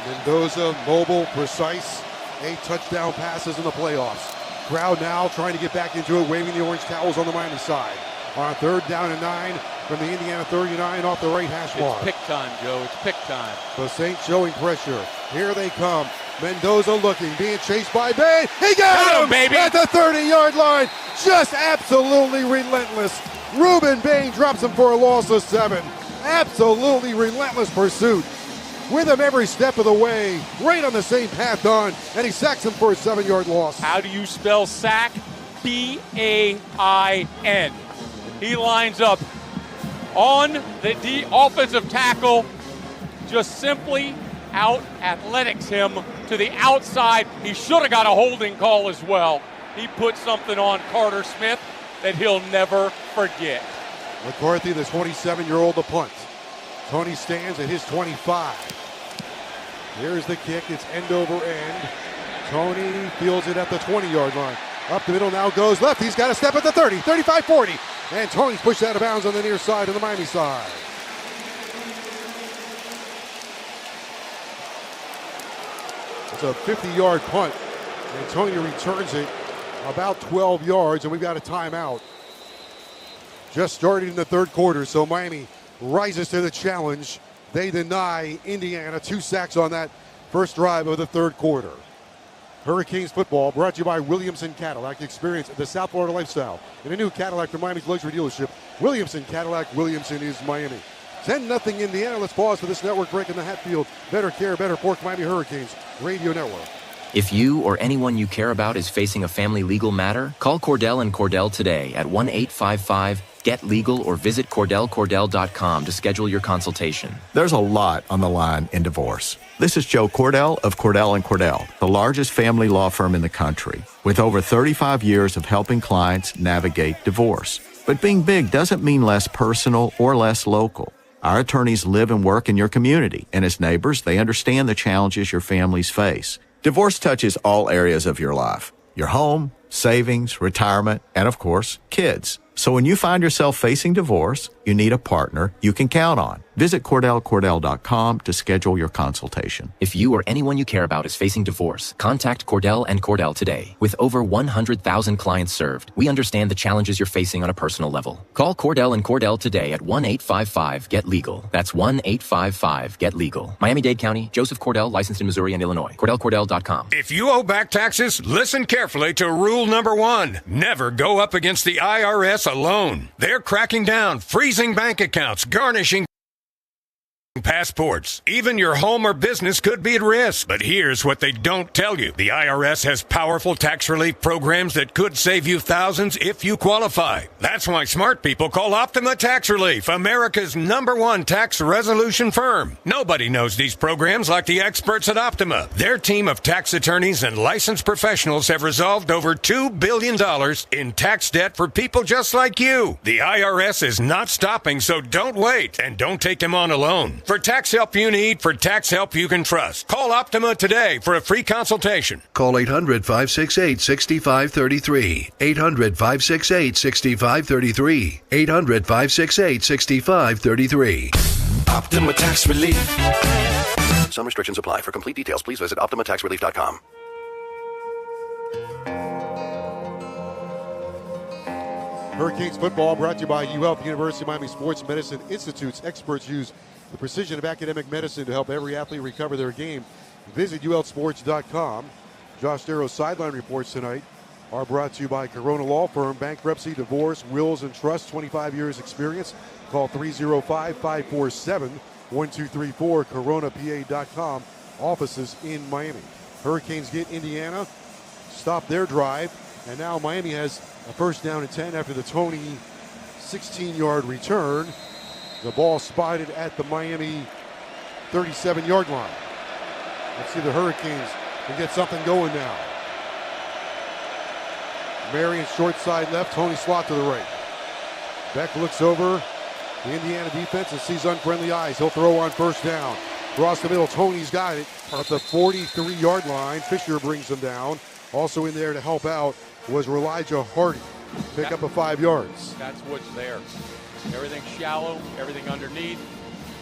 Mendoza, mobile, precise, 8 touchdown passes in the playoffs. Crowd now trying to get back into it, waving the orange towels on the Miami side. On third down and 9 from the Indiana 39 off the right hash mark. It's pick time, Joe. It's pick time. The Saints showing pressure. Here they come. Mendoza looking, being chased by Bain. He got him, baby, at the 30-yard line. Just absolutely relentless. Ruben Bain drops him for a loss of 7. Absolutely relentless pursuit. With him every step of the way, right on the same path, Don, and he sacks him for a 7-yard loss. How do you spell sack? B-A-I-N. He lines up on the offensive tackle, just simply out-athletics him to the outside. He should have got a holding call as well. He put something on Carter Smith that he'll never forget. McCarthy, the 27-year-old, the punt. Tony stands at his 25. Here's the kick. It's end over end. Tony fields it at the 20-yard line. Up the middle now goes left. He's got to step at the 30, 35, 40. And Tony's pushed out of bounds on the near side of the Miami side. It's a 50-yard punt. And Tony returns it about 12 yards, and we've got a timeout. Just started in the third quarter, so Miami rises to the challenge. They deny Indiana 2 sacks on that first drive of the third quarter. Hurricanes football brought to you by Williamson Cadillac. Experience the South Florida lifestyle in a new Cadillac from Miami's luxury dealership. Williamson Cadillac. Williamson is Miami. 10-0 Indiana. Let's pause for this network break in the Hatfield Better Care, Better Pork Miami Hurricanes Radio Network. If you or anyone you care about is facing a family legal matter, call Cordell and Cordell today at 1-855-GET-LEGAL or visit CordellCordell.com to schedule your consultation. There's a lot on the line in divorce. This is Joe Cordell of Cordell & Cordell, the largest family law firm in the country, with over 35 years of helping clients navigate divorce. But being big doesn't mean less personal or less local. Our attorneys live and work in your community, and as neighbors, they understand the challenges your families face. Divorce touches all areas of your life: your home, savings, retirement, and of course, kids. So when you find yourself facing divorce, you need a partner you can count on. Visit CordellCordell.com to schedule your consultation. If you or anyone you care about is facing divorce, contact Cordell and Cordell today. With over 100,000 clients served, we understand the challenges you're facing on a personal level. Call Cordell and Cordell today at 1-855-GET-LEGAL. That's 1-855-GET-LEGAL. Miami-Dade County, Joseph Cordell, licensed in Missouri and Illinois. CordellCordell.com. If you owe back taxes, listen carefully to rule number 1. Never go up against the IRS alone. They're cracking down, freezing bank accounts, garnishing passports. Even your home or business could be at risk. But here's what they don't tell you. The IRS has powerful tax relief programs that could save you thousands if you qualify. That's why smart people call Optima Tax Relief, America's #1 tax resolution firm. Nobody knows these programs like the experts at Optima. Their team of tax attorneys and licensed professionals have resolved over $2 billion in tax debt for people just like you. The IRS is not stopping, so don't wait, and don't take them on alone. For tax help you need, for tax help you can trust, call Optima today for a free consultation. Call 800-568-6533. 800-568-6533. 800-568-6533. Optima Tax Relief. Some restrictions apply. For complete details, please visit OptimaTaxRelief.com. Hurricanes football brought to you by UHealth University of Miami Sports Medicine Institute's experts use the precision of academic medicine to help every athlete recover their game. Visit UHealthSports.com. Josh Darrow's sideline reports tonight are brought to you by Corona Law Firm, bankruptcy, divorce, wills, and trust, 25 years experience. Call 305-547-1234, coronapa.com, offices in Miami. Hurricanes get Indiana, stop their drive, and now Miami has a first down and 10 after the Tony 16-yard return. The ball spotted at the Miami 37-yard line. Let's see the Hurricanes can get something going now. Marion short side left, Tony slot to the right. Beck looks over the Indiana defense and sees unfriendly eyes. He'll throw on first down. Across the middle, Tony's got it at the 43-yard line. Fisher brings him down. Also in there to help out was Elijah Hardy. Pick up a 5 yards. That's what's there. Everything shallow, everything underneath,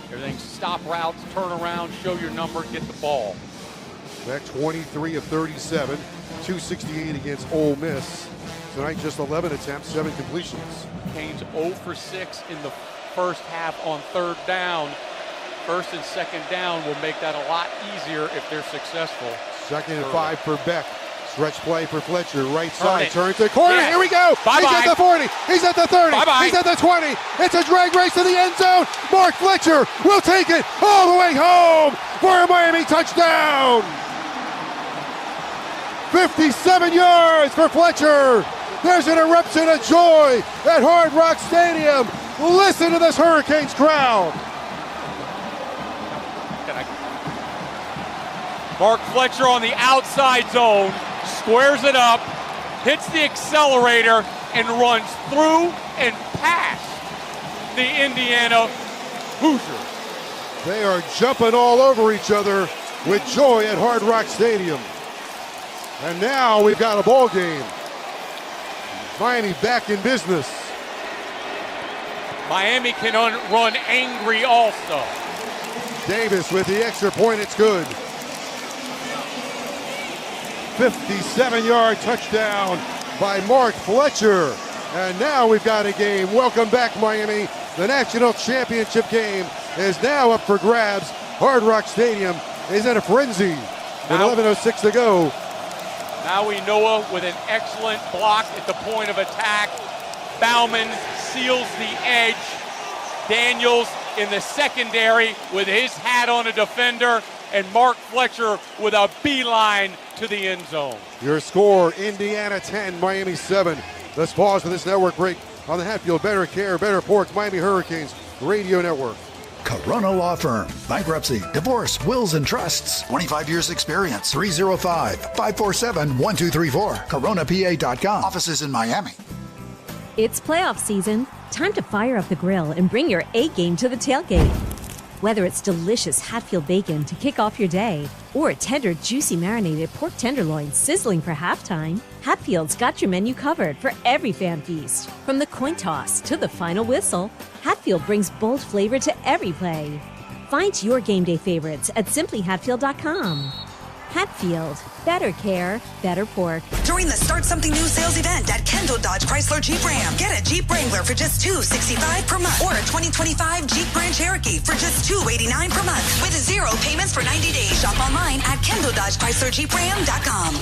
everything stop routes, turn around, show your number, get the ball. Beck 23 of 37, 268 against Ole Miss. Tonight just 11 attempts, 7 completions. Canes 0 for 6 in the first half on third down. First and second down will make that a lot easier if they're successful. Second and 5 for Beck. Stretch play for Fletcher, right side, turn to the corner, Here we go! Bye-bye. He's at the 40, he's at the 30, Bye-bye. He's at the 20, it's a drag race to the end zone, Mark Fletcher will take it all the way home for a Miami touchdown! 57 yards for Fletcher! There's an eruption of joy at Hard Rock Stadium! Listen to this Hurricanes crowd! Mark Fletcher on the outside zone, squares it up, hits the accelerator, and runs through and past the Indiana Hoosiers. They are jumping all over each other with joy at Hard Rock Stadium. And now we've got a ball game. Miami back in business. Miami can run angry also. Davis with the extra point, it's good. 57-yard touchdown by Mark Fletcher. And now we've got a game. Welcome back, Miami. The national championship game is now up for grabs. Hard Rock Stadium is in a frenzy with 11:06 to go. Maui Noah with an excellent block at the point of attack. Bauman seals the edge. Daniels in the secondary with his hat on a defender. And Mark Fletcher with a beeline to the end zone. Your score, Indiana 10, Miami 7. Let's pause for this network break on the Hatfield Better Care, Better Pork, Miami Hurricanes Radio Network. Corona Law Firm. Bankruptcy, divorce, wills, and trusts. 25 years experience. 305-547-1234. CoronaPA.com. Offices in Miami. It's playoff season. Time to fire up the grill and bring your A game to the tailgate. Whether it's delicious Hatfield bacon to kick off your day or a tender, juicy marinated pork tenderloin sizzling for halftime, Hatfield's got your menu covered for every fan feast. From the coin toss to the final whistle, Hatfield brings bold flavor to every play. Find your game day favorites at simplyhatfield.com. Hatfield, better care, better pork. During the Start Something New sales event at Kendall Dodge Chrysler Jeep Ram, get a Jeep Wrangler for just $265 per month or a 2025 Jeep Grand Cherokee for just $289 per month with 0 payments for 90 days. Shop online at KendallDodgeChryslerJeepRam.com.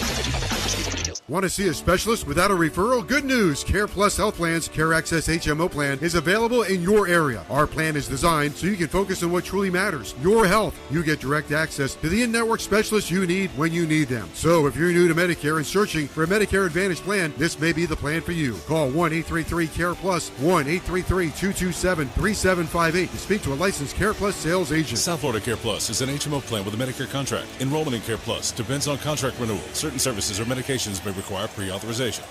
Want to see a specialist without a referral? Good news! Care Plus Health Plan's Care Access HMO plan is available in your area. Our plan is designed so you can focus on what truly matters, your health. You get direct access to the in-network specialists you need when you need them. So if you're new to Medicare and searching for a Medicare Advantage plan, this may be the plan for you. Call 1-833-CARE-PLUS, 1-833-227-3758 to speak to a licensed Care Plus sales agent. South Florida Care Plus is an HMO plan with a Medicare contract. Enrollment in Care Plus depends on contract renewal. Certain services or medications may require pre-authorization.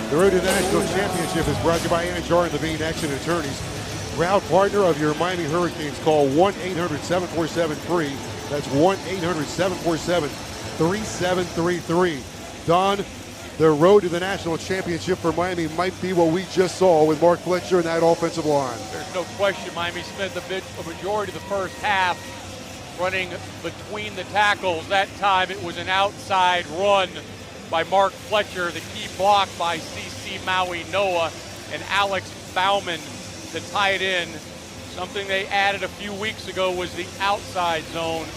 The road to the national championship is brought to you by Anna Jar and Levine Action Attorneys. Proud partner of your Miami Hurricanes. Call 1-800-747-FREE. That's 1-800-747-3733. Don, the road to the national championship for Miami might be what we just saw with Mark Fletcher and that offensive line. There's no question Miami spent a majority of the first half running between the tackles. That time it was an outside run by Mark Fletcher, the key block by CC Maui Noah and Alex Bauman to tie it in. Something they added a few weeks ago was the outside zone.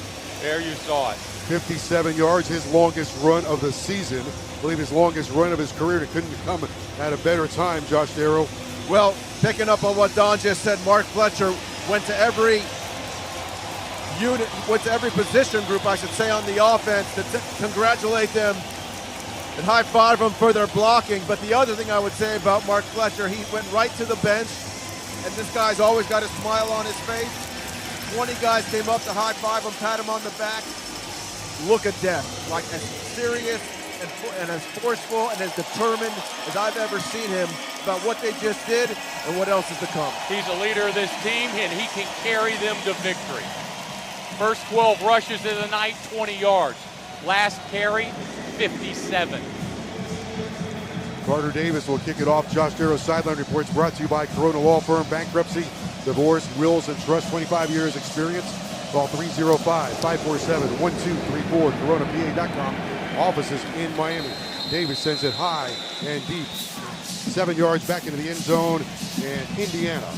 There you saw it. 57 yards, his longest run of the season. I believe his longest run of his career. It couldn't come at a better time, Josh Darrow. Well, picking up on what Don just said, Mark Fletcher went to every unit, went to every position group, I should say, on the offense to congratulate them and high-five them for their blocking. But the other thing I would say about Mark Fletcher, he went right to the bench, and this guy's always got a smile on his face. 20 guys came up to high-five him, pat him on the back. Look at death, like as serious and as forceful and as determined as I've ever seen him about what they just did and what else is to come. He's a leader of this team, and he can carry them to victory. First 12 rushes of the night, 20 yards. Last carry, 57. Carter Davis will kick it off. Josh Darrow's sideline reports brought to you by Corona Law Firm. Bankruptcy, divorce, wills, and trust. 25 years experience. Call 305-547-1234. CoronaPA.com. Offices in Miami. Davis sends it high and deep. 7 yards back into the end zone. And Indiana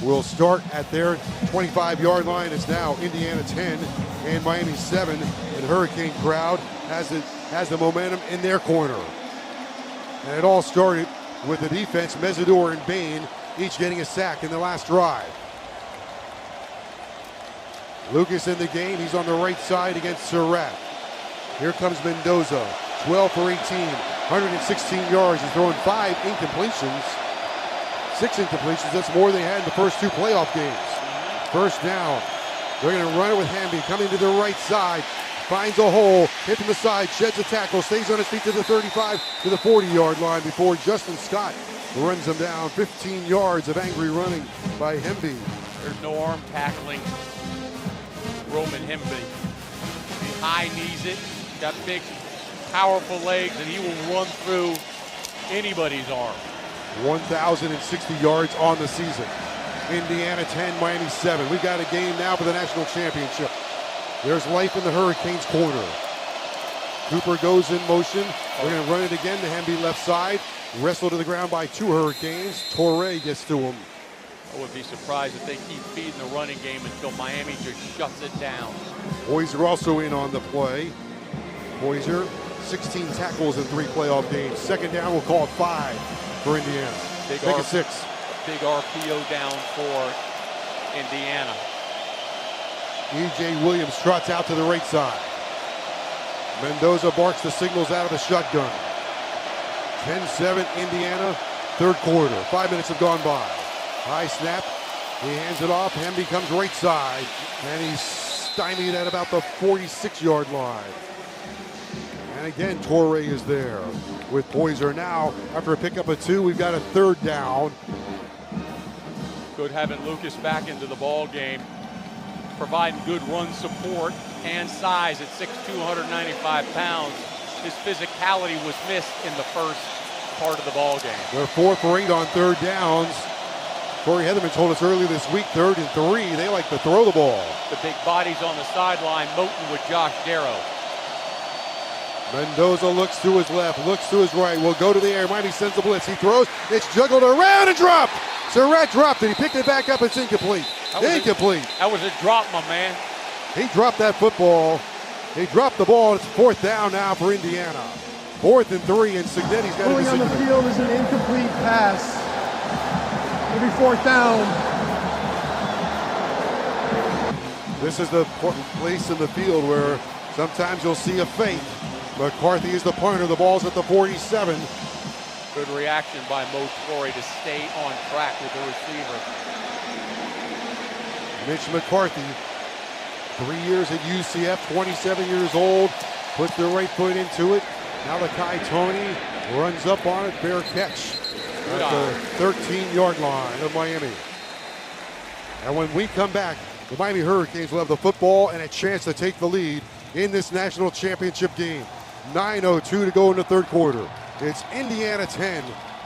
will start at their 25-yard line. It's now Indiana 10 and Miami 7. And the Hurricane crowd has the momentum in their corner. And it all started with the defense, Mesidor and Bain, each getting a sack in the last drive. Lucas in the game. He's on the right side against Surratt. Here comes Mendoza. 12 for 18, 116 yards. He's throwing 5 incompletions. 6 incompletions. That's more than they had in the first 2 playoff games. First down. They're going to run it with Hamby. Coming to the right side. Finds a hole. Hit from the side. Sheds a tackle. Stays on his feet to the 35, to the 40-yard line before Justin Scott runs him down. 15 yards of angry running by Hamby. There's no arm tackling Roman Hemby. He high knees it. Got big, powerful legs, and he will run through anybody's arm. 1,060 yards on the season. Indiana 10, Miami 7. We've got a game now for the national championship. There's life in the Hurricanes corner. Cooper goes in motion. We're going to run it again to Hemby left side. Wrestled to the ground by 2 Hurricanes. Torrey gets to him. I would be surprised if they keep feeding the running game until Miami just shuts it down. Poyser also in on the play. Poyser, 16 tackles in 3 playoff games. Second down, we'll call it 5 for Indiana. Make it 6. Big RPO down for Indiana. E.J. Williams trots out to the right side. Mendoza barks the signals out of the shotgun. 10-7 Indiana, third quarter. 5 minutes have gone by. High snap. He hands it off. Hemby comes right side. And he's stymied at about the 46-yard line. And again, Torrey is there with Poyser now. After a pickup of 2, we've got a third down. Good having Lucas back into the ball game, providing good run support and size at 6'2", 195 pounds. His physicality was missed in the first part of the ball game. They're 4 for 8 on third downs. Corey Heatherman told us earlier this week, 3rd and 3, they like to throw the ball. The big bodies on the sideline, Moten with Josh Darrow. Mendoza looks to his left, looks to his right, will go to the air. Miami sends a blitz. He throws. It's juggled around and dropped. Surratt dropped it. He picked it back up. It's incomplete. Incomplete. That was a drop, my man. He dropped that football. He dropped the ball. It's 4th down now for Indiana. 4th and 3, and Signetti's got to Going on the field is an incomplete pass. Maybe 4th down. This is the place in the field where sometimes you'll see a fake. McCarthy is the punter. The ball's at the 47. Good reaction by Mo Torrey to stay on track with the receiver. Mitch McCarthy, 3 years at UCF, 27 years old, put the right foot into it. Malachi Tony runs up on it, fair catch at the 13-yard line of Miami. And when we come back, the Miami Hurricanes will have the football and a chance to take the lead in this national championship game. 9:02 to go in the third quarter. It's Indiana 10,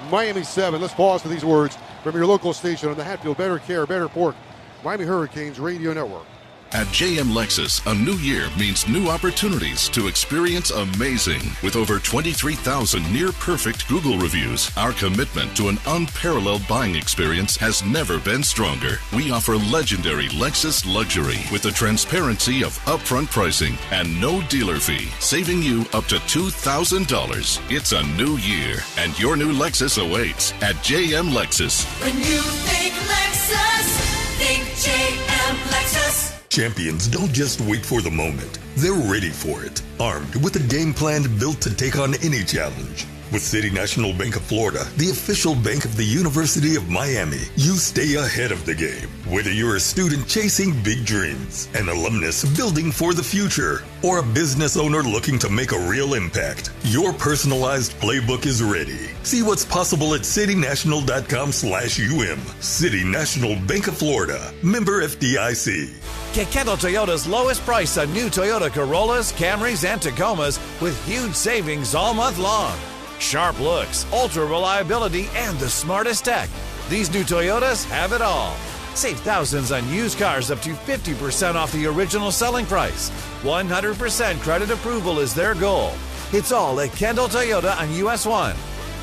Miami 7. Let's pause for these words from your local station on the Hatfield Better Care, Better Pork, Miami Hurricanes Radio Network. At JM Lexus, a new year means new opportunities to experience amazing. With over 23,000 near-perfect Google reviews, our commitment to an unparalleled buying experience has never been stronger. We offer legendary Lexus luxury with the transparency of upfront pricing and no dealer fee, saving you up to $2,000. It's a new year, and your new Lexus awaits at JM Lexus. When you think Lexus, think JM Lexus. Champions don't just wait for the moment. They're ready for it, armed with a game plan built to take on any challenge. With City National Bank of Florida, the official bank of the University of Miami, you stay ahead of the game. Whether you're a student chasing big dreams, an alumnus building for the future, or a business owner looking to make a real impact, your personalized playbook is ready. See what's possible at citynational.com/UM. City National Bank of Florida, member FDIC. Get Kendall Toyota's lowest price on new Toyota Corollas, Camrys, and Tacomas with huge savings all month long. Sharp looks, ultra reliability, and the smartest tech. These new Toyotas have it all. Save thousands on used cars up to 50% off the original selling price. 100% credit approval is their goal. It's all at Kendall Toyota on US 1.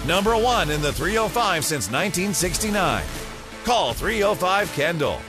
Number 1 in the 305 since 1969. Call 305-KENDALL.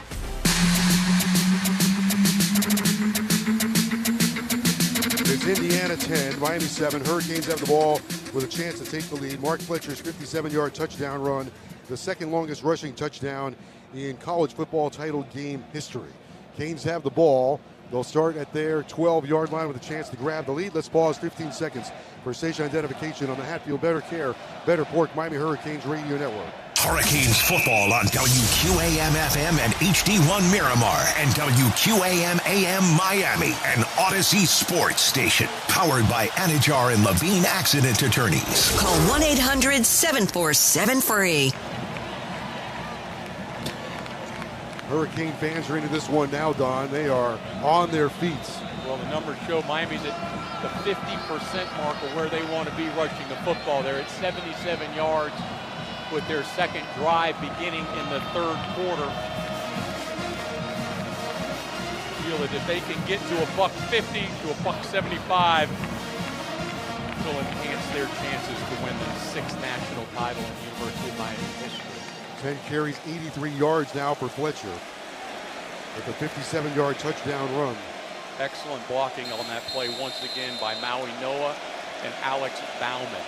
It's Indiana 10, Miami 7. Hurricanes have the ball with a chance to take the lead. Mark Fletcher's 57-yard touchdown run, the second longest rushing touchdown in college football title game history. Canes have the ball. They'll start at their 12-yard line with a chance to grab the lead. Let's pause 15 seconds for station identification on the Hatfield Better Care, Better Pork, Miami Hurricanes Radio Network. Hurricanes football on WQAM-FM and HD1 Miramar and WQAM-AM Miami, an Odyssey sports station powered by Anajar and Levine Accident Attorneys. Call 1-800-747-FREE. Hurricane fans are into this one now, Don. They are on their feet. Well, the numbers show Miami's at the 50% mark of where they want to be rushing the football. They're at 77 yards with their second drive beginning in the third quarter. Feel that if they can get to $1.50 to $1.75, will enhance their chances to win the 6th national title in University of Miami history. 10 carries, 83 yards now for Fletcher with a 57-yard touchdown run. Excellent blocking on that play once again by Maui Noah and Alex Bauman.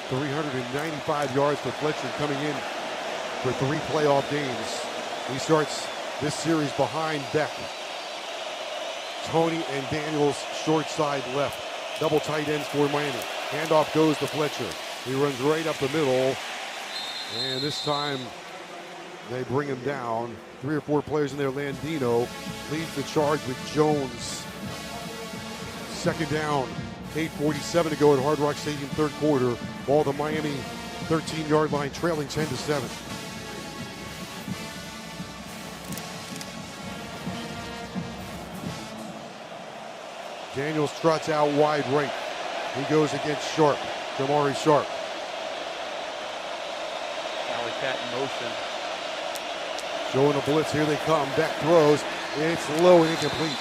395 yards for Fletcher coming in for 3 playoff games. He starts this series behind Beck. Tony and Daniels short side left. Double tight ends for Miami. Handoff goes to Fletcher. He runs right up the middle. And this time they bring him down. 3 or 4 players in there. Landino leads the charge with Jones. Second down. 8:47 to go at Hard Rock Stadium, third quarter. Ball to Miami 13-yard line, trailing 10-7. Daniels trots out wide right. He goes against Sharp, Jamari Sharp. Alley cat in motion. Showing a blitz, here they come. Beck throws, it's low and incomplete.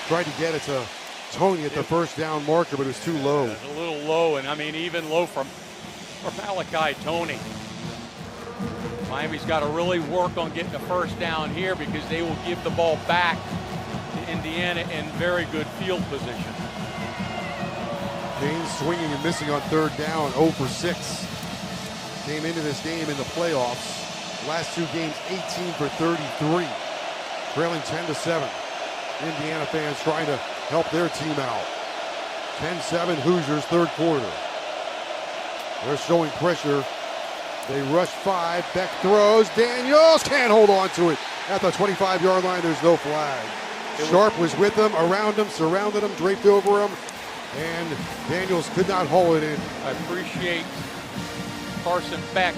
Tried to get it to Tony at the first down marker, but it was too low. It was a little low, and I mean even low from Malachi Tony. Miami's got to really work on getting a first down here because they will give the ball back to Indiana in very good field position. Canes swinging and missing on third down, 0 for 6. Came into this game in the playoffs. Last 2 games, 18 for 33. Trailing 10-7. Indiana fans trying to help their team out. 10-7 Hoosiers, third quarter. They're showing pressure. They rush 5. Beck throws. Daniels can't hold on to it. At the 25-yard line, there's no flag. Sharp was with them, around him, surrounded him, draped over him, and Daniels could not haul it in. I appreciate Carson Beck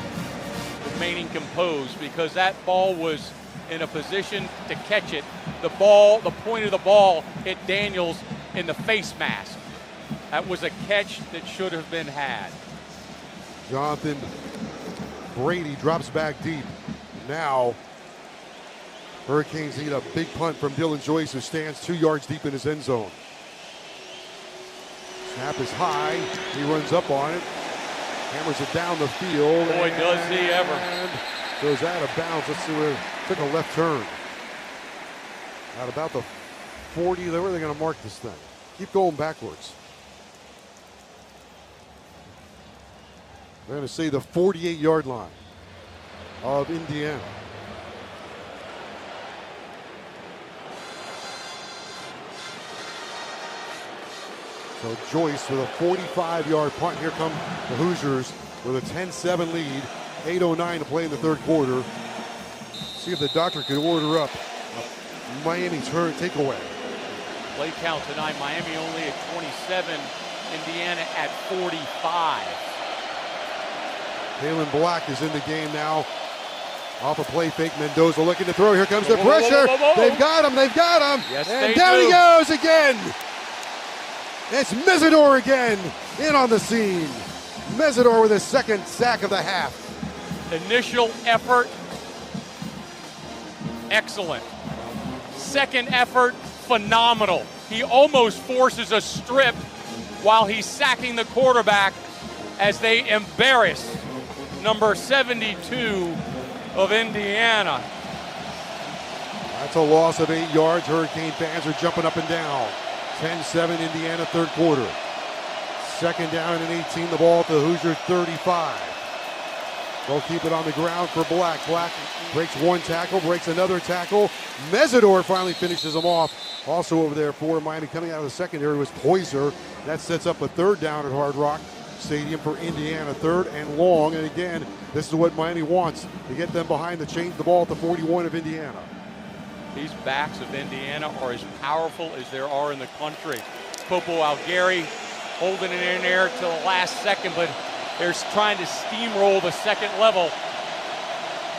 remaining composed because that ball was in a position to catch it. The point of the ball hit Daniels in the face mask. That was a catch that should have been had. Jonathan Brady drops back deep. Now, Hurricanes need a big punt from Dylan Joyce, who stands 2 yards deep in his end zone. Snap is high. He runs up on it. Hammers it down the field. Boy, does he ever. Goes out of bounds. Let's see where. Took a left turn. At about the 40. Where are they going to mark this thing? Keep going backwards. They're going to say the 48-yard line of Indiana. So Joyce with a 45-yard punt. Here come the Hoosiers with a 10-7 lead. 8:09 to play in the third quarter. See if the doctor could order up a Miami turn takeaway. Play count tonight, Miami only at 27, Indiana at 45. Kalen Black is in the game now. Off a play fake, Mendoza looking to throw. Here comes the pressure. They've got him. Yes, and down he goes again. It's Mesidor again in on the scene. Mesidor with his second sack of the half. Initial effort, excellent. Second effort, phenomenal. He almost forces a strip while he's sacking the quarterback as they embarrass number 72 of Indiana. That's a loss of 8 yards. Hurricane fans are jumping up and down. 10-7 Indiana, third quarter. Second down and 18, the ball at the Hoosier 35. They'll keep it on the ground for Black. Black breaks one tackle, breaks another tackle. Mesidor finally finishes him off. Also over there for Miami coming out of the secondary was Poyser. That sets up a third down at Hard Rock Stadium for Indiana. Third and long. And again, this is what Miami wants, to get them behind the chains, the ball at the 41 of Indiana. These backs of Indiana are as powerful as there are in the country. Popo Algieri holding it in there till the last second, but they're trying to steamroll the second level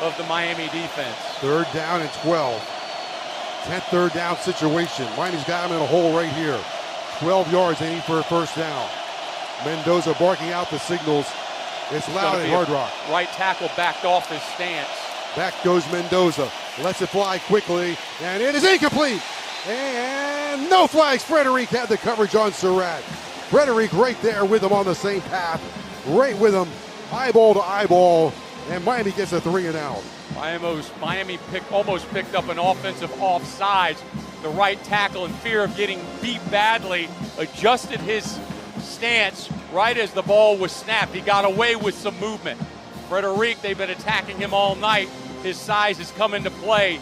of the Miami defense. Third down and 12. 10th third down situation. Miami's got him in a hole right here. 12 yards, they need for a first down. Mendoza barking out the signals It's loud at Hard Rock. Right tackle backed off his stance. Back goes Mendoza. Lets it fly quickly, and it is incomplete. And no flags. Frederic had the coverage on Surratt. Frederic right there with him on the same path. Right with him, eyeball to eyeball. And Miami gets a 3 and out. Miami almost picked up an offensive offsides. The right tackle, in fear of getting beat badly, adjusted his stance right as the ball was snapped. He got away with some movement. Frederic, they've been attacking him all night. His size has come into play.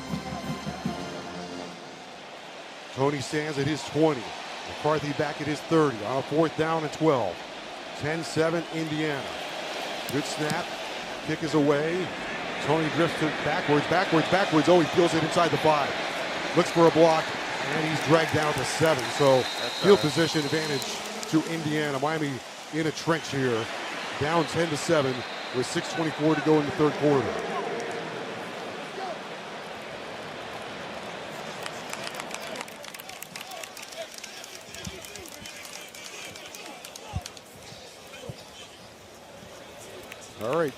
Tony stands at his 20. McCarthy back at his 30 on a 4th down and 12. 10-7 Indiana. Good snap. Kick is away. Tony drifts to backwards. Oh, he feels it inside the 5. Looks for a block, and he's dragged down to 7. So field position advantage to Indiana. Miami in a trench here. Down 10-7 with 6:24 to go in the third quarter. All right.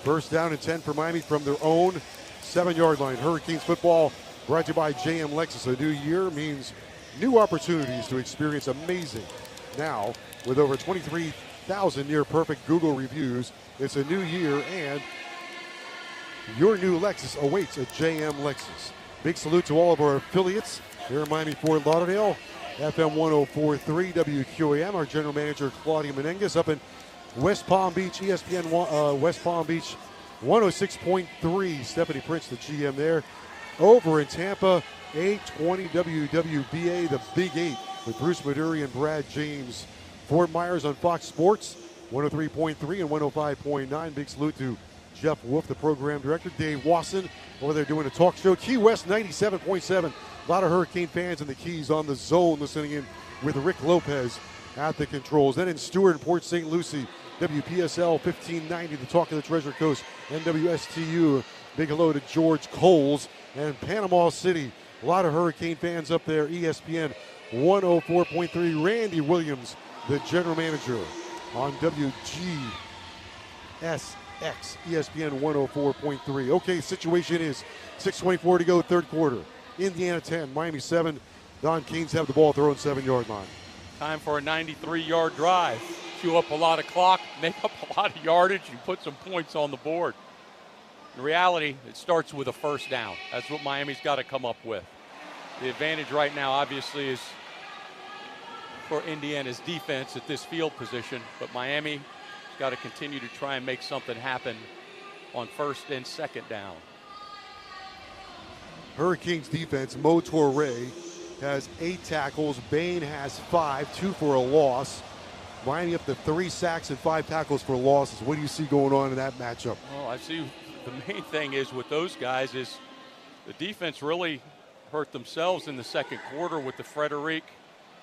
First down and 10 for Miami from their own 7-yard line. Hurricanes football brought to you by JM Lexus. A new year means new opportunities to experience amazing. Now, with over 23,000 near-perfect Google reviews, it's a new year, and your new Lexus awaits at JM Lexus. Big salute to all of our affiliates here in Miami, Fort Lauderdale. FM 104.3 WQAM. Our general manager, Claudia Menendez, up in West Palm Beach, ESPN West Palm Beach 106.3. Stephanie Prince, the GM there. Over in Tampa, 820 WWBA, the Big 8, with Bruce Maduri and Brad James. Fort Myers on Fox Sports, 103.3 and 105.9. Big salute to Jeff Wolf, the program director. Dave Wasson over there doing a talk show. Key West 97.7. A lot of Hurricane fans in the Keys on the zone listening in with Rick Lopez at the controls. Then in Stewart and Port St. Lucie, WPSL 1590, the talk of the Treasure Coast, NWSTU. Big hello to George Coles. And Panama City, a lot of Hurricane fans up there. ESPN 104.3. Randy Williams, the general manager on WGSX, ESPN 104.3. Okay, situation is 6:24 to go, third quarter. Indiana 10, Miami 7. Don Keynes have the ball at their own 7-yard line. Time for a 93-yard drive. Chew up a lot of clock, make up a lot of yardage, and put some points on the board. In reality, it starts with a first down. That's what Miami's got to come up with. The advantage right now, obviously, is for Indiana's defense at this field position, but Miami's got to continue to try and make something happen on first and second down. Hurricanes defense, Mo Torre has 8 tackles. Bain has 5, 2 for a loss. Miami up to 3 sacks and 5 tackles for losses. What do you see going on in that matchup? Well, I see the main thing is with those guys is the defense really hurt themselves in the second quarter with the Frederic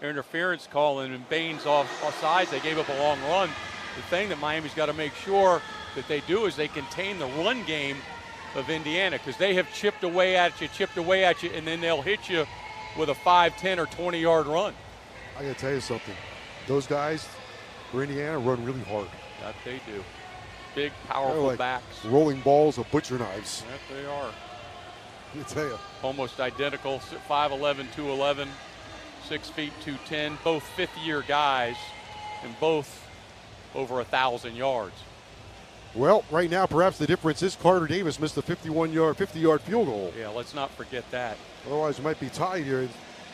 interference call and Bain's offsides. They gave up a long run. The thing that Miami's got to make sure that they do is they contain the run game of Indiana, because they have chipped away at you, and then they'll hit you with a 5, 10, or 20-yard run. I got to tell you something. Those guys for Indiana run really hard. That they do. Big, powerful like backs. Rolling balls of butcher knives. That they are. I tell you. Almost identical. 5'11", 211, 6 feet, 210. Both fifth-year guys, and both over 1,000 yards. Well, right now, perhaps the difference is Carter Davis missed a 50-yard field goal. Yeah, let's not forget that. Otherwise, it might be tied here.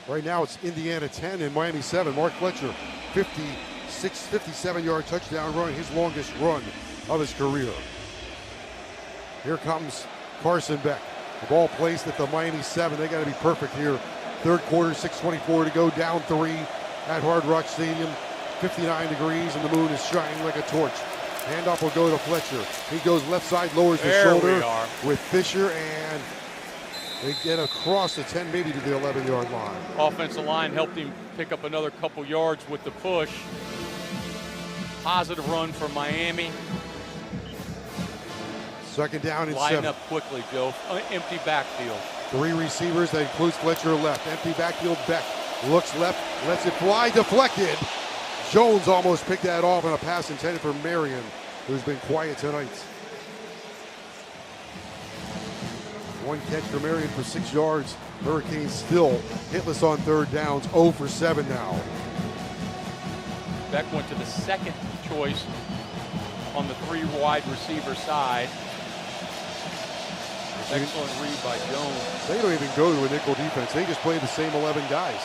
Right now, it's Indiana 10 and Miami 7. Mark Fletcher, 57-yard touchdown run, his longest run of his career. Here comes Carson Beck. The ball placed at the Miami 7. They got to be perfect here. Third quarter, 6:24 to go, down 3 at Hard Rock Stadium. 59 degrees, and the moon is shining like a torch. Handoff will go to Fletcher. He goes left side, lowers the shoulder with Fisher, and they get across the 10, maybe to the 11-yard line. Offensive line helped him pick up another couple yards with the push. Positive run from Miami. Second down and Line 7. up quickly, Joe. Empty backfield. 3 receivers. That includes Fletcher left. Empty backfield. Beck looks left, lets it fly, deflected. Jones almost picked that off on a pass intended for Marion. who's been quiet tonight. One catch for Marion for 6 yards. Hurricanes still hitless on third downs, 0 for 7 now. Beck went to the second choice on the 3 wide receiver side. Excellent read by Jones. They don't even go to a nickel defense. They just play the same 11 guys.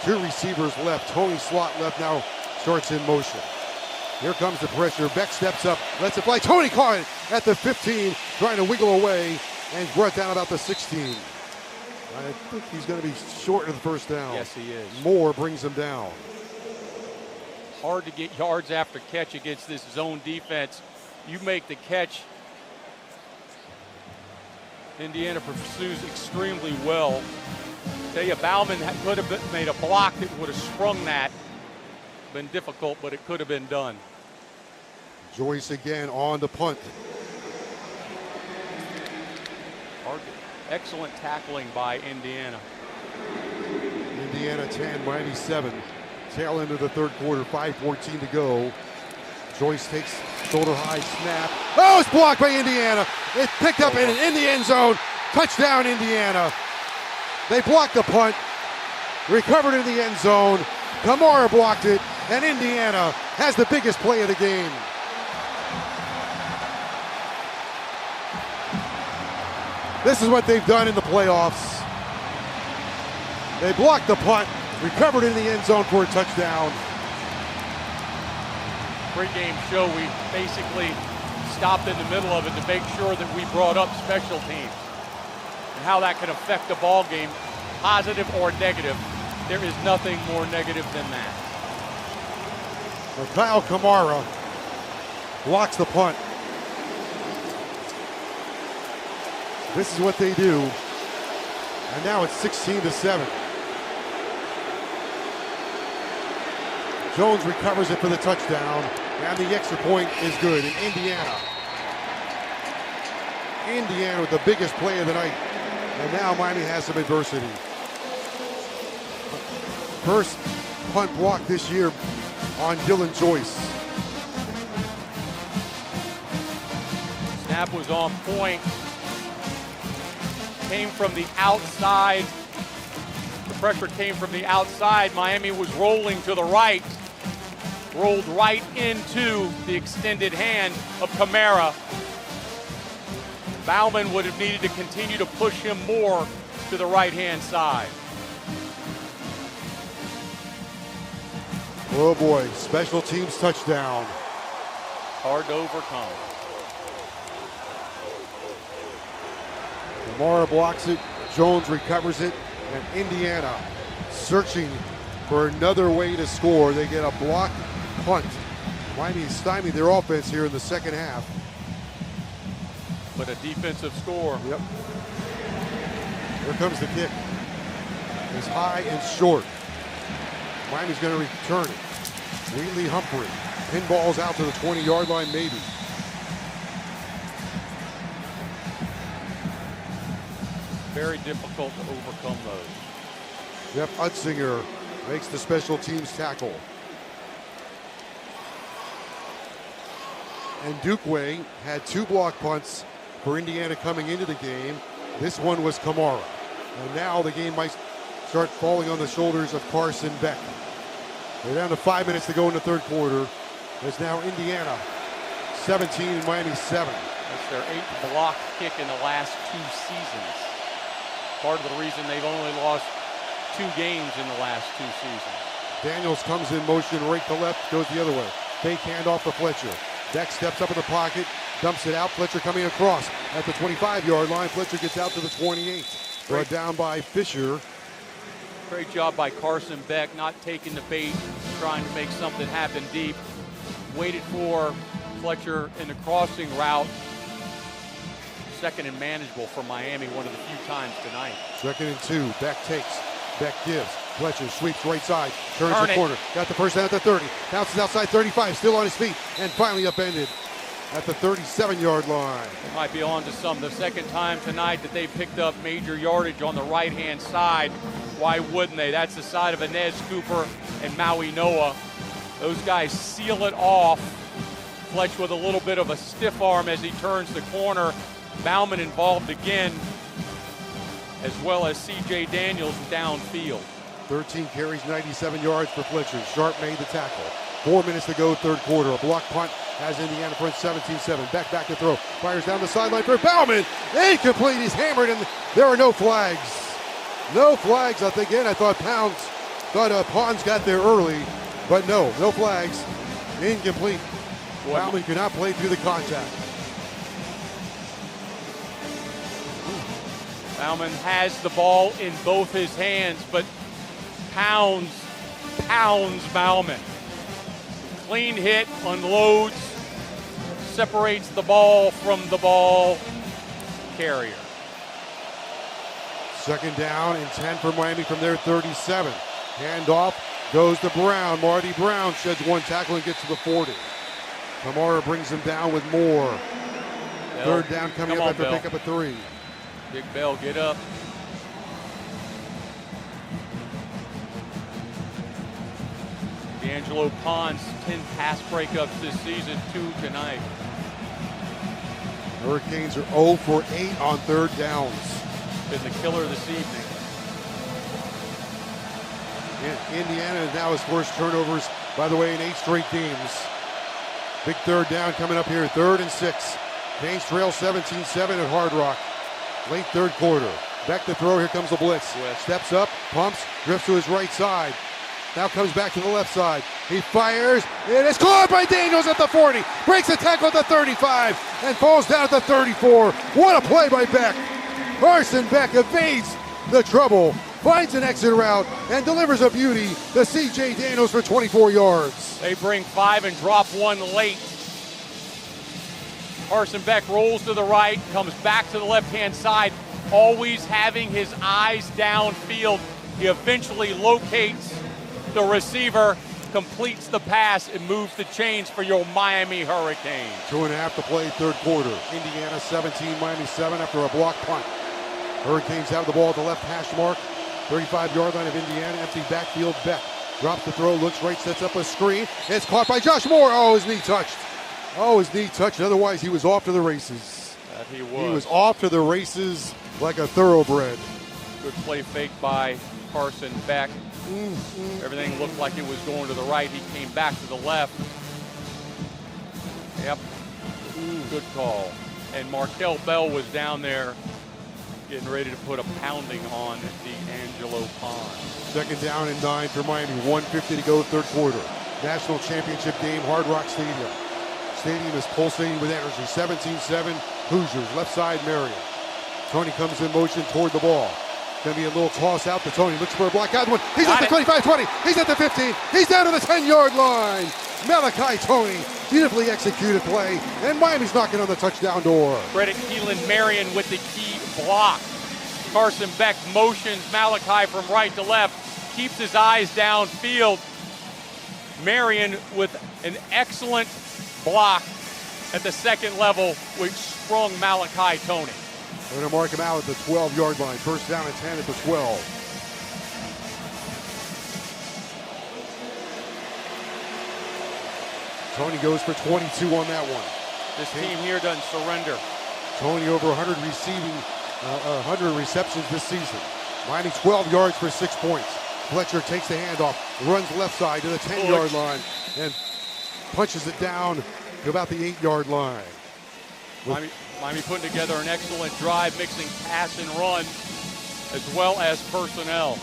2 receivers left. Tony Slot left now, starts in motion. Here comes the pressure. Beck steps up, lets it fly. Tony caught it at the 15, trying to wiggle away, and brought down about the 16. I think he's going to be short of the first down. Yes, he is. Moore brings him down. Hard to get yards after catch against this zone defense. You make the catch. Indiana pursues extremely well. Tell you, Bauman could have made a block that would have sprung that. Been difficult, but it could have been done. Joyce again on the punt. Excellent tackling by Indiana. Indiana 10, Miami 7. Tail end of the third quarter, 5:14 to go. Joyce takes shoulder high snap. Oh, it's blocked by Indiana. It's picked up in the end zone. Touchdown, Indiana. They blocked the punt. Recovered in the end zone. Kamara blocked it, and Indiana has the biggest play of the game. This is what they've done in the playoffs. They blocked the punt, recovered in the end zone for a touchdown. Pre-game show, we basically stopped in the middle of it to make sure that we brought up special teams and how that can affect the ball game, positive or negative. There is nothing more negative than that. So Kyle Kamara blocks the punt. This is what they do. And now it's 16-7. Jones recovers it for the touchdown. And the extra point is good in Indiana. Indiana with the biggest play of the night. And now Miami has some adversity. First punt block this year on Dylan Joyce. Snap was on point. Came from the outside. The pressure came from the outside. Miami was rolling to the right. Rolled right into the extended hand of Kamara. Bauman would have needed to continue to push him more to the right-hand side. Oh boy, special teams touchdown. Hard to overcome. Kamara blocks it, Jones recovers it, and Indiana searching for another way to score. They get a block punt. Miami stymied their offense here in the second half. But a defensive score. Yep. Here comes the kick. It's high and short. Miami's going to return it. Wheatley Humphrey. Pinballs out to the 20-yard line, maybe. Very difficult to overcome those. Jeff Utzinger makes the special teams tackle. And Dukeway had 2 block punts for Indiana coming into the game. This one was Kamara. And now the game might start falling on the shoulders of Carson Beck. They're down to 5 minutes to go in the third quarter. It's now Indiana 17 and Miami 7. That's their 8th block kick in the last 2 seasons. Part of the reason they've only lost 2 games in the last 2 seasons. Daniels comes in motion right to left, goes the other way. Fake handoff to Fletcher. Beck steps up in the pocket, dumps it out. Fletcher coming across at the 25-yard line. Fletcher gets out to the 28. Brought down by Fisher. Great job by Carson Beck, not taking the bait, trying to make something happen deep. Waited for Fletcher in the crossing route. Second and manageable for Miami, one of the few times tonight. 2nd and 2. Beck takes. Beck gives. Fletcher sweeps right side. Turns the corner. Got the first down at the 30. Bounces outside 35. Still on his feet. And finally upended at the 37-yard line. They might be on to some. The second time tonight that they picked up major yardage on the right-hand side. Why wouldn't they? That's the side of Inez Cooper and Maui Noah. Those guys seal it off. Fletch with a little bit of a stiff arm as he turns the corner. Bauman involved again, as well as C.J. Daniels downfield. 13 carries, 97 yards for Fletcher. Sharp made the tackle. 4 minutes to go, third quarter. A block punt has Indiana front 17-7. Back to throw. Fires down the sideline for Bauman. Incomplete. He's hammered, and there are no flags. No flags. I thought Pons got there early, but no flags. Incomplete. Bauman could not play through the contact. Bauman has the ball in both his hands, but pounds Bauman. Clean hit, unloads, separates the ball from the ball carrier. Second down and 10 for Miami from their 37. Handoff goes to Brown. Marty Brown sheds one tackle and gets to the 40. Kamara brings him down with more. Third down coming up after pick up a 3. Big Bell, get up. D'Angelo Pons, 10 pass breakups this season, 2 tonight. Hurricanes are 0 for 8 on third downs. Been the killer this evening. Indiana now has forced turnovers, by the way, in 8 straight games. Big third down coming up here, 3rd and 6. Canes trail 17-7 at Hard Rock. Late third quarter. Back to throw, here comes the blitz. Steps up, pumps, drifts to his right side. Now comes back to the left side. He fires. It is caught by Daniels at the 40. Breaks the tackle at the 35 and falls down at the 34. What a play by Beck. Carson Beck evades the trouble, finds an exit route, and delivers a beauty to C.J. Daniels for 24 yards. They bring 5 and drop 1 late. Carson Beck rolls to the right, comes back to the left-hand side, always having his eyes downfield. He eventually locates the receiver, completes the pass, and moves the chains for your Miami Hurricanes. 2.5 to play, third quarter. Indiana 17, Miami 7 after a block punt. Hurricanes have the ball at the left hash mark. 35-yard line of Indiana, empty backfield. Beck drops the throw, looks right, sets up a screen. It's caught by Josh Moore. Oh, his knee touched. Otherwise, he was off to the races. That he was. He was off to the races like a thoroughbred. Good play fake by Carson Beck. Everything looked like it was going to the right. He came back to the left. Yep. Good call. And Markel Bell was down there getting ready to put a pounding on D'Angelo Pons. Second down and 9 for Miami. 1:50 to go, third quarter. National championship game, Hard Rock Stadium. Stadium is pulsating with energy. 17-7, Hoosiers, left side Marion. Tony comes in motion toward the ball. Going to be a little toss out to Tony. Looks for a block out one. He's at the 25-20. He's at the 15. He's down to the 10-yard line. Malachi Tony, beautifully executed play. And Miami's knocking on the touchdown door. Credit Keelan Marion with the key block. Carson Beck motions Malachi from right to left. Keeps his eyes downfield. Marion with an excellent block at the second level, which sprung Malachi Tony. They're going to mark him out at the 12-yard line. First down and 10 at the 12. Tony goes for 22 on that one. This team here doesn't surrender. Tony over 100 receptions this season. Miami 12 yards for 6 points. Fletcher takes the handoff, runs left side to the 10-yard line, and punches it down to about the 8-yard line. Miami putting together an excellent drive, mixing pass and run, as well as personnel.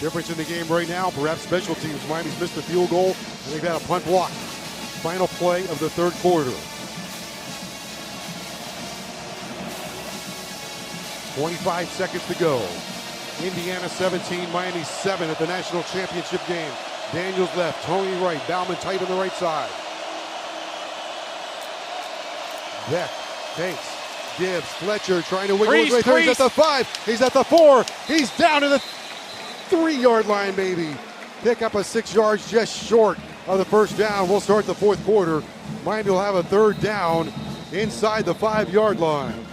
Difference in the game right now, perhaps special teams. Miami's missed a field goal, and they've had a punt block. Final play of the third quarter. 25 seconds to go. Indiana 17, Miami 7 at the national championship game. Daniels left, Tony right, Bauman tight on the right side. Beck takes, gives, Fletcher trying to wiggle his way through. He's at the 5, he's at the 4, he's down to the 3-yard line, baby. Pick up a 6 yards just short of the first down. We'll start the fourth quarter. Miami will have a third down inside the 5-yard line.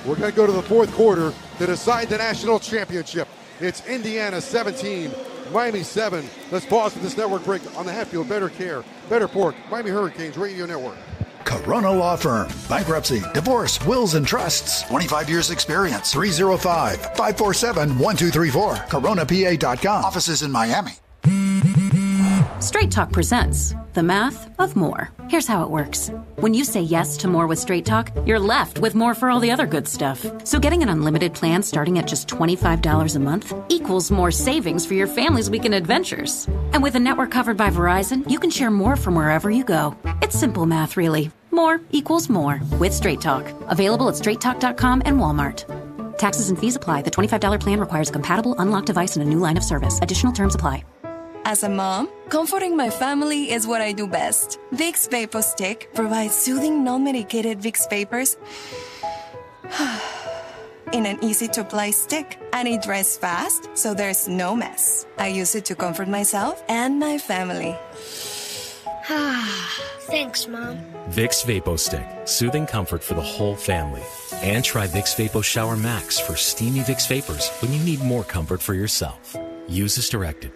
We're going to go to the fourth quarter to decide the national championship. It's Indiana 17, Miami 7. Let's pause for this network break on the Hatfield Better Care, Better Pork, Miami Hurricanes Radio Network. Corona Law Firm. Bankruptcy, divorce, wills, and trusts. 25 years experience. 305-547-1234. CoronaPA.com. Offices in Miami. Straight Talk presents the math of more. Here's how it works. When you say yes to more with Straight Talk, you're left with more for all the other good stuff. So getting an unlimited plan starting at just $25 a month equals more savings for your family's weekend adventures. And with a network covered by Verizon, you can share more from wherever you go. It's simple math, really. More equals more with Straight Talk. Available at straighttalk.com and Walmart. Taxes and fees apply. The $25 plan requires a compatible unlocked device and a new line of service. Additional terms apply. As a mom, comforting my family is what I do best. Vicks Vapor Stick provides soothing, non-medicated Vicks Vapors in an easy-to-apply stick, and it dries fast, so there's no mess. I use it to comfort myself and my family. Thanks, Mom. Vicks Vapo Stick, soothing comfort for the whole family. And try Vicks Vapo Shower Max for steamy Vicks Vapors when you need more comfort for yourself. Use as directed.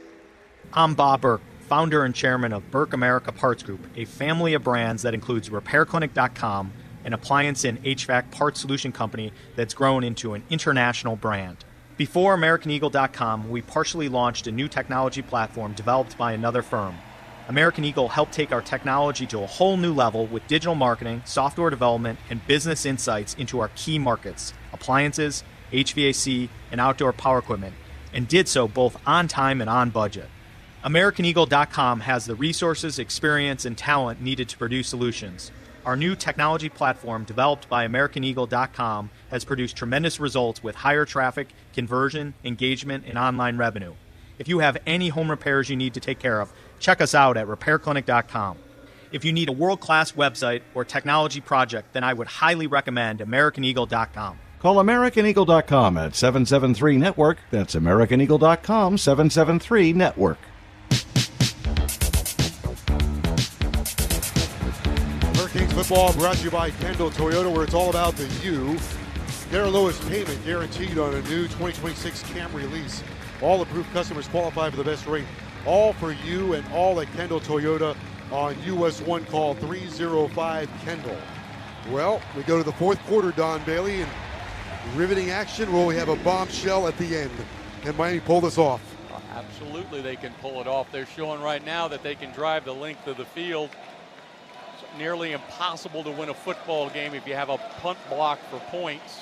I'm Bob Burke, founder and chairman of Burke America Parts Group, a family of brands that includes RepairClinic.com, an appliance and HVAC parts solution company that's grown into an international brand. Before AmericanEagle.com, we partially launched a new technology platform developed by another firm. American Eagle helped take our technology to a whole new level with digital marketing, software development, and business insights into our key markets, appliances, HVAC, and outdoor power equipment, and did so both on time and on budget. AmericanEagle.com has the resources, experience, and talent needed to produce solutions. Our new technology platform, developed by AmericanEagle.com, has produced tremendous results with higher traffic, conversion, engagement, and online revenue. If you have any home repairs you need to take care of, check us out at RepairClinic.com. If you need a world-class website or technology project, then I would highly recommend AmericanEagle.com. Call AmericanEagle.com at 773-NETWORK. That's AmericanEagle.com, 773-NETWORK. Hurricanes football brought to you by Kendall Toyota, where it's all about the you. Their lowest payment guaranteed on a new 2026 Camry lease. All approved customers qualify for the best rate. All for you and all at Kendall Toyota on US 1. Call 305-KENDALL. Well, we go to the fourth quarter, Don Bailey, and riveting action. Will we have a bombshell at the end? Can Miami pull this off? Absolutely, they can pull it off. They're showing right now that they can drive the length of the field. It's nearly impossible to win a football game if you have a punt block for points.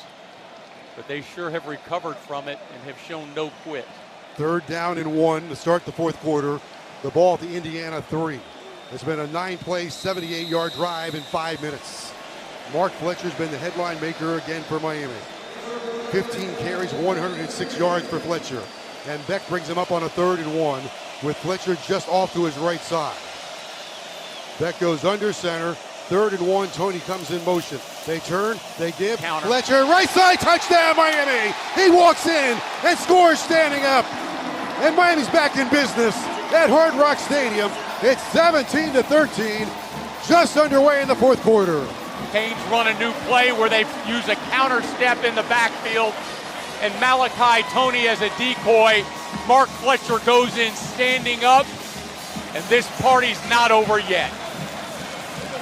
But they sure have recovered from it and have shown no quit. 3rd down and 1 to start the fourth quarter. The ball at the Indiana 3. It's been a 9-play, 78-yard drive in 5 minutes. Mark Fletcher's been the headline maker again for Miami. 15 carries, 106 yards for Fletcher. And Beck brings him up on a 3rd and 1 with Fletcher just off to his right side. Beck goes under center. 3rd and 1, Tony comes in motion. They turn, they give. Counter. Fletcher, right side, touchdown Miami! He walks in and scores standing up. And Miami's back in business at Hard Rock Stadium. It's 17-13, just underway in the fourth quarter. Canes run a new play where they use a counter step in the backfield, and Malachi Tony as a decoy. Mark Fletcher goes in standing up, and this party's not over yet.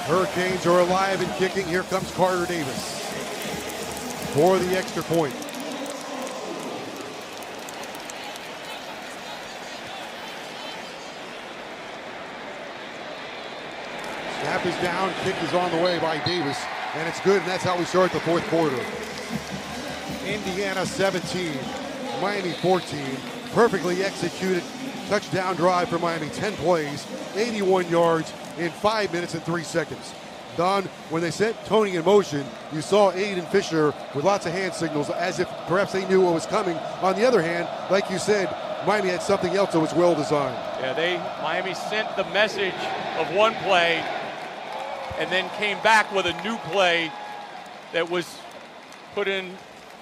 Hurricanes are alive and kicking. Here comes Carter Davis for the extra point. Snap is down, kick is on the way by Davis, and it's good, and that's how we start the fourth quarter. Indiana 17, Miami 14. Perfectly executed touchdown drive for Miami. 10 plays, 81 yards in 5 minutes and 3 seconds. Don, when they set Tony in motion, you saw Aiden Fisher with lots of hand signals as if perhaps they knew what was coming. On the other hand, like you said, Miami had something else that was well designed. Yeah, Miami sent the message of one play and then came back with a new play that was put into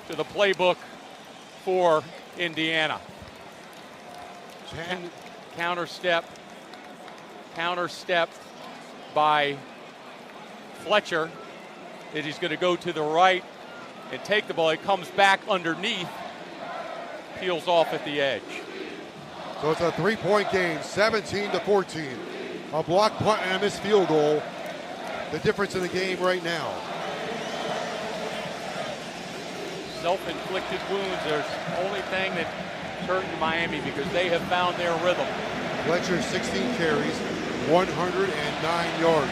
the playbook for Indiana. Counter step by Fletcher. That he's going to go to the right and take the ball. He comes back underneath, peels off at the edge. So it's a 3-point game, 17-14. A block punt and a missed field goal. The difference in the game right now. Self-inflicted wounds are the only thing that hurt Miami because they have found their rhythm. Fletcher, 16 carries, 109 yards.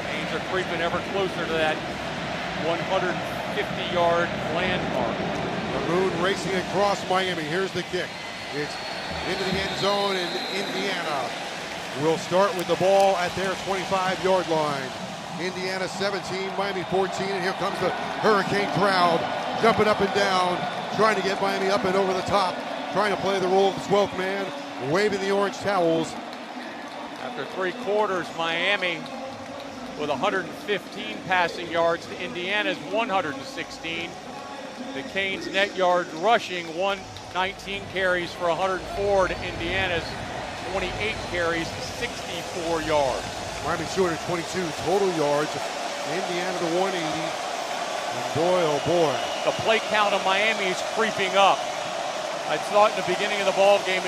Canes are creeping ever closer to that 150-yard landmark. Maroon racing across Miami. Here's the kick. It's into the end zone, and Indiana will start with the ball at their 25-yard line. Indiana 17, Miami 14, and here comes the Hurricane crowd jumping up and down, trying to get Miami up and over the top, trying to play the role of the 12th man, waving the orange towels. After 3 quarters, Miami with 115 passing yards to Indiana's 116. The Canes net yards rushing 119 carries for 104 to Indiana's 28 carries, 64 yards. Miami 222 total yards, Indiana to 180. And boy, oh boy. The play count of Miami is creeping up. I thought in the beginning of the ball game,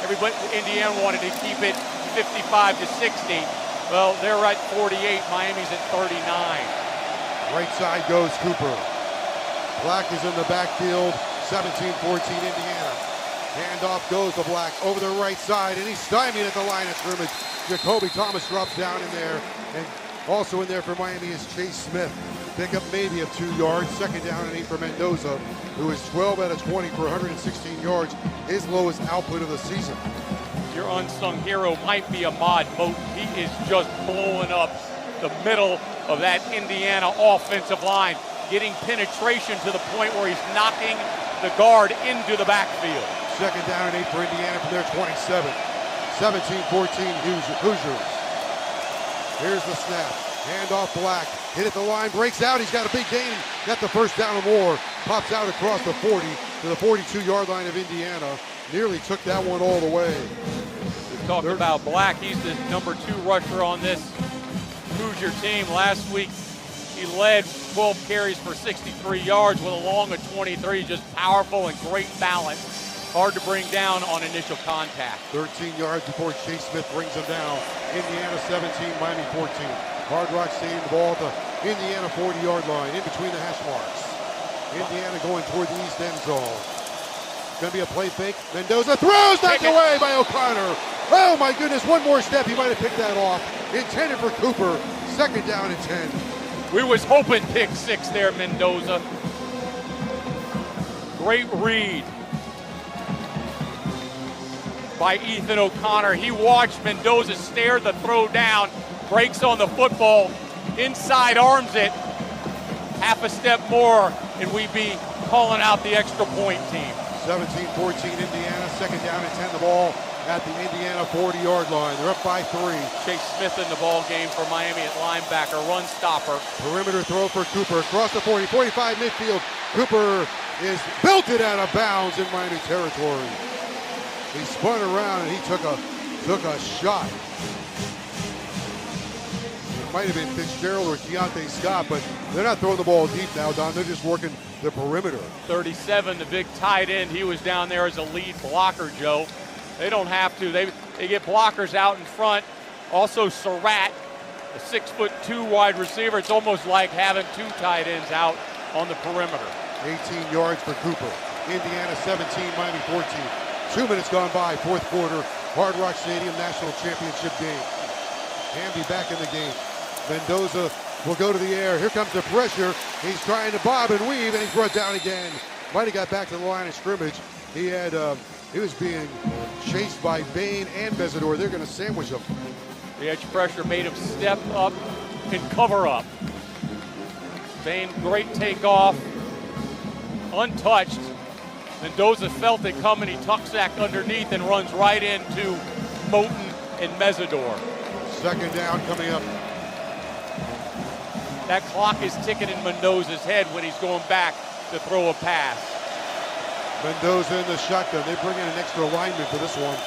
Indiana wanted to keep it 55 to 60. Well, they're at 48. Miami's at 39. Right side goes Cooper. Black is in the backfield. 17-14 Indiana. Handoff goes to Black over the right side, and he's stymied at the line of scrimmage. Jacoby Thomas drops down in there, and also in there for Miami is Chase Smith. Pick up maybe of 2 yards. Second down and 8 for Mendoza, who is 12 out of 20 for 116 yards, his lowest output of the season. Your unsung hero might be Ahmad Moten. He is just blowing up the middle of that Indiana offensive line, getting penetration to the point where he's knocking the guard into the backfield. Second down and 8 for Indiana from their 27. 17-14 Hoosiers. Here's the snap. Handoff Black. Hit at the line, breaks out. He's got a big gain. Got the first down or more. Pops out across the 40 to the 42-yard line of Indiana. Nearly took that one all the way. We've talked about Black. He's the number 2 rusher on this Hoosier team. Last week, he led 12 carries for 63 yards with a long of 23. Just powerful and great balance. Hard to bring down on initial contact. 13 yards before Chase Smith brings him down. Indiana 17, Miami 14. Hard Rock staying the ball at the Indiana 40-yard line in between the hash marks. Indiana going toward the east end zone. Going to be a play fake. Mendoza throws, knocked away by O'Connor. Oh my goodness, one more step. He might have picked that off. Intended for Cooper. Second down and 10. We was hoping pick 6 there, Mendoza. Great read by Ethan O'Connor. He watched Mendoza stare the throw down, breaks on the football, inside arms it, half a step more, and we'd be calling out the extra point team. 17-14 Indiana, second down and 10 the ball at the Indiana 40-yard line. They're up by 3. Chase Smith in the ball game for Miami at linebacker, run stopper. Perimeter throw for Cooper across the 40, 45 midfield. Cooper is belted out of bounds in Miami territory. He spun around and he took a shot. It might have been Fitzgerald or Keontae Scott, but they're not throwing the ball deep now, Don. They're just working the perimeter. 37, the big tight end. He was down there as a lead blocker, Joe. They don't have to. They get blockers out in front. Also, Surratt, a 6'2" wide receiver. It's almost like having 2 tight ends out on the perimeter. 18 yards for Cooper. Indiana 17, Miami 14. 2 minutes gone by, fourth quarter, Hard Rock Stadium National Championship game. Hamby back in the game. Mendoza will go to the air. Here comes the pressure. He's trying to bob and weave, and he's brought down again. Might have got back to the line of scrimmage. He was being chased by Bain and Mesidor. They're going to sandwich him. The edge pressure made him step up and cover up. Bain, great takeoff, untouched. Mendoza felt it coming. He tucks sack underneath and runs right into Moten and Mesidor. Second down coming up. That clock is ticking in Mendoza's head when he's going back to throw a pass. Mendoza in the shotgun. They bring in an extra lineman for this one.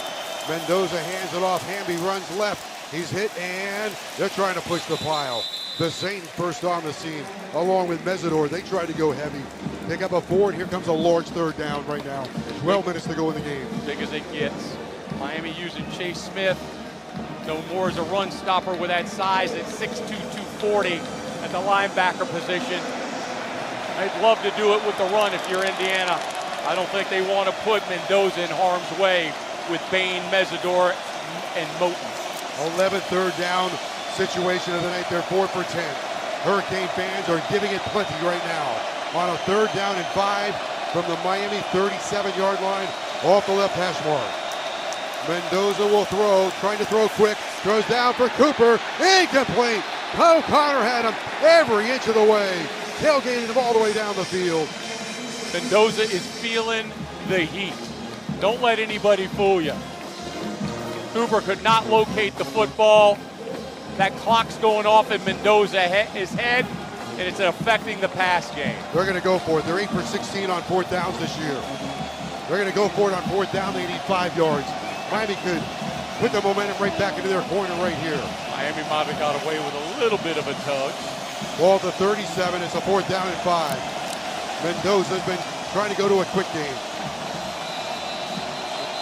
Mendoza hands it off. Hamby runs left. He's hit, and they're trying to push the pile. The Saints first on the scene, along with Mesidor. They try to go heavy. Pick up a 4, and here comes a large third down right now. 12 minutes to go in the game. Big as it gets. Miami using Chase Smith, no more as a run stopper with that size at 6'2", 240 at the linebacker position. They'd love to do it with the run if you're Indiana. I don't think they want to put Mendoza in harm's way with Bain, Mesidor, and Moton. 11th third down situation of the night. They're 4 for 10. Hurricane fans are giving it plenty right now. On a 3rd down and 5 from the Miami 37-yard line off the left hash mark. Mendoza will throw, trying to throw quick, throws down for Cooper, incomplete. O'Connor had him every inch of the way, tailgating him all the way down the field. Mendoza is feeling the heat. Don't let anybody fool you. Cooper could not locate the football. That clock's going off in Mendoza's head, and it's affecting the pass game. They're going to go for it. They're 8 for 16 on 4th downs this year. They're going to go for it on 4th down. They need 5 yards. Miami could put the momentum right back into their corner right here. Miami might have got away with a little bit of a tug. Ball to 37. It's a 4th down and 5. Mendoza's been trying to go to a quick game.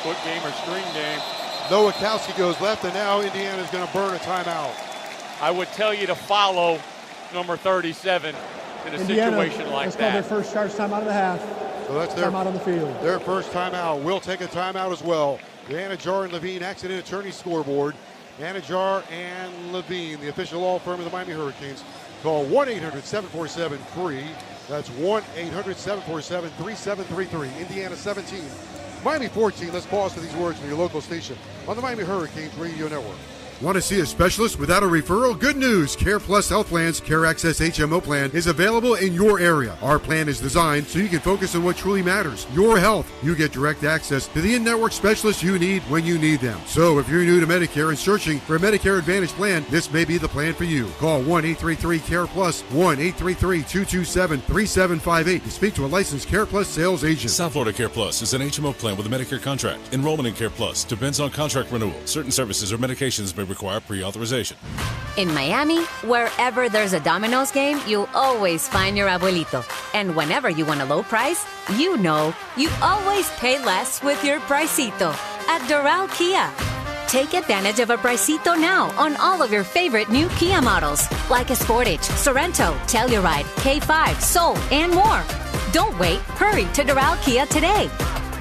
Quick game or string game. Nowakowski goes left, and now Indiana's going to burn a timeout. I would tell you to follow number 37 in a situation like let's that. Call their first charge timeout of the half. So that's their timeout on the field. Their first timeout. We'll take a timeout as well. Anajar and Levine, accident attorney scoreboard. Anajar and Levine, the official law firm of the Miami Hurricanes. Call 1-800-747-FREE. That's 1-800-747-3733. Indiana 17. Miami 14. Let's pause for these words from your local station on the Miami Hurricanes Radio Network. Want to see a specialist without a referral? Good news! Care Plus Health Plan's Care Access HMO plan is available in your area. Our plan is designed so you can focus on what truly matters, your health. You get direct access to the in-network specialists you need when you need them. So if you're new to Medicare and searching for a Medicare Advantage plan, this may be the plan for you. Call 1-833-CARE-PLUS, 1-833-227-3758 to speak to a licensed Care Plus sales agent. South Florida Care Plus is an HMO plan with a Medicare contract. Enrollment in Care Plus depends on contract renewal. Certain services or medications may require pre-authorization. In Miami, wherever there's a Domino's game, you'll always find your abuelito. And whenever you want a low price, you know you always pay less with your Pricito at Doral Kia. Take advantage of a Pricito now on all of your favorite new Kia models, like a Sportage, Sorento, Telluride, K5, Soul, and more. Don't wait. Hurry to Doral Kia today.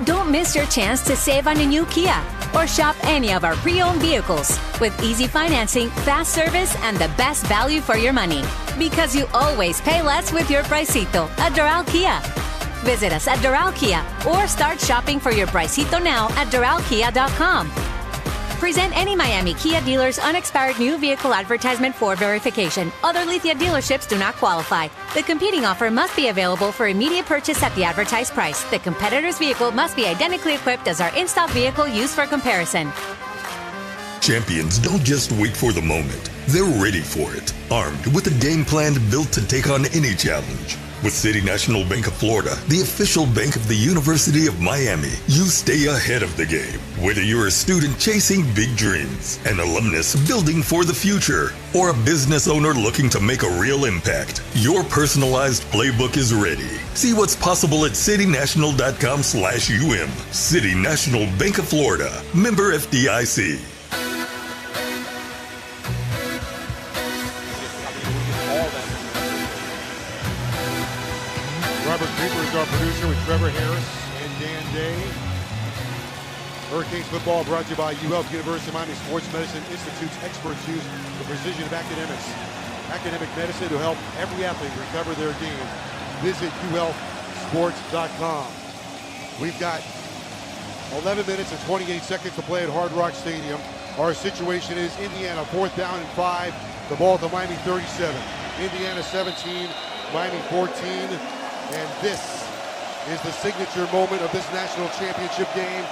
Don't miss your chance to save on a new Kia or shop any of our pre-owned vehicles with easy financing, fast service, and the best value for your money. Because you always pay less with your Pricito at Doral Kia. Visit us at Doral Kia or start shopping for your Pricito now at DoralKia.com. Present any Miami Kia dealer's unexpired new vehicle advertisement for verification. Other Lithia dealerships do not qualify. The competing offer must be available for immediate purchase at the advertised price. The competitor's vehicle must be identically equipped as our in-stock vehicle used for comparison. Champions don't just wait for the moment. They're ready for it, armed with a game plan built to take on any challenge. With City National Bank of Florida, the official bank of the University of Miami, you stay ahead of the game. Whether you're a student chasing big dreams, an alumnus building for the future, or a business owner looking to make a real impact, your personalized playbook is ready. See what's possible at citynational.com/UM. City National Bank of Florida, member FDIC. Robert Cooper is our producer with Trevor Harris and Dan Day. Hurricanes football brought to you by UHealth University Miami Sports Medicine Institute's experts use the precision of academic medicine to help every athlete recover their game. Visit UHealthSports.com. We've got 11 minutes and 28 seconds to play at Hard Rock Stadium. Our situation is Indiana 4th down and 5. The ball to Miami 37. Indiana 17, Miami 14. And this is the signature moment of this national championship game.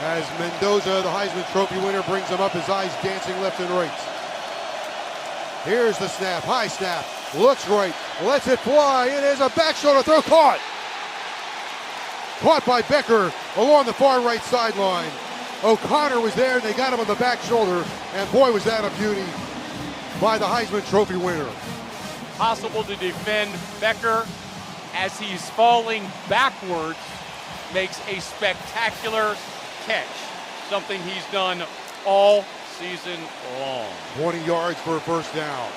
As Mendoza, the Heisman Trophy winner, brings him up, his eyes dancing left and right. Here's the snap, high snap, looks right, lets it fly. It is a back shoulder throw, caught. Caught by Becker along the far right sideline. O'Connor was there, and they got him on the back shoulder, and boy, was that a beauty by the Heisman Trophy winner. Possible to defend. Becker, as he's falling backwards, makes a spectacular catch, something he's done all season long. 20 yards for a first down.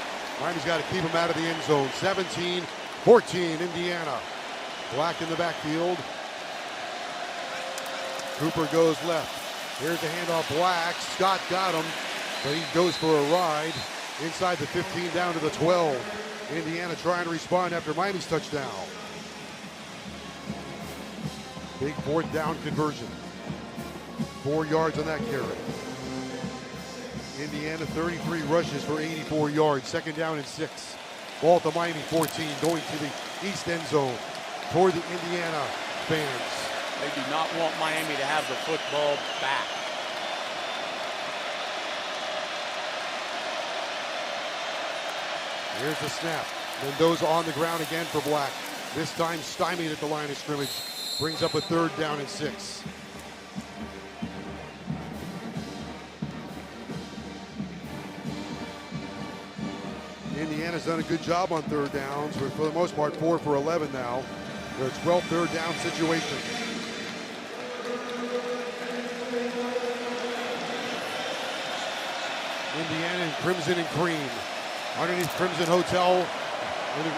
Miami's got to keep him out of the end zone. 17-14, Indiana. Black in the backfield. Cooper goes left. Here's the handoff, Black. Scott got him, but he goes for a ride inside the 15 down to the 12. Indiana trying to respond after Miami's touchdown. Big fourth down conversion. 4 yards on that carry. Indiana 33 rushes for 84 yards. Second down and 6. Ball to Miami 14, going to the east end zone toward the Indiana fans. They do not want Miami to have the football back. Here's the snap. Mendoza on the ground again for Black. This time stymied at the line of scrimmage. Brings up a third down and 6. Indiana's done a good job on third downs. For the most part, 4 for 11 now. They're a 12 third down situation. Indiana in crimson and cream. Underneath Crimson Hotel,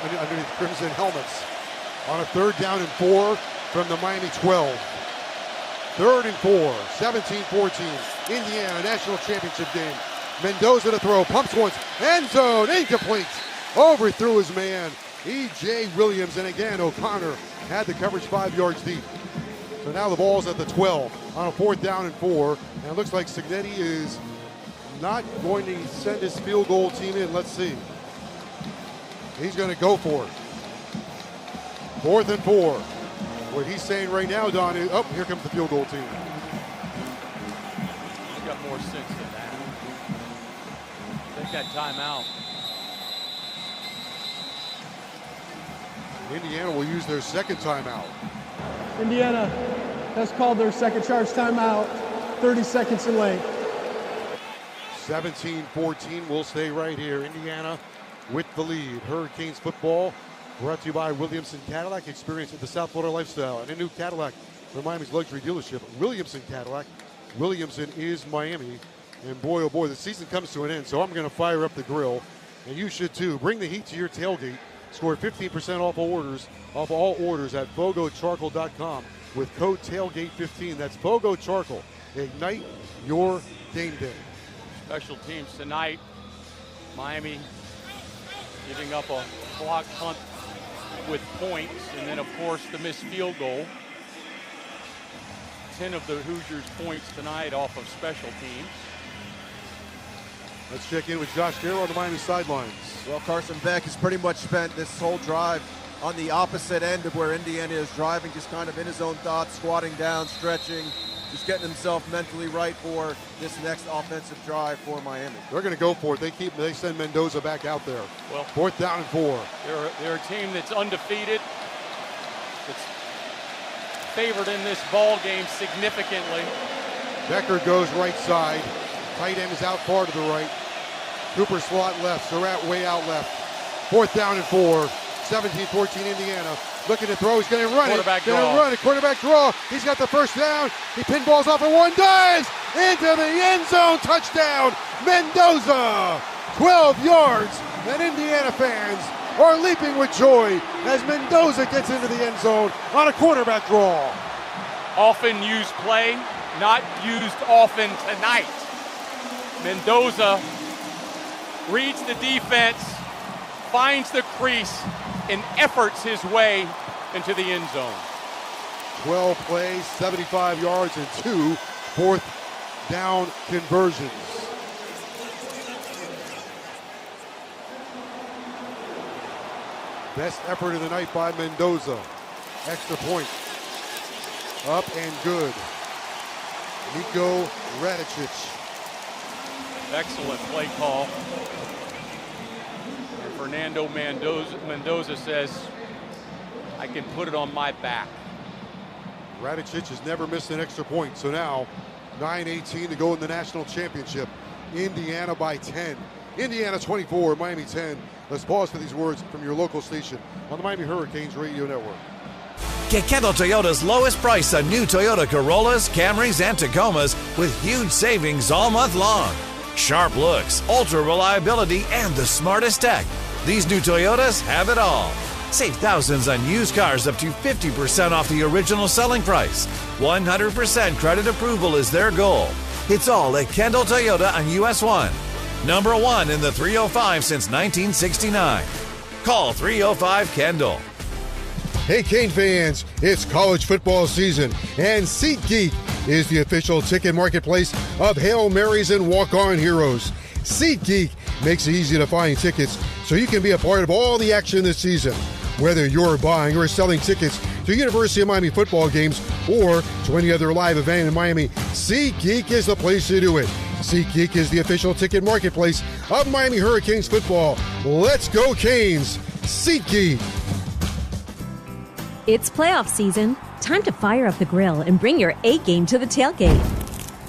underneath Crimson helmets. On a third down and 4 from the Miami 12. 3rd and 4, 17-14. Indiana national championship game. Mendoza to throw, pumps once, end zone, incomplete. Overthrew his man, E.J. Williams, and again O'Connor had the coverage 5 yards deep. So now the ball's at the 12 on a 4th down and 4, and it looks like Signetti is not going to send his field goal team in. Let's see. He's going to go for it. 4th and 4. What he's saying right now, Don, is, oh, here comes the field goal team. He's got more sense than that. Take that timeout. Indiana will use their second timeout. Indiana has called their second charge timeout, 30 seconds in length. 17-14, we'll stay right here. Indiana with the lead. Hurricanes football brought to you by Williamson Cadillac. Experience the South Florida lifestyle and a new Cadillac for Miami's luxury dealership, Williamson Cadillac. Williamson is Miami. And boy, oh boy, the season comes to an end, so I'm going to fire up the grill. And you should too. Bring the heat to your tailgate. Score 15% off all orders at fogocharcoal.com with code TAILGATE15. That's Fogo Charcoal. Ignite your game day. Special teams tonight. Miami giving up a block punt with points, and then of course the missed field goal. 10 of the Hoosiers' points tonight off of special teams. Let's check in with Josh Darrow on the Miami sidelines. Well, Carson Beck has pretty much spent this whole drive on the opposite end of where Indiana is driving, just kind of in his own thoughts, squatting down, stretching, just getting himself mentally right for this next offensive drive for Miami. They're going to go for it. They send Mendoza back out there. Well, 4th down and 4. They're a team that's undefeated. It's favored in this ball game significantly. Becker goes right side. Tight end is out far to the right. Cooper slot left. Surratt way out left. 4th down and 4. 17-14 Indiana. Looking to throw. He's going to run it. Going to run it. Quarterback draw. He's got the first down. He pinballs off at one. Dives into the end zone. Touchdown. Mendoza. 12 yards. And Indiana fans are leaping with joy as Mendoza gets into the end zone on a quarterback draw. Often used play, not used often tonight. Mendoza reads the defense, finds the crease, and efforts his way into the end zone. 12 plays, 75 yards, and 2 4th down conversions. Best effort of the night by Mendoza. Extra point. Up and good. Nico Radicic. Excellent play call. And Fernando Mendoza says, I can put it on my back. Radicic has never missed an extra point. So now 9:18 to go in the national championship. Indiana by 10. Indiana 24, Miami 10. Let's pause for these words from your local station on the Miami Hurricanes Radio Network. Get Kendall Toyota's lowest price on new Toyota Corollas, Camrys, and Tacomas with huge savings all month long. Sharp looks, ultra reliability, and the smartest tech. These new Toyotas have it all. Save thousands on used cars up to 50% off the original selling price. 100% credit approval is their goal. It's all at Kendall Toyota on US 1. Number 1 in the 305 since 1969. Call 305-KENDALL. Hey, Cane fans, it's college football season, and SeatGeek is the official ticket marketplace of Hail Marys and Walk-On Heroes. SeatGeek makes it easy to find tickets so you can be a part of all the action this season. Whether you're buying or selling tickets to University of Miami football games or to any other live event in Miami, SeatGeek is the place to do it. SeatGeek is the official ticket marketplace of Miami Hurricanes football. Let's go, Canes! SeatGeek. It's playoff season. Time to fire up the grill and bring your A game to the tailgate.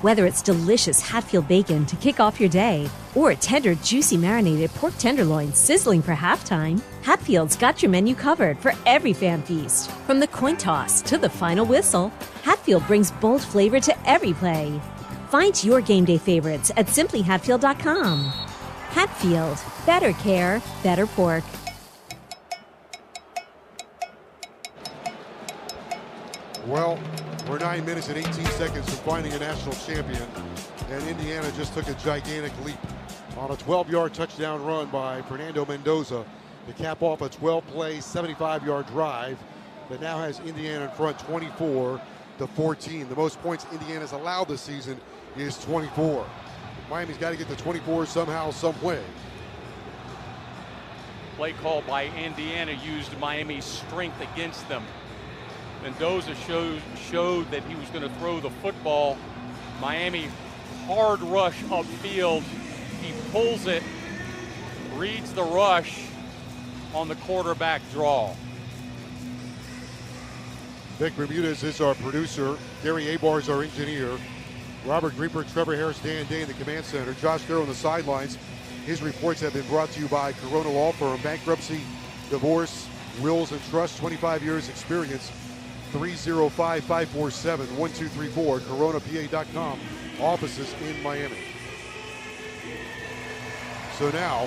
Whether it's delicious Hatfield bacon to kick off your day or a tender, juicy marinated pork tenderloin sizzling for halftime, Hatfield's got your menu covered for every fan feast. From the coin toss to the final whistle, Hatfield brings bold flavor to every play. Find your game day favorites at simplyhatfield.com. Hatfield, better care, better pork. Well, we're 9 minutes and 18 seconds from finding a national champion, and Indiana just took a gigantic leap on a 12-yard touchdown run by Fernando Mendoza to cap off a 12-play, 75-yard drive that now has Indiana in front 24-14. The most points Indiana's allowed this season is 24. Miami's got to get to 24 somehow, some way. Play call by Indiana used Miami's strength against them. Mendoza showed that he was going to throw the football. Miami hard rush upfield. He pulls it, reads the rush on the quarterback draw. Vic Bermudez is our producer. Gary Abar is our engineer. Robert Greenberg, Trevor Harris, Dan Day in the command center. Josh Darrow on the sidelines. His reports have been brought to you by Corona Law Firm. Bankruptcy, divorce, wills, and trust. 25 years experience. 305-547-1234, coronapa.com, offices in Miami. So now,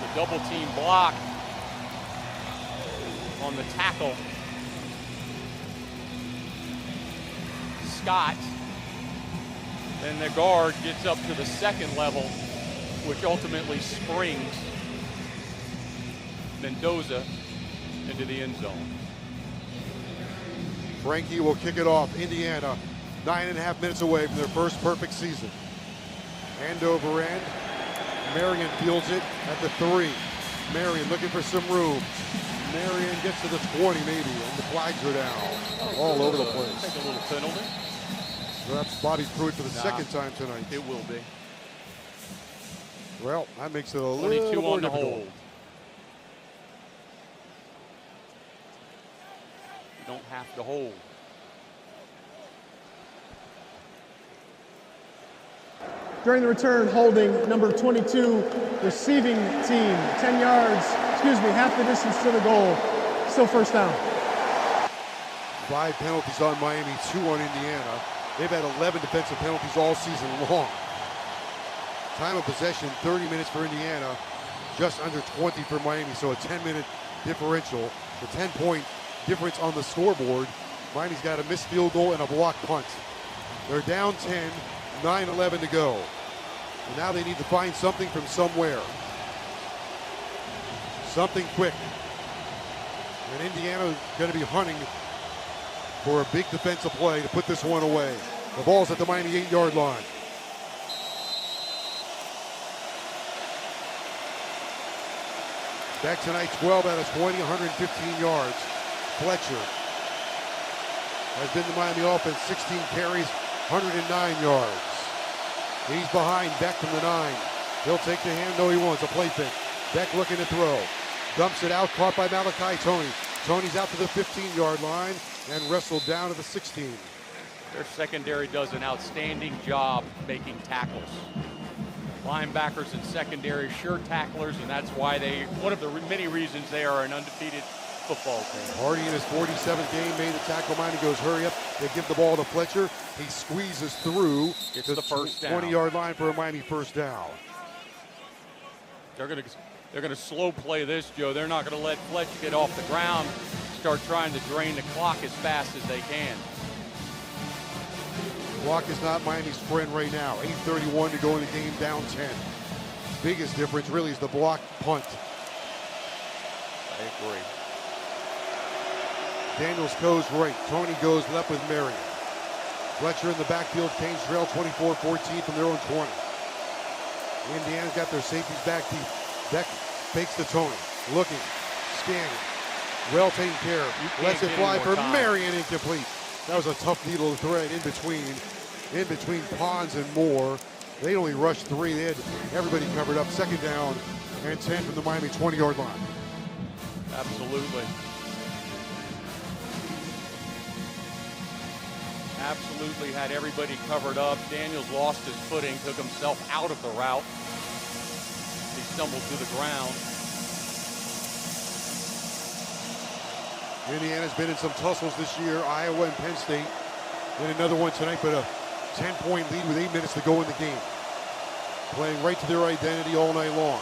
the double team block on the tackle. Scott, then the guard gets up to the second level, which ultimately springs Mendoza into the end zone. Frankie will kick it off. Indiana, 9.5 minutes away from their first perfect season. End over end. Marion fields it at the 3. Marion looking for some room. Marion gets to the 20 maybe, and the flags are down all over the place. Take a little penalty. Perhaps Bobby Pruitt for the second time tonight. It will be. Well, that makes it a 22 little more on the difficult. hold. You don't have to hold. During the return, holding number 22, receiving team, 10 yards, half the distance to the goal. Still first down. 5 penalties on Miami, 2 on Indiana. They've had 11 defensive penalties all season long. Time of possession, 30 minutes for Indiana, just under 20 for Miami, so a 10-minute differential. The 10-point difference on the scoreboard. Miami's got a missed field goal and a blocked punt. They're down 10, 9-11 to go. And now they need to find something from somewhere. Something quick. And Indiana's going to be hunting for a big defensive play to put this one away. The ball's at the Miami 8-yard line. Back tonight, 12 out of 20, 115 yards. Fletcher has been the Miami offense, 16 carries, 109 yards. He's behind Beck from the 9. He'll take the hand, no he wants, a play fake. Beck looking to throw. Dumps it out, caught by Malachi Tony. Tony's out to the 15-yard line and wrestled down to the 16. Their secondary does an outstanding job making tackles. Linebackers and secondary sure tacklers, and that's why one of the many reasons they are an undefeated football team. Hardy in his 47th game made the tackle. Miami goes, hurry up. They give the ball to Fletcher. He squeezes through. It's the first down. 20-yard line for a Miami first down. They're going to slow play this, Joe. They're not going to let Fletcher get off the ground, start trying to drain the clock as fast as they can. Clock is not Miami's friend right now. 8:31 to go in the game, down 10. Biggest difference really is the block punt. I agree. Daniels goes right. Tony goes left with Marion. Fletcher in the backfield. Canes trail 24-14 from their own 20. Indiana's got their safeties back deep. Beck fakes to Tony. Looking. Scanning. Well taken care of. Lets it fly for Marion, incomplete. That was a tough needle to thread in between Pons and Moore. They only rushed 3. They had everybody covered up. Second down and 10 from the Miami 20-yard line. Absolutely. Absolutely had everybody covered up. Daniels lost his footing, took himself out of the route. He stumbled to the ground. Indiana's been in some tussles this year. Iowa and Penn State. Then another one tonight, but a 10-point lead with 8 minutes to go in the game. Playing right to their identity all night long.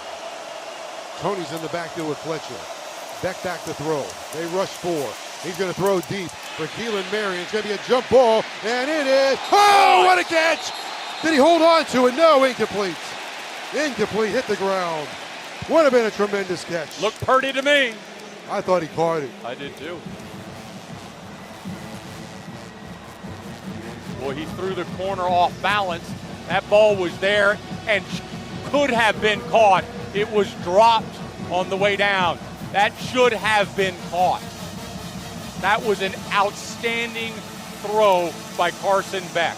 Tony's in the backfield with Fletcher. Beck back to throw. They rush 4. He's going to throw deep for Keelan Marion. It's going to be a jump ball, and it is. Oh, what a catch! Did he hold on to it? No, incomplete. Incomplete, hit the ground. Would have been a tremendous catch. Looked pretty to me. I thought he caught it. I did too. Boy, he threw the corner off balance. That ball was there and could have been caught. It was dropped on the way down. That should have been caught. That was an outstanding throw by Carson Beck.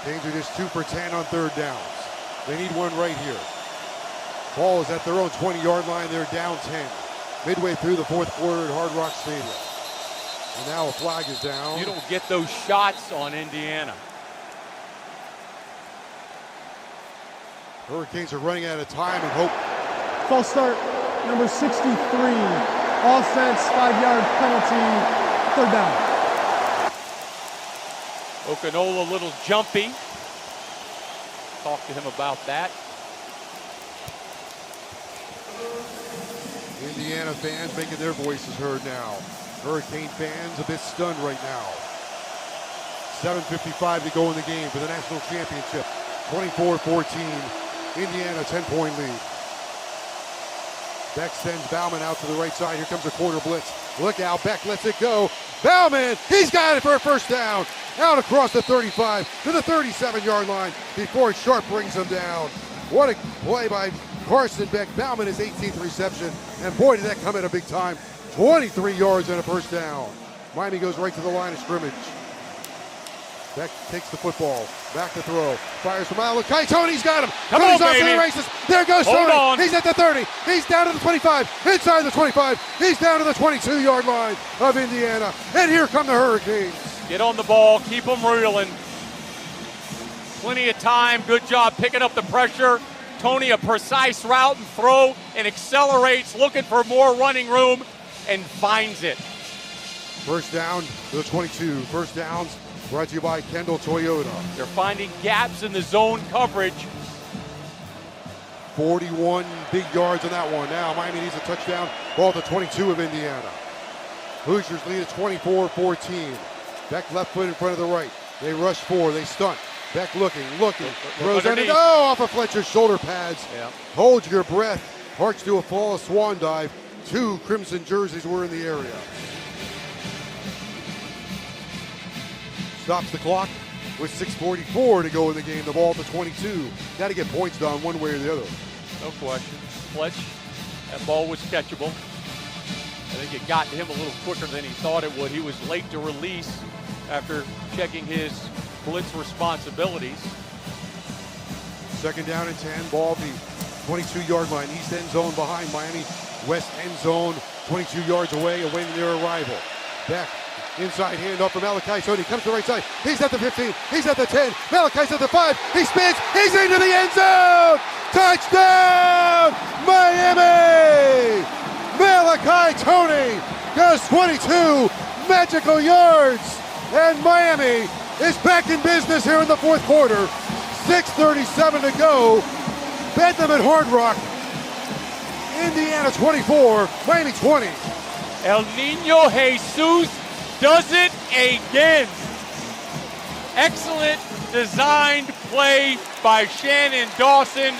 Canes are just 2 for 10 on third downs. They need one right here. Ball is at their own 20-yard line. They're down 10. Midway through the fourth quarter at Hard Rock Stadium. And now a flag is down. You don't get those shots on Indiana. Hurricanes are running out of time and hope. False start, number 63. Offense, 5-yard penalty, third down. Okinola a little jumpy. Talk to him about that. Indiana fans making their voices heard now. Hurricane fans a bit stunned right now. 7:55 to go in the game for the national championship. 24-14. Indiana 10-point lead. Beck sends Bauman out to the right side. Here comes a corner blitz. Look out. Beck lets it go. Bauman, he's got it for a first down. Out across the 35 to the 37-yard line before Sharp brings him down. What a play by Carson Beck. Bauman his 18th reception. And boy, did that come at a big time. 23 yards and a first down. Miami goes right to the line of scrimmage. Beck takes the football. Back to throw. Fires from Malachi. Tony's got him. Come Tony's on, off to baby. the races. There goes Hold Tony. on. He's at the 30. He's down to the 25. Inside the 25. He's down to the 22-yard line of Indiana. And here come the Hurricanes. Get on the ball. Keep them reeling. Plenty of time. Good job picking up the pressure. Tony, a precise route and throw, and accelerates, looking for more running room, and finds it. First down to the 22. First downs brought to you by Kendall Toyota. They're finding gaps in the zone coverage. 41 big yards on that one. Now Miami needs a touchdown. Ball at the 22 of Indiana. Hoosiers lead at 24-14. Beck left foot in front of the right. They rush 4. They stunt. Beck looking. Throws underneath. Off of Fletcher's shoulder pads. Yeah. Hold your breath. Harks to a flawless swan dive. 2 crimson jerseys were in the area. Stops the clock with 6:44 to go in the game. The ball at the 22. Got to get points down one way or the other. No question. Fletch, that ball was catchable. I think it got to him a little quicker than he thought it would. He was late to release after checking his blitz responsibilities. Second down and 10. Ball at the 22-yard line. East end zone behind Miami. West end zone 22 yards away, awaiting their arrival. Beck. Inside handoff from Malachi Tony. Comes to the right side. He's at the 15. He's at the 10. Malachi's at the 5. He spins. He's into the end zone. Touchdown, Miami! Malachi Malachi Tony goes 22 magical yards. And Miami is back in business here in the fourth quarter. 6:37 to go. Bedlam at Hard Rock. Indiana 24, Miami 20. El Niño Jesus does it again. Excellent designed play by Shannon Dawson.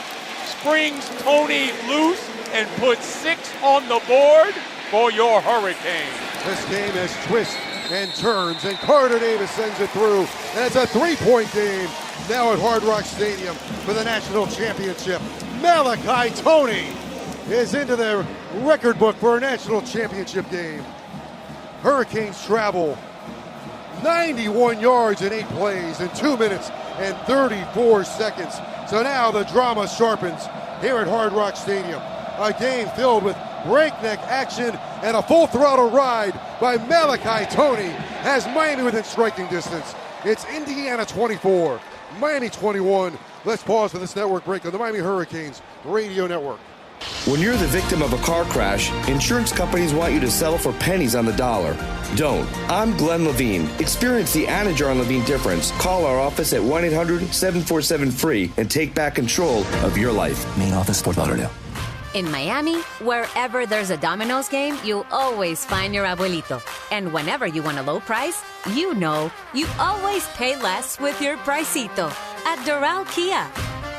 Springs Tony loose and puts 6 on the board for your Hurricanes. This game has twists and turns, and Carter Davis sends it through. And it's a 3-point game now at Hard Rock Stadium for the national championship. Malachi Tony is into the record book for a national championship game. Hurricanes travel 91 yards in 8 plays in 2 minutes and 34 seconds. So now the drama sharpens here at Hard Rock Stadium. A game filled with breakneck action and a full throttle ride by Malachi Tony has Miami within striking distance. It's Indiana 24, Miami 21. Let's pause for this network break on the Miami Hurricanes Radio Network. When you're the victim of a car crash, insurance companies want you to settle for pennies on the dollar. Don't. I'm Glenn Levine. Experience the Anajar and Levine difference. Call our office at 1-800-747-FREE and take back control of your life. Main office, Fort Lauderdale. In Miami, wherever there's a Domino's game, you'll always find your abuelito. And whenever you want a low price, you know you always pay less with your Pricito at Doral Kia.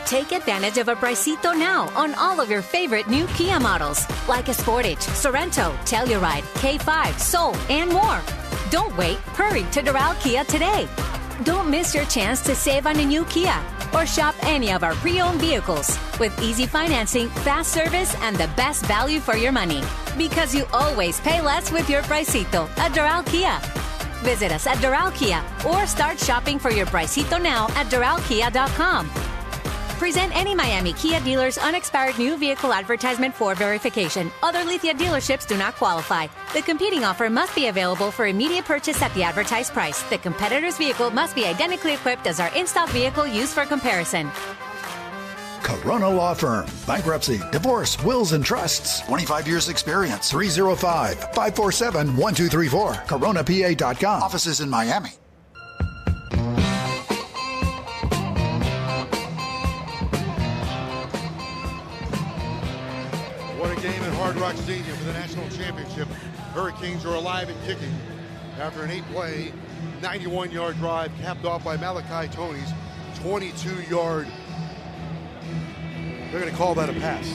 Take advantage of a Pricito now on all of your favorite new Kia models, like a Sportage, Sorento, Telluride, K5, Soul, and more. Don't wait. Hurry to Doral Kia today. Don't miss your chance to save on a new Kia or shop any of our pre-owned vehicles with easy financing, fast service, and the best value for your money. Because you always pay less with your Pricito at Doral Kia. Visit us at Doral Kia or start shopping for your Pricito now at DoralKia.com. Present any Miami Kia dealer's unexpired new vehicle advertisement for verification. Other Lithia dealerships do not qualify. The competing offer must be available for immediate purchase at the advertised price. The competitor's vehicle must be identically equipped as our in-stock vehicle used for comparison. Corona Law Firm. Bankruptcy, divorce, wills, and trusts. 25 years experience. 305-547-1234. CoronaPA.com. Offices in Miami. What a game at Hard Rock Stadium for the national championship. Hurricanes are alive and kicking after an 8-play, 91-yard drive capped off by Malachi Tony's 22-yard. They're going to call that a pass.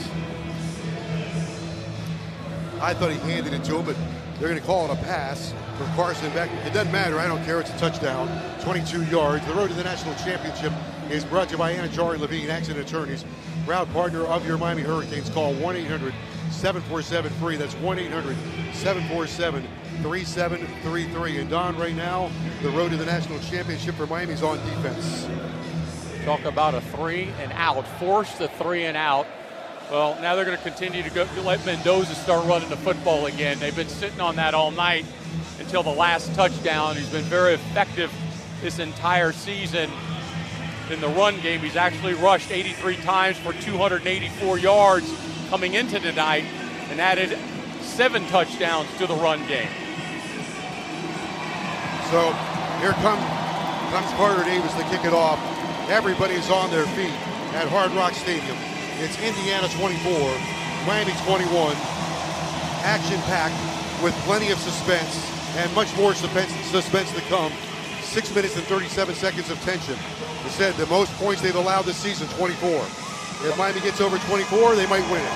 I thought he handed it to him, but they're going to call it a pass from Carson Beck. It doesn't matter. I don't care. It's a touchdown. 22 yards. The road to the national championship is brought to you by Anajar and Levine Accident Attorneys, proud partner of your Miami Hurricanes. Call 1-800-747-FREE. That's 1-800-747-3733. And Don, right now, the road to the national championship for Miami is on defense. Talk about a 3 and out. Force the 3 and out. Well, now they're going to continue to go let Mendoza start running the football again. They've been sitting on that all night until the last touchdown. He's been very effective this entire season in the run game. He's actually rushed 83 times for 284 yards coming into tonight and added 7 touchdowns to the run game. So here comes Carter Davis to kick it off. Everybody's on their feet at Hard Rock Stadium. It's Indiana 24, Miami 21. Action-packed with plenty of suspense and much more suspense to come. 6 minutes and 37 seconds of tension. They said the most points they've allowed this season, 24. If Miami gets over 24, they might win it.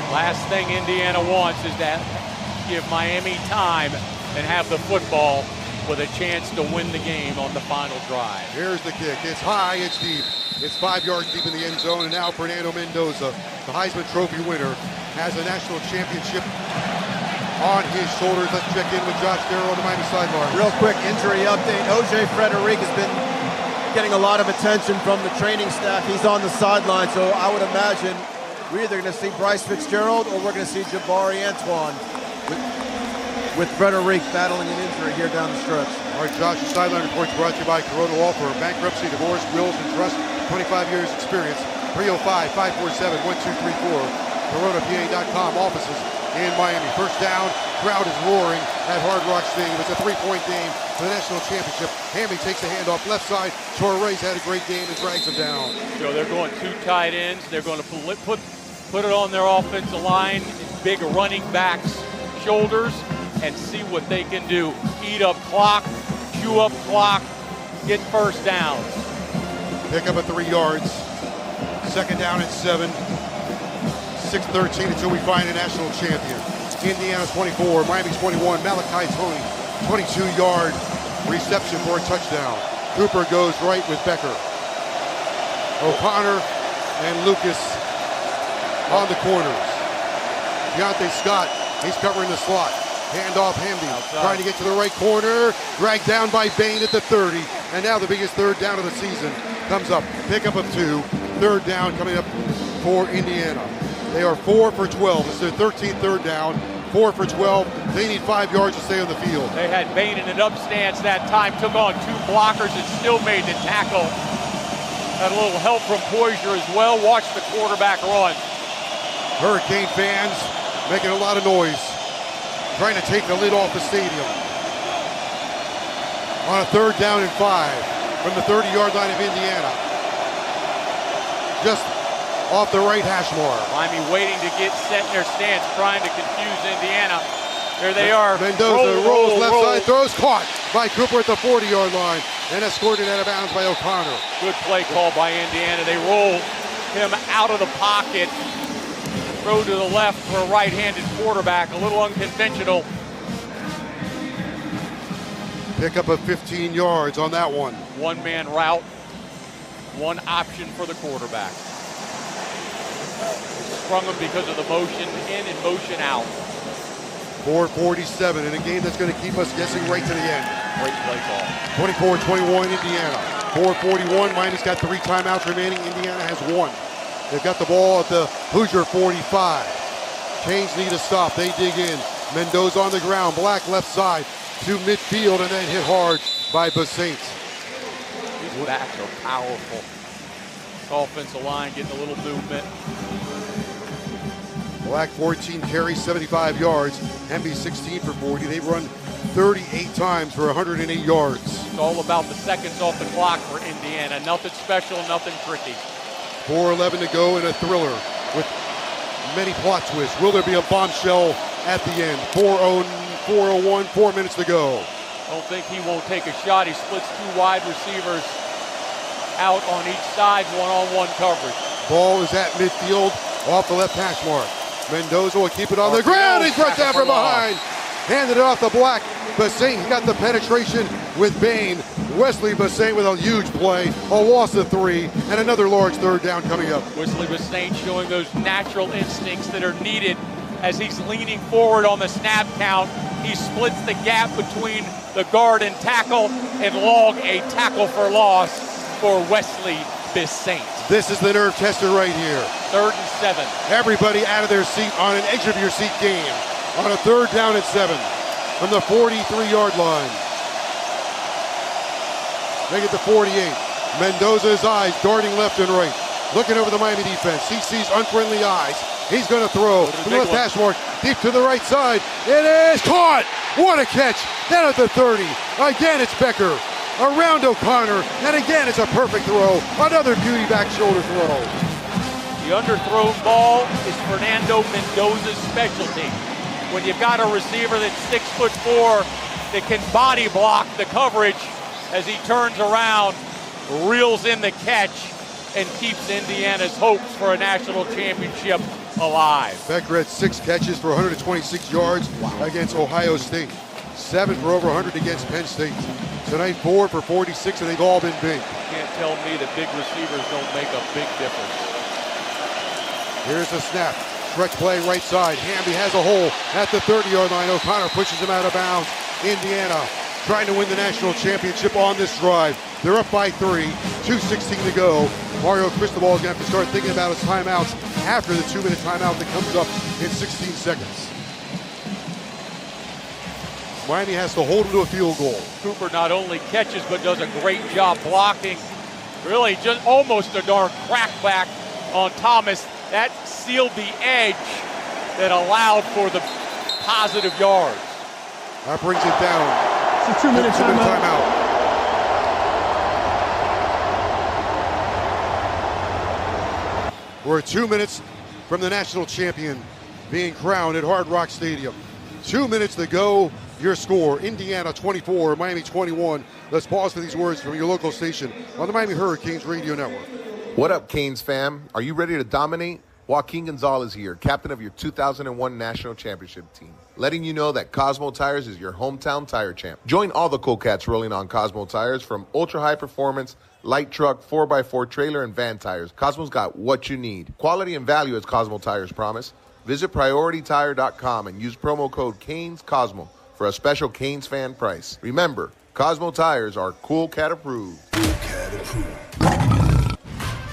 Last thing Indiana wants is to give Miami time and have the football with a chance to win the game on the final drive. Here's the kick. It's high, it's deep. It's 5 yards deep in the end zone, and now Fernando Mendoza, the Heisman Trophy winner, has a national championship on his shoulders. Let's check in with Josh Darrow on the Miami sideline. Real quick injury update. O.J. Frederick has been getting a lot of attention from the training staff. He's on the sideline, so I would imagine we're either going to see Bryce Fitzgerald or we're going to see Jabari Antoine with Frederick battling an injury here down the stretch. All right, Josh's sideline reports brought to you by Corona Law Firm. Bankruptcy, divorce, wills, and trust. 25 years experience. 305-547-1234. CoronaPA.com. Offices in Miami. First down, crowd is roaring at Hard Rock Stadium. It's a 3-point game for the national championship. Hamby takes the handoff left side. Torres had a great game and drags him down. So they're going 2 tight ends. They're going to put it on their offensive line, big running backs' shoulders, and see what they can do. Eat up clock, chew up clock, get first down. Pick up at 3 yards. Second down and 7. 6:13 until we find a national champion. Indiana's 24, Miami's 21. Malachi Tony, 22-yard reception for a touchdown. Cooper goes right with Becker. O'Connor and Lucas on the corners. Deontay Scott, he's covering the slot. Handoff Hamby, trying to get to the right corner. Dragged down by Bain at the 30. And now the biggest third down of the season comes up. Pickup of 2. Third down coming up for Indiana. They are 4 for 12. It's their 13th third down. 4 for 12. They need 5 yards to stay on the field. They had Bain in an up stance that time, took on 2 blockers and still made the tackle. Had a little help from Poisier as well. Watch the quarterback run. Hurricane fans making a lot of noise, trying to take the lid off the stadium. On a third down and 5 from the 30-yard line of Indiana. Just off the right hash mark. Miami waiting to get set in their stance, trying to confuse Indiana. There they are. Mendoza rolls left side, throws, caught by Cooper at the 40-yard line, and escorted out of bounds by O'Connor. Good play call by Indiana. They roll him out of the pocket, throw to the left for a right-handed quarterback, a little unconventional. Pick up of 15 yards on that one. One-man route, one option for the quarterback. Sprung him because of the motion in and motion out. 4:47 in a game that's going to keep us guessing right to the end. Great play call. 24-21 Indiana. 4:41. Miami's got 3 timeouts remaining. Indiana has 1. They've got the ball at the Hoosier 45. Canes need a stop. They dig in. Mendoza on the ground. Black left side to midfield and then hit hard by Basaint. These backs are powerful. Offensive line getting a little movement. Black 14 carries, 75 yards. Hemby 16 for 40. They run 38 times for 108 yards. It's all about the seconds off the clock for Indiana. Nothing special, nothing tricky. 4:11 to go in a thriller with many plot twists. Will there be a bombshell at the end? 4:01, 4 minutes to go. Don't think he won't take a shot. He splits 2 wide receivers out on each side, one-on-one coverage. Ball is at midfield, off the left hash mark. Mendoza will keep it on the ground. He's brought down from behind. Handed it off to Black. Basaint got the penetration with Bain. Wesley Basaint with a huge play. A loss of 3, and another large third down coming up. Wesley Basaint showing those natural instincts that are needed as he's leaning forward on the snap count. He splits the gap between the guard and tackle and log a tackle for loss for Wesley Basaint. This is the nerve tester right here. 3rd and 7. Everybody out of their seat on an edge of your seat game. On a 3rd down and 7 from the 43-yard line. They get to 48. Mendoza's eyes darting left and right. Looking over the Miami defense. He sees unfriendly eyes. He's going to throw from the left hash mark deep to the right side. It is caught. What a catch. Down at the 30. Again, it's Becker. Around O'Connor. And again, it's a perfect throw. Another beauty back shoulder throw. The underthrown ball is Fernando Mendoza's specialty. When you've got a receiver that's 6'4" that can body block the coverage as he turns around, reels in the catch, and keeps Indiana's hopes for a national championship alive. Becker had 6 catches for 126 yards against Ohio State. 7 for over 100 against Penn State. Tonight 4 for 46, and they've all been big. You can't tell me that big receivers don't make a big difference. Here's the snap. Stretch play right side. Hamby has a hole at the 30-yard line. O'Connor pushes him out of bounds. Indiana trying to win the national championship on this drive. They're up by 3. 2:16 to go. Mario Cristobal is going to have to start thinking about his timeouts after the 2-minute timeout that comes up in 16 seconds. Miami has to hold him to a field goal. Cooper not only catches but does a great job blocking. Really just almost a darn crackback on Thomas. That sealed the edge that allowed for the positive yards. That brings it down. It's a 2-minute timeout. We're 2 minutes from the national champion being crowned at Hard Rock Stadium. 2 minutes to go. Your score, Indiana 24, Miami 21. Let's pause for these words from your local station on the Miami Hurricanes Radio Network. What up, Canes fam? Are you ready to dominate? Joaquin Gonzalez here, captain of your 2001 National Championship team, letting you know that Cosmo Tires is your hometown tire champ. Join all the cool cats rolling on Cosmo Tires, from ultra-high performance, light truck, 4x4 trailer, and van tires. Cosmo's got what you need. Quality and value as Cosmo Tires promise. Visit PriorityTire.com and use promo code CanesCosmo for a special Canes fan price. Remember, Cosmo Tires are Cool Cat approved. Cool Cat approved.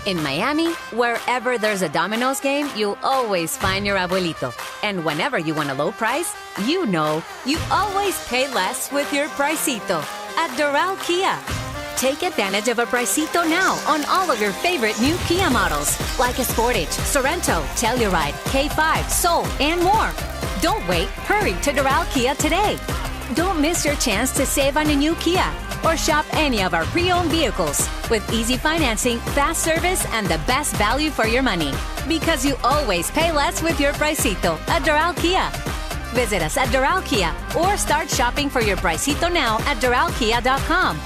In Miami, wherever there's a Domino's game, you'll always find your abuelito. And whenever you want a low price, you know you always pay less with your Pricito at Doral Kia. Take advantage of a Pricito now on all of your favorite new Kia models, like a Sportage, Sorento, Telluride, K5, Soul, and more. Don't wait, hurry to Doral Kia today. Don't miss your chance to save on a new Kia or shop any of our pre-owned vehicles with easy financing, fast service, and the best value for your money. Because you always pay less with your Pricito at Doral Kia. Visit us at Doral Kia or start shopping for your Pricito now at DoralKia.com.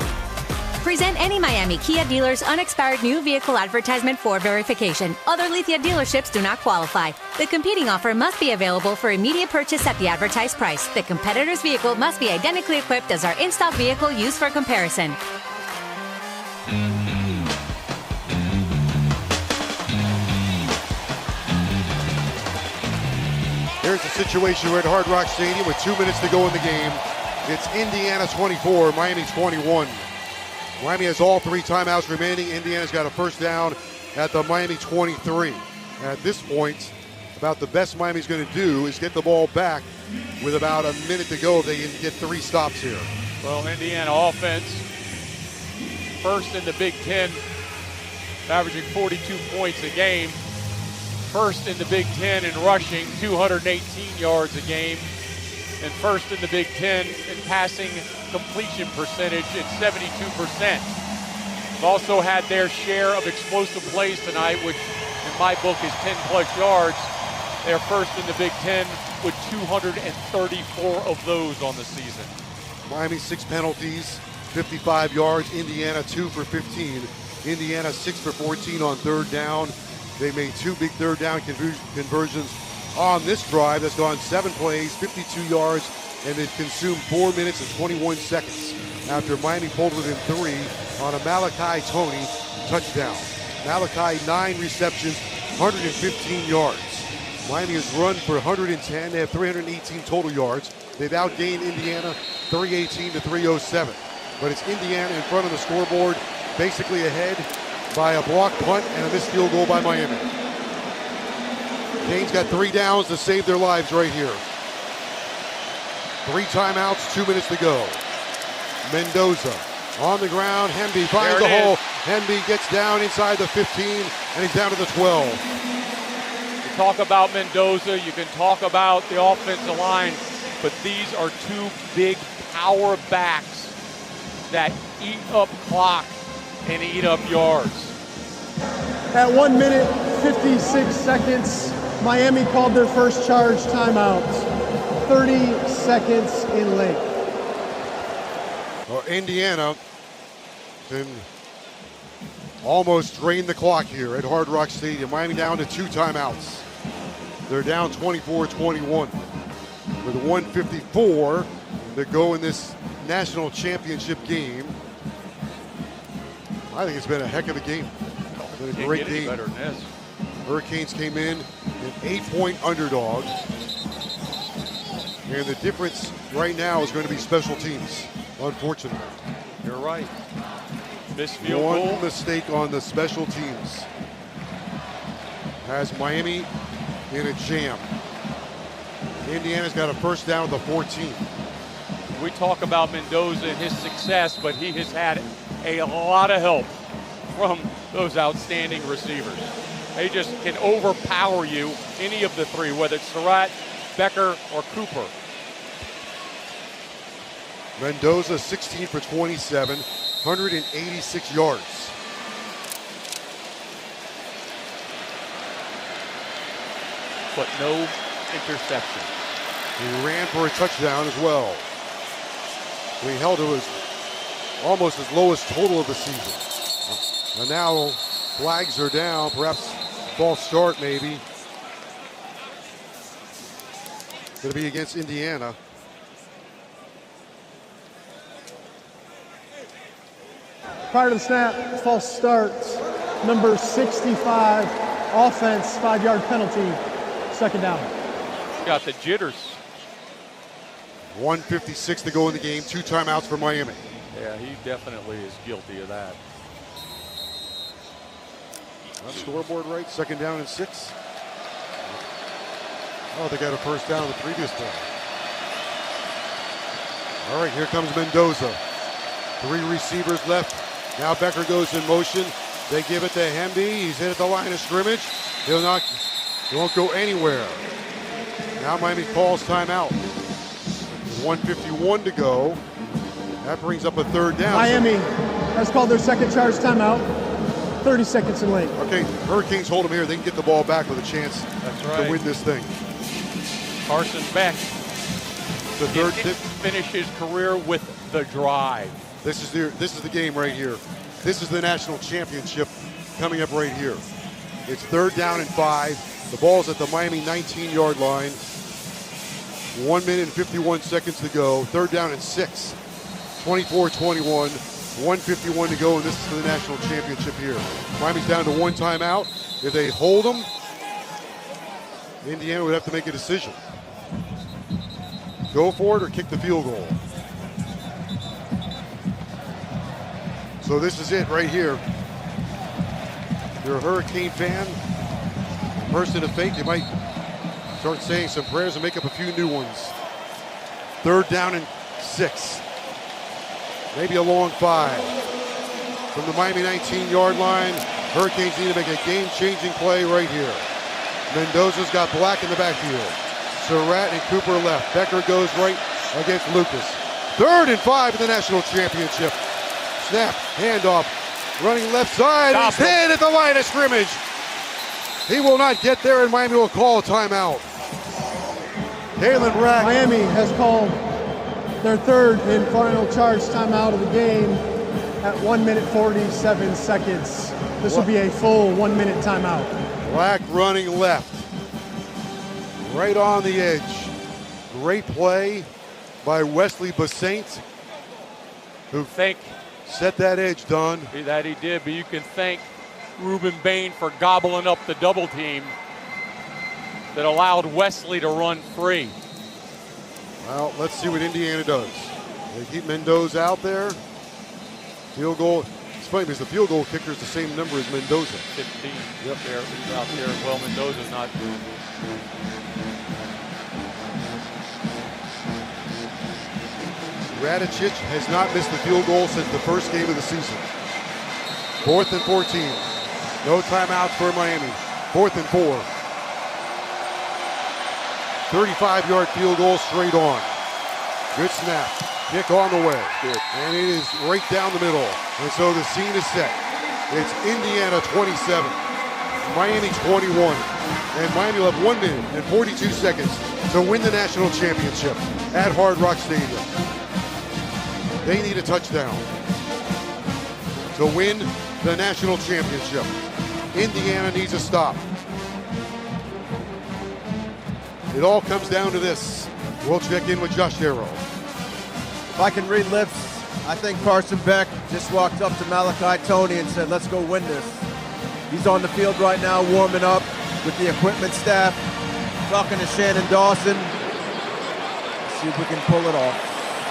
Present any Miami Kia dealer's unexpired new vehicle advertisement for verification. Other Lithia dealerships do not qualify. The competing offer must be available for immediate purchase at the advertised price. The competitor's vehicle must be identically equipped as our in-stock vehicle used for comparison. Here's the situation. We're at Hard Rock Stadium with 2 minutes to go in the game. It's Indiana 24, Miami 21. Miami has all 3 timeouts remaining. Indiana's got a first down at the Miami 23. At this point, about the best Miami's going to do is get the ball back with about a minute to go if they can get 3 stops here. Well, Indiana offense, first in the Big Ten, averaging 42 points a game. First in the Big Ten in rushing, 218 yards a game. And first in the Big Ten in passing completion percentage at 72%. They've also had their share of explosive plays tonight, which in my book is 10+ yards. They're first in the Big Ten with 234 of those on the season. Miami 6 penalties, 55 yards. Indiana 2 for 15. Indiana 6 for 14 on third down. They made 2 big third down conversions on this drive that's gone 7 plays, 52 yards, and it consumed 4 minutes and 21 seconds after Miami pulled within 3 on a Malachi Tony touchdown. Malachi, 9 receptions, 115 yards. Miami has run for 110. They have 318 total yards. They've outgained Indiana 318 to 307. But it's Indiana in front of the scoreboard, basically ahead by a blocked punt and a missed field goal by Miami. Canes got 3 downs to save their lives right here. 3 timeouts, 2 minutes to go. Mendoza on the ground. Hemby finds the hole. Hemby gets down inside the 15, and he's down to the 12. You talk about Mendoza, you can talk about the offensive line, but these are 2 big power backs that eat up clock and eat up yards. At 1 minute, 56 seconds, Miami called their first charge timeout. 30 seconds in length. Well, Indiana can almost drain the clock here at Hard Rock Stadium. Miami down to 2 timeouts. They're down 24-21 with 1:54 to go in this national championship game. I think it's been a heck of a game. It's been a great game. Better than this. Hurricanes came in an 8-point underdog. And the difference right now is going to be special teams, unfortunately. You're right. Missed field goal. One mistake on the special teams has Miami in a jam. Indiana's got a first down at the 14. We talk about Mendoza and his success, but he has had a lot of help from those outstanding receivers. They just can overpower you, any of the three, whether it's Surratt, Becker, or Cooper. Mendoza 16 for 27, 186 yards. But no interception. He ran for a touchdown as well. We held it was almost his lowest total of the season. And now flags are down, perhaps false start maybe. Going to be against Indiana. Prior to the snap, false start, number 65, offense, 5-yard penalty, second down. Got the jitters. 1:56 to go in the game, 2 timeouts for Miami. Yeah, he definitely is guilty of that. That scoreboard right, second down and 6. Oh, they got a first down the previous play. All right, here comes Mendoza. 3 receivers left. Now Becker goes in motion. They give it to Hemby. He's hit at the line of scrimmage. He won't go anywhere. Now Miami calls timeout. 1:51 to go. That brings up a third down. Miami has called their second charge timeout. 30 seconds in late. Okay, Hurricanes hold them here. They can get the ball back with a chance to win this thing. Carson Beck. The third finish his career with the drive. This is the game right here. This is the national championship coming up right here. It's third down and 5. The ball's at the Miami 19-yard line. 1 minute and 51 seconds to go. Third down and 6. 24-21. 1:51 to go, and this is for the national championship here. Miami's down to 1 timeout. If they hold them, Indiana would have to make a decision. Go for it or kick the field goal. So this is it right here. If you're a Hurricane fan, person of faith, you might start saying some prayers and make up a few new ones. Third down and 6. Maybe a long 5. From the Miami 19-yard line, Hurricanes need to make a game-changing play right here. Mendoza's got Black in the backfield. Surratt and Cooper left. Becker goes right against Lucas. Third and 5 in the national championship. Snap, handoff, running left side. He's hit at the line of scrimmage. He will not get there, and Miami will call a timeout. Kalen Rack. Miami has called their third and final charge timeout of the game at 1 minute 47 seconds. This will be a full 1 minute timeout. Black running left. Right on the edge. Great play by Wesley Basaint, who set that edge, Don. That he did, but you can thank Ruben Bain for gobbling up the double team that allowed Wesley to run free. Well, let's see what Indiana does. They keep Mendoza out there. Field goal. It's funny because the field goal kicker is the same number as Mendoza. 15. Yep. There, out there as well. Mendoza's not. Radicic has not missed the field goal since the first game of the season. 4th and 14. No timeouts for Miami. 4th and 4. 35-yard field goal straight on. Good snap. Kick on the way. Good. And it is right down the middle. And so the scene is set. It's Indiana 27, Miami 21. And Miami will have 1 minute and 42 seconds to win the national championship at Hard Rock Stadium. They need a touchdown to win the national championship. Indiana needs a stop. It all comes down to this. We'll check in with Josh Darrow. If I can read lips, I think Carson Beck just walked up to Malachi Toney and said, let's go win this. He's on the field right now warming up with the equipment staff, talking to Shannon Dawson. Let's see if we can pull it off.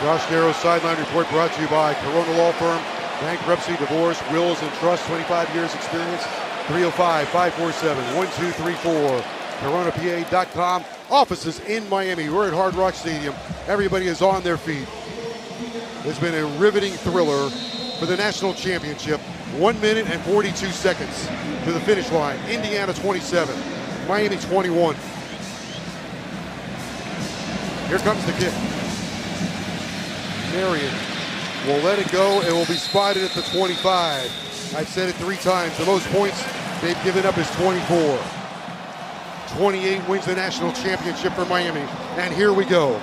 Josh Darrow's sideline report brought to you by Corona Law Firm, bankruptcy, divorce, wills, and trust, 25 years experience, 305-547-1234, CoronaPA.com. Offices in Miami. We're at Hard Rock Stadium. Everybody is on their feet. It's been a riveting thriller for the national championship 1 minute and 42 seconds to the finish line. Indiana 27, Miami 21. Here comes the kick. Marion will let it go. It will be spotted at the 25. I've said it 3 times. The most points they've given up is 24. 28 wins the national championship for Miami. And here we go.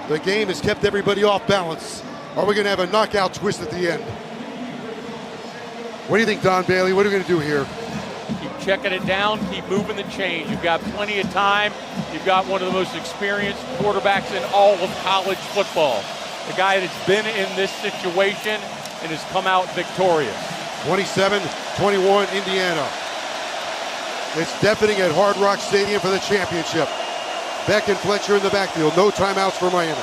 The game has kept everybody off balance. Are we going to have a knockout twist at the end? What do you think, Don Bailey? What are we going to do here? Keep checking it down, keep moving the chains. You've got plenty of time. You've got one of the most experienced quarterbacks in all of college football. The guy that's been in this situation and has come out victorious. 27-21 Indiana. It's deafening at Hard Rock Stadium for the championship. Beck and Fletcher in the backfield. No timeouts for Miami.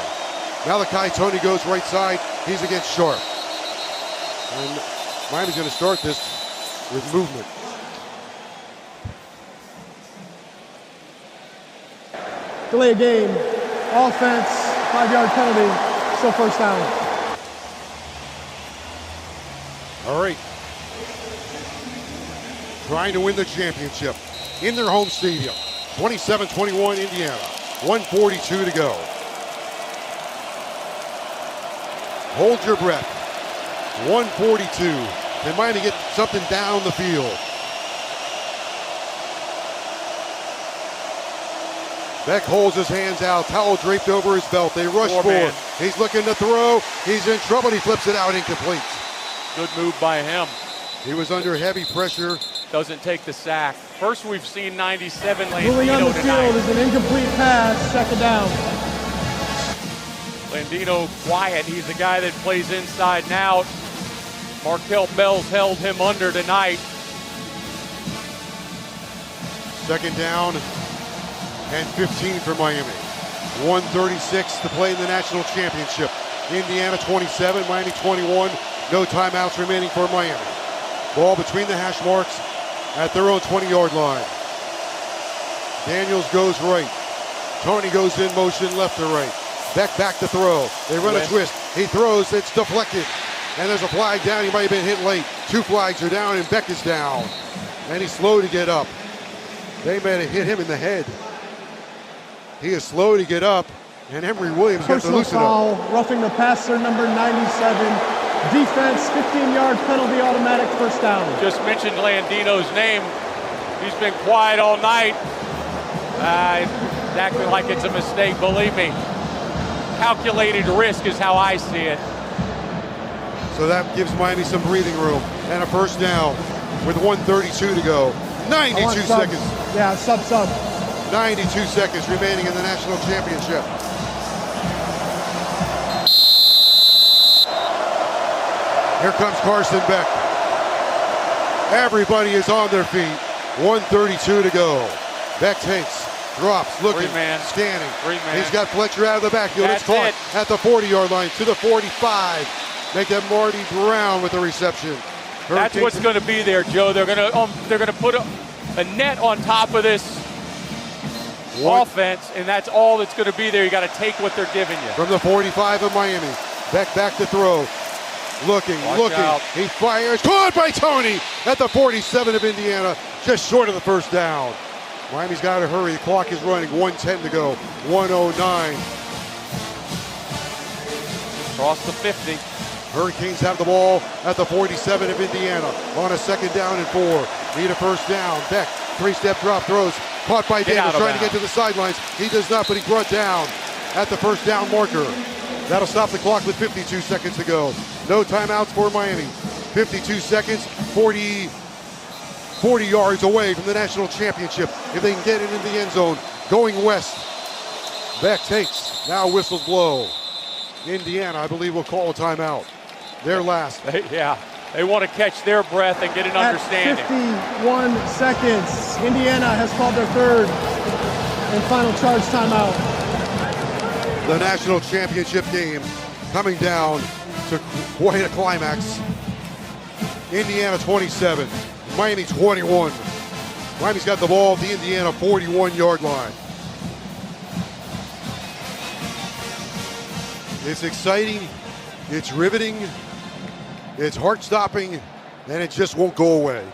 Malachi Tony goes right side. He's against Sharp. And Miami's going to start this with movement. Delay a game. Offense, 5-yard penalty. Still first down. All right. Trying to win the championship in their home stadium. 27-21 Indiana. 1:42 to go. Hold your breath. 1:42. Can Miami get something down the field? Beck holds his hands out, towel draped over his belt. They rush forward. He's looking to throw. He's in trouble. He flips it out, incomplete. Good move by him. He was under heavy pressure. Doesn't take the sack. First we've seen 97 Moving on Landino the tonight. field is an incomplete pass, second down. Landino quiet. He's the guy that plays inside and out. Markel Bell's held him under tonight. Second down and 15 for Miami. 1:36 to play in the national championship. Indiana 27, Miami 21. No timeouts remaining for Miami. Ball between the hash marks at their own 20-yard line. Daniels goes right. Tony goes in motion left to right. Beck back to throw. They run a twist. He throws. It's deflected. And there's a flag down. He might have been hit late. 2 flags are down, and Beck is down. And he's slow to get up. They may have hit him in the head. He is slow to get up, and Emory Williams got to loosen foul, up. roughing the passer, number 97. Defense, 15-yard penalty, automatic first down. Just mentioned Landino's name. He's been quiet all night. Acting like it's a mistake, believe me. Calculated risk is how I see it. So that gives Miami some breathing room. And a first down with 1:32 to go. 92 seconds. Yeah, sub. 92 seconds remaining in the national championship. Here comes Carson Beck. Everybody is on their feet. 1:32 to go. Beck takes, drops, looking, scanning. He's got Fletcher out of the backfield. It's caught at the 40-yard line to the 45. Make that Marty Brown with the reception. That's what's going to be there, Joe. They're going to put a net on top of this offense, and that's all that's going to be there. You got to take what they're giving you. From the 45 of Miami, Beck back to throw. Looking. Out. He fires. Caught by Tony at the 47 of Indiana, just short of the first down. Miami's got to hurry. The clock is running. 1:10 to go. 1:09. Across the 50. Hurricanes have the ball at the 47 of Indiana on a second down and 4. Need a first down. Beck, 3-step drop, throws. Caught by Daniels, trying to get to the sidelines. He does not, but he's brought down at the first down marker. That'll stop the clock with 52 seconds to go. No timeouts for Miami. 52 seconds, 40 yards away from the national championship. If they can get it in the end zone, going west. Beck takes, now whistles blow. Indiana, I believe, will call a timeout. Their last. They want to catch their breath and get an understanding. 51 seconds. Indiana has called their third and final charge timeout. The national championship game coming down to quite a climax. Indiana 27, Miami 21. Miami's got the ball at the Indiana 41-yard line. It's exciting It's riveting, it's heart-stopping, and it just won't go away.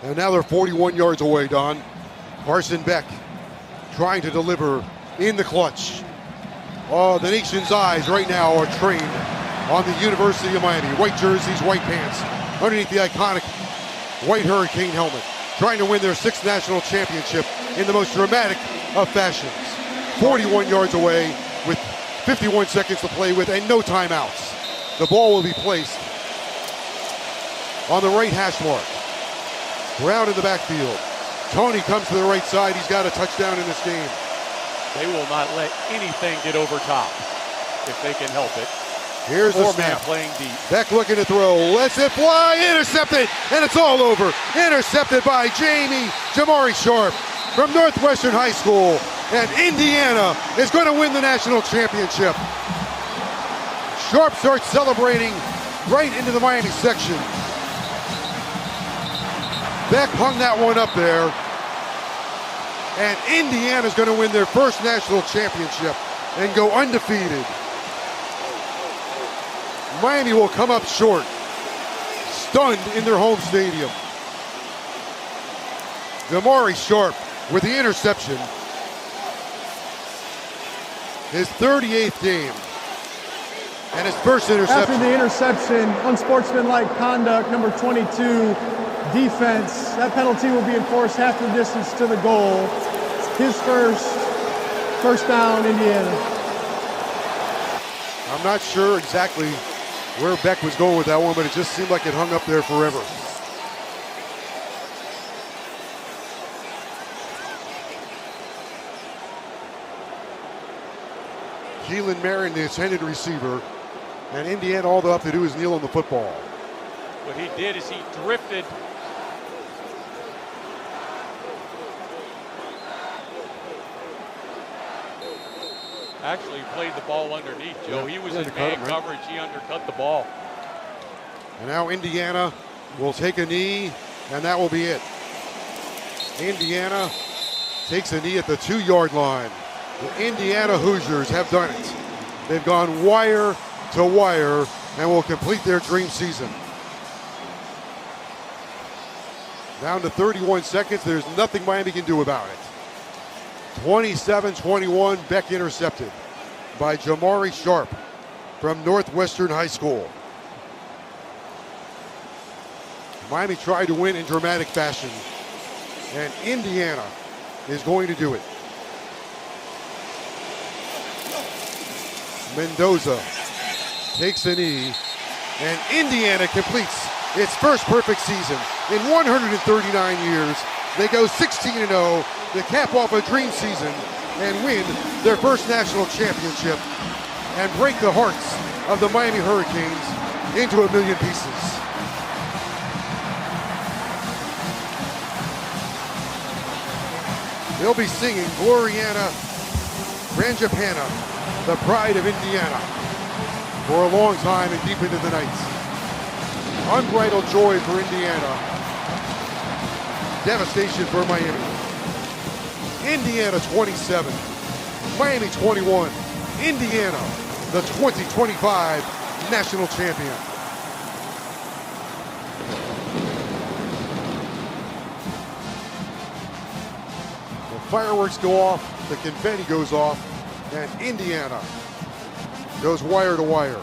And now they're 41 yards away, Don. Carson Beck trying to deliver in the clutch. Oh, the nation's eyes right now are trained on the University of Miami. White jerseys, white pants, underneath the iconic white Hurricane helmet. Trying to win their 6th national championship in the most dramatic of fashions. 41 yards away with 51 seconds to play with and no timeouts. The ball will be placed on the right hash mark. Brown in the backfield. Tony comes to the right side. He's got a touchdown in this game. They will not let anything get over top if they can help it. Here's the Four-man snap. playing deep. Beck looking to throw. Lets it fly. Intercepted. And it's all over. Intercepted by Jamari Sharp from Northwestern High School. And Indiana is going to win the national championship. Sharp starts celebrating right into the Miami section. Beck hung that one up there. And Indiana's going to win their first national championship and go undefeated. Miami will come up short, stunned in their home stadium. Jamari Sharp with the interception. His 38th game. And his first interception. After the interception, unsportsmanlike conduct, number 22, defense. That penalty will be enforced half the distance to the goal. His first down, Indiana. I'm not sure exactly where Beck was going with that one, but it just seemed like it hung up there forever. Keelan Marin, the intended receiver, and Indiana, all they have to do is kneel on the football. What he did is he drifted. Actually played the ball underneath, Joe. Yeah, He was he in undercut man him, right? coverage. He undercut the ball. And now Indiana will take a knee, and that will be it. Indiana takes a knee at the 2-yard line. The Indiana Hoosiers have done it. They've gone wire to wire and will complete their dream season. Down to 31 seconds. There's nothing Miami can do about it. 27-21, Beck intercepted by Jamari Sharp from Northwestern High School. Miami tried to win in dramatic fashion, and Indiana is going to do it. Mendoza takes a knee, and Indiana completes its first perfect season in 139 years. They go 16-0 to cap off a dream season and win their first national championship and break the hearts of the Miami Hurricanes into a million pieces. They'll be singing Gloriana Frangipana, the pride of Indiana, for a long time and deep into the night. Unbridled joy for Indiana. Devastation for Miami. Indiana 27, Miami 21. Indiana, the 2025 national champion. The fireworks go off, the confetti goes off, and Indiana goes wire to wire.